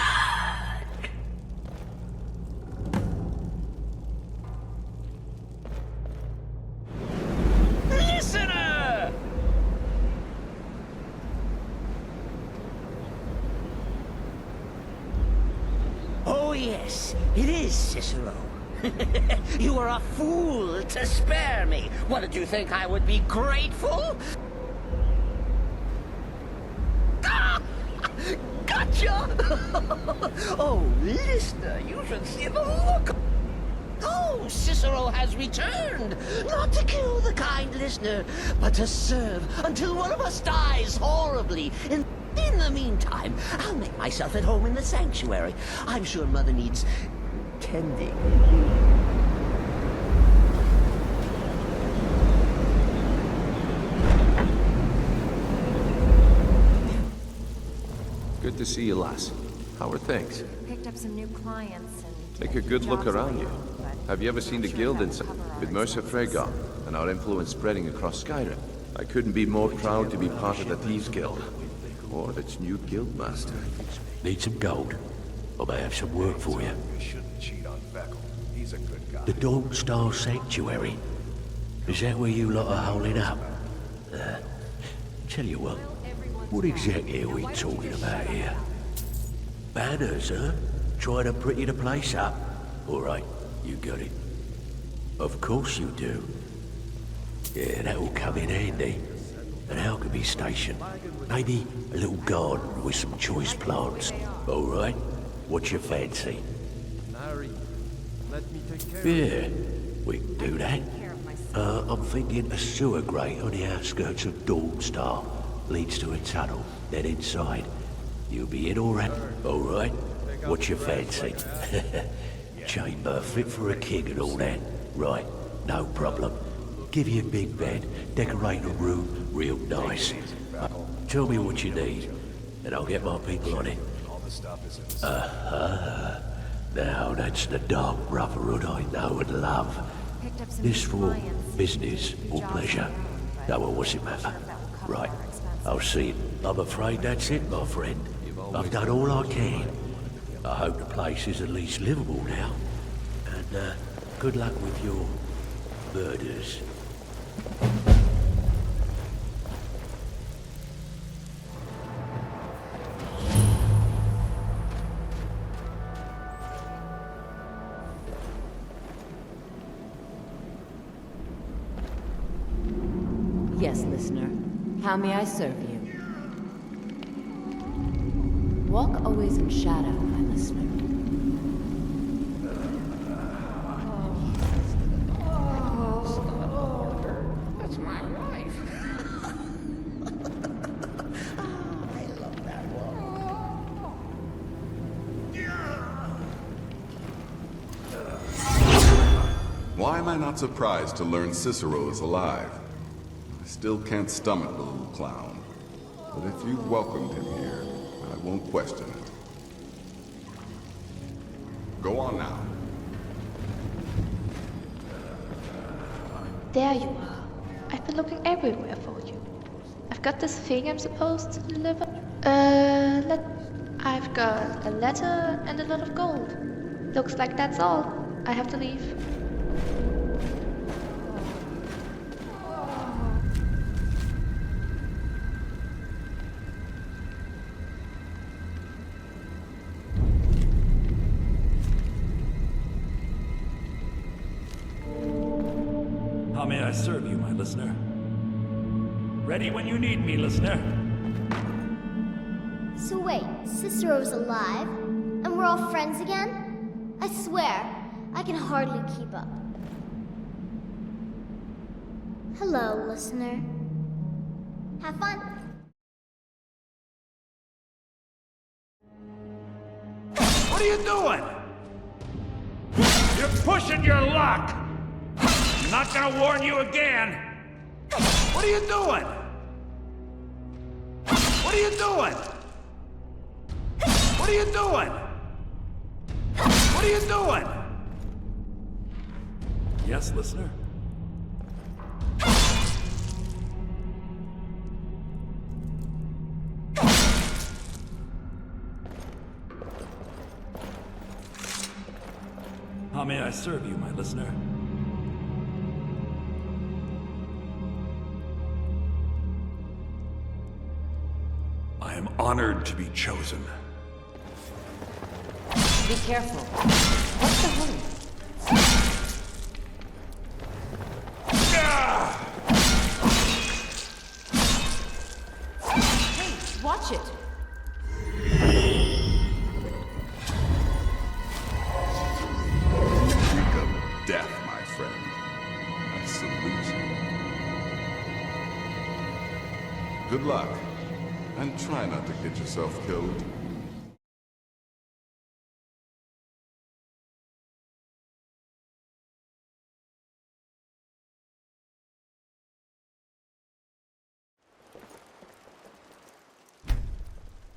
Listener! Oh yes, it is Cicero. You were a fool to spare me. What, did you think I would be grateful? Ah! Gotcha! Oh, listener, you should see the look. Oh, Cicero has returned, not to kill the kind listener, but to serve until one of us dies horribly. In the meantime, I'll make myself at home in the sanctuary. I'm sure Mother needs tending. Good to see you, lass. How are things? Picked up some new clients and... Take a good look around you. Have you ever seen the guild inside? With Mercer Fregon and our influence spreading across Skyrim. I couldn't be more proud to be part of the Thieves Guild. Or its new guildmaster. Need some gold? I may have some work for you. The Dawn Star Sanctuary. Is that where you lot are holding up? Tell you what exactly are we talking about here? Banners, huh? Trying to pretty the place up? All right, you got it. Of course you do. Yeah, that'll come in handy. And how can be stationed? Maybe a little garden with some choice plants. All right? What's your fancy? Larry, let me take care Yeah, we can do that. I'm thinking a sewer grate on the outskirts of Dawn leads to a tunnel, then inside. You'll be in all right? All right? What's your fancy? Chamber fit for a king and all that. Right, no problem. Give you a big bed, decorate the room real nice. Tell me what you need, and I'll get my people on it. Now that's the Dark Brotherhood I know and love. This for business or pleasure? No, well, what's it matter? Right, I'll see you. I'm afraid that's it, my friend. I've done all I can. I hope the place is at least livable now. And good luck with your murders. Yes, listener. How may I serve you? Walk always in shadow, my listener. That's my wife. I love that one. Why am I not surprised to learn Cicero is alive? I still can't stomach the little clown. But if you welcomed him here, I won't question it. Go on now. There you are. I've been looking everywhere for you. I've got this thing I'm supposed to deliver. I've got a letter and a lot of gold. Looks like that's all. I have to leave. How may I serve you, my listener? Ready when you need me, listener. So wait, Cicero's alive? And we're all friends again? I swear, I can hardly keep up. Hello, listener. Have fun. What are you doing? You're pushing your luck! I'm not gonna warn you again! What are you doing? What are you doing? What are you doing? What are you doing? Yes, listener? How may I serve you, my listener? I am honored to be chosen. Be careful. What's the hurry? Hey, watch it. Think of death, my friend. I salute you. Good luck. And try not to get yourself killed.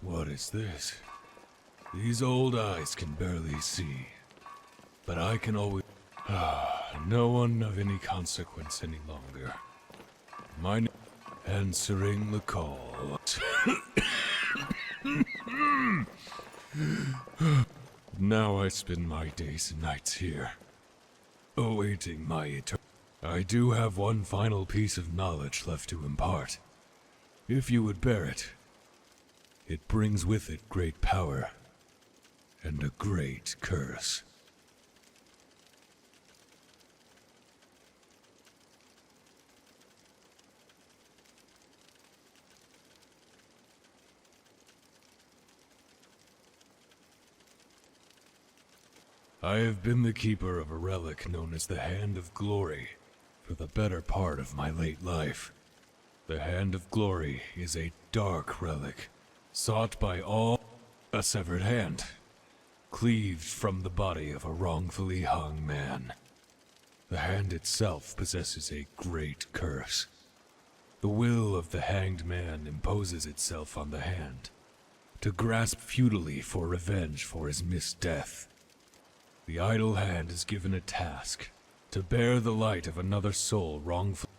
What is this? These old eyes can barely see. But I can always... no one of any consequence any longer. My name... Answering the call. Now I spend my days and nights here, awaiting my eternity. I do have one final piece of knowledge left to impart. If you would bear it, it brings with it great power and a great curse. I have been the keeper of a relic known as the Hand of Glory for the better part of my late life. The Hand of Glory is a dark relic, sought by all. A severed hand, cleaved from the body of a wrongfully hung man. The hand itself possesses a great curse. The will of the hanged man imposes itself on the hand, to grasp futilely for revenge for his missed death. The idle hand is given a task, to bear the light of another soul wrongfully,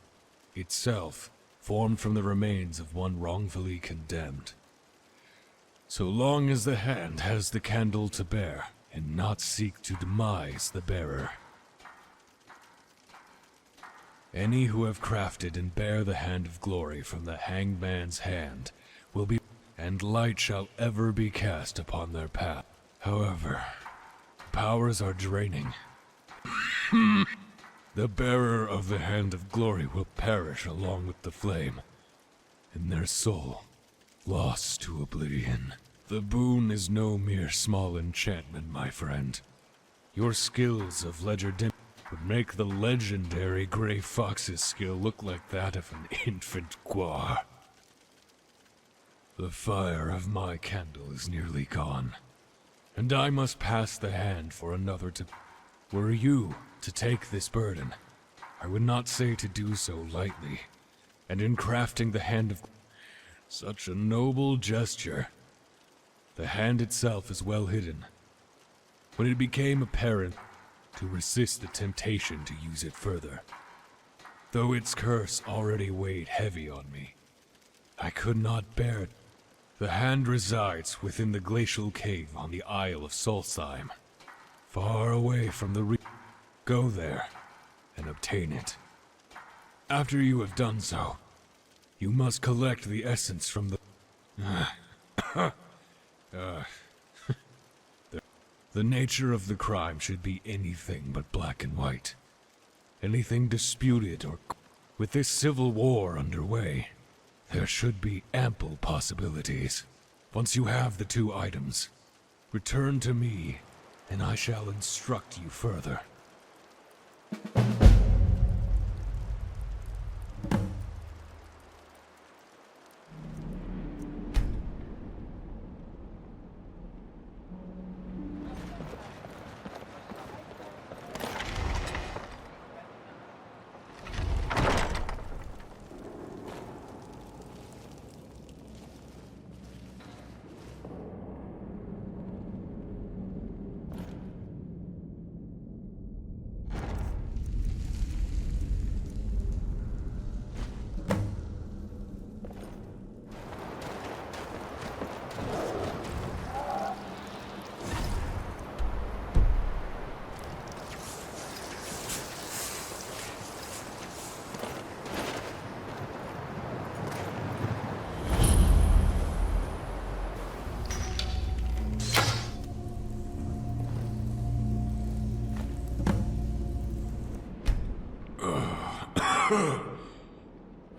itself formed from the remains of one wrongfully condemned. So long as the hand has the candle to bear, and not seek to demise the bearer. Any who have crafted and bear the Hand of Glory from the hanged man's hand will be, and light shall ever be cast upon their path. However, powers are draining. The bearer of the Hand of Glory will perish along with the flame, and their soul lost to oblivion. The boon is no mere small enchantment, my friend. Your skills of legerdemain would make the legendary Grey Fox's skill look like that of an infant guar. The fire of my candle is nearly gone, and I must pass the hand for another to... Were you to take this burden, I would not say to do so lightly, and in crafting the Hand of... Such a noble gesture. The hand itself is well hidden. When it became apparent to resist the temptation to use it further, though its curse already weighed heavy on me, I could not bear it. The hand resides within the glacial cave on the Isle of Solstheim, far away from the Go there and obtain it. After you have done so, you must collect the essence from the... The nature of the crime should be anything but black and white. Anything disputed or... With this civil war underway, there should be ample possibilities. Once you have the two items, return to me, and I shall instruct you further.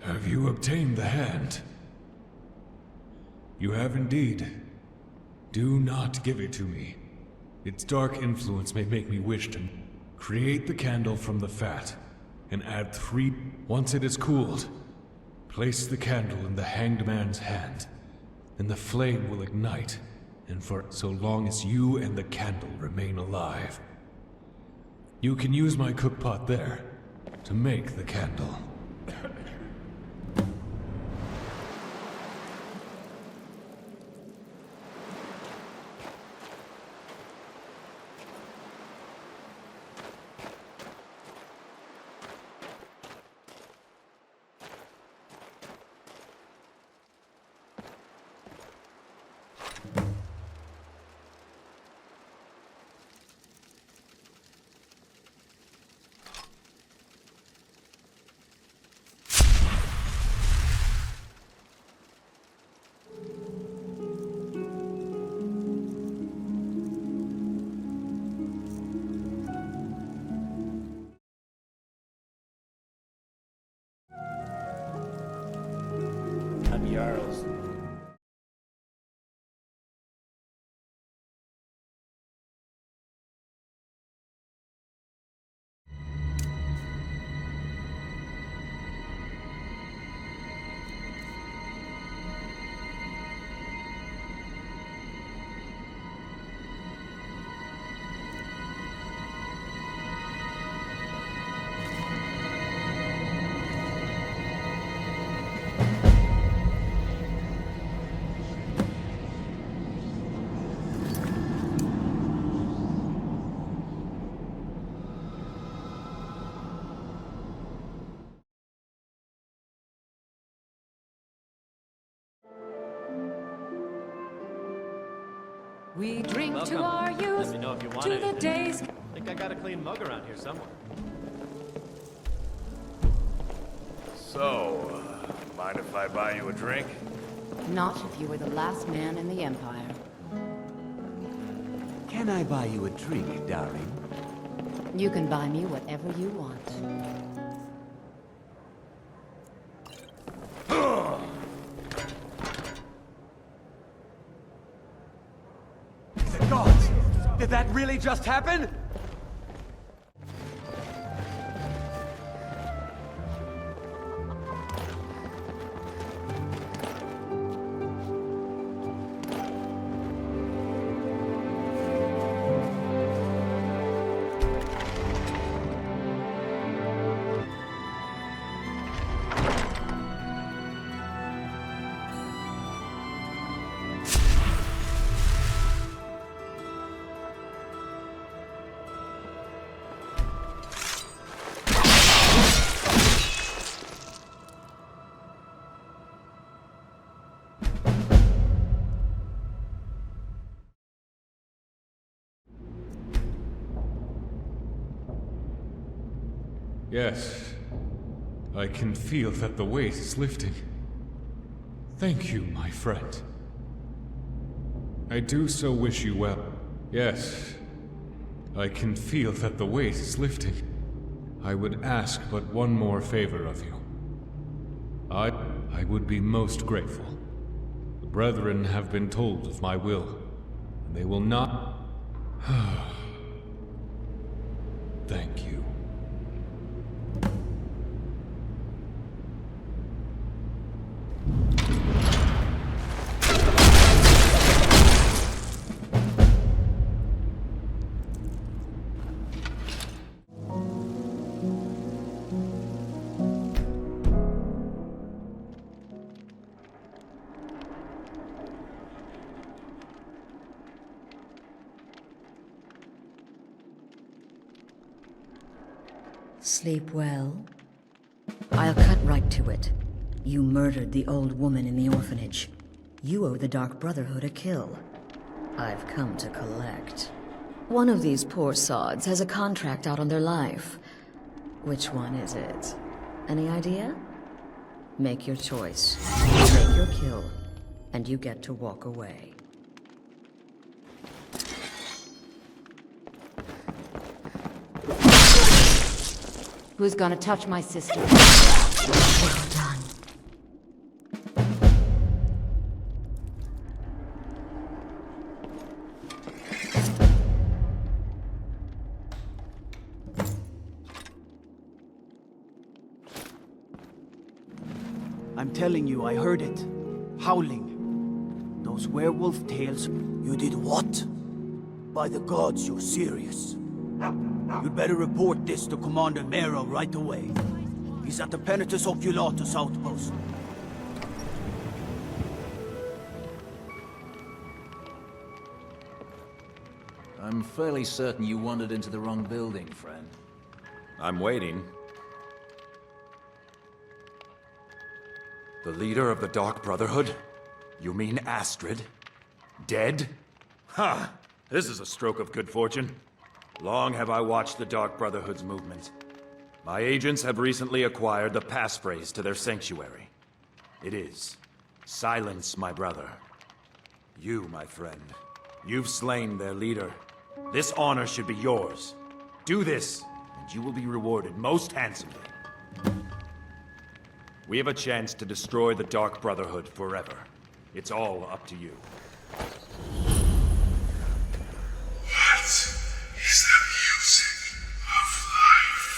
Have you obtained the hand? You have indeed. Do not give it to me. Its dark influence may make me wish to create the candle from the fat and add 3. Once it is cooled, place the candle in the hanged man's hand, and the flame will ignite, and for so long as you and the candle remain alive. You can use my cookpot there to make the candle. We drink to our youth, to the days. I think I got a clean mug around here somewhere. So, mind if I buy you a drink? Not if you were the last man in the Empire. Can I buy you a drink, darling? You can buy me whatever you want. The gods! Did that really just happen? Yes, I can feel that the weight is lifting. Thank you, my friend. I do so wish you well. Yes, I can feel that the weight is lifting. I would ask but one more favor of you. I would be most grateful. The brethren have been told of my will, and they will not... Thank you. Sleep well? I'll cut right to it. You murdered the old woman in the orphanage. You owe the Dark Brotherhood a kill. I've come to collect. One of these poor sods has a contract out on their life. Which one is it? Any idea? Make your choice. Take your kill, and you get to walk away. Who's gonna touch my sister? Well done. I'm telling you, I heard it. Howling. Those werewolf tales. You did what? By the gods, you're serious. You'd better report this to Commander Mero right away. He's at the Penitus Oculatus outpost. I'm fairly certain you wandered into the wrong building, friend. I'm waiting. The leader of the Dark Brotherhood? You mean Astrid? Dead? Ha! This is a stroke of good fortune. Long have I watched the Dark Brotherhood's movement. My agents have recently acquired the passphrase to their sanctuary. It is, "Silence my brother." You, my friend, you've slain their leader. This honor should be yours. Do this, and you will be rewarded most handsomely. We have a chance to destroy the Dark Brotherhood forever. It's all up to you. What is the music of life?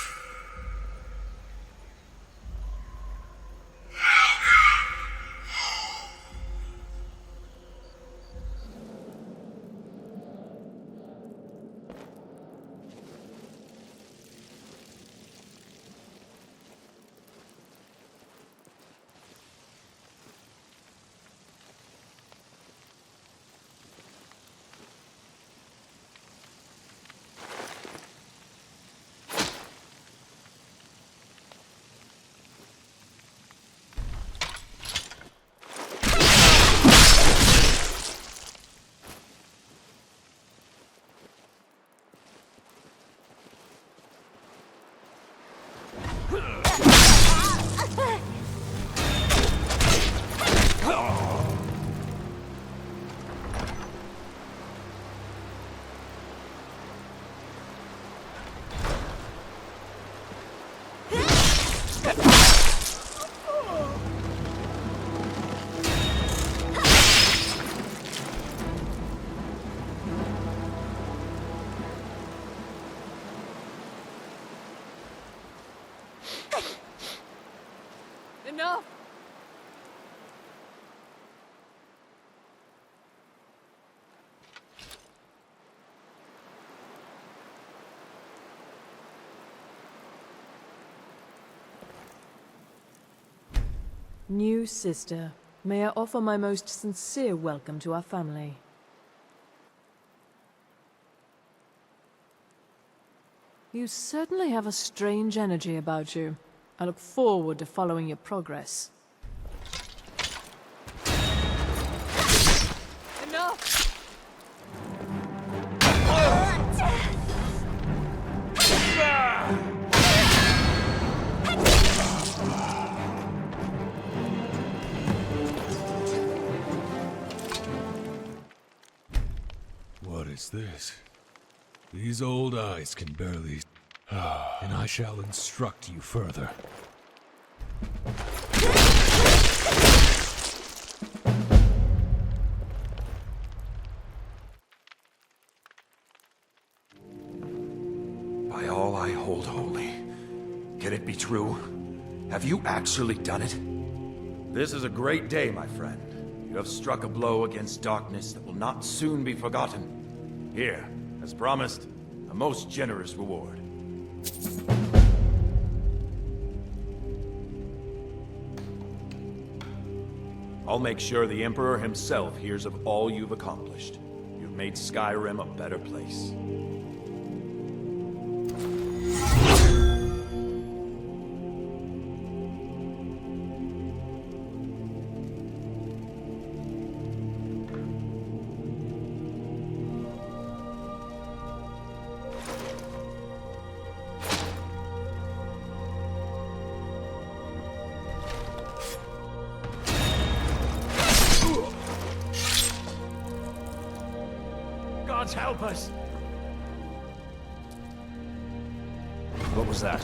Welcome home. Enough! New sister, may I offer my most sincere welcome to our family. You certainly have a strange energy about you. I look forward to following your progress. Enough! What is this? These old eyes can barely... and I shall instruct you further. By all I hold holy, can it be true? Have you actually done it? This is a great day, my friend. You have struck a blow against darkness that will not soon be forgotten. Here, as promised, a most generous reward. I'll make sure the Emperor himself hears of all you've accomplished. You've made Skyrim a better place. Gods help us! What was that?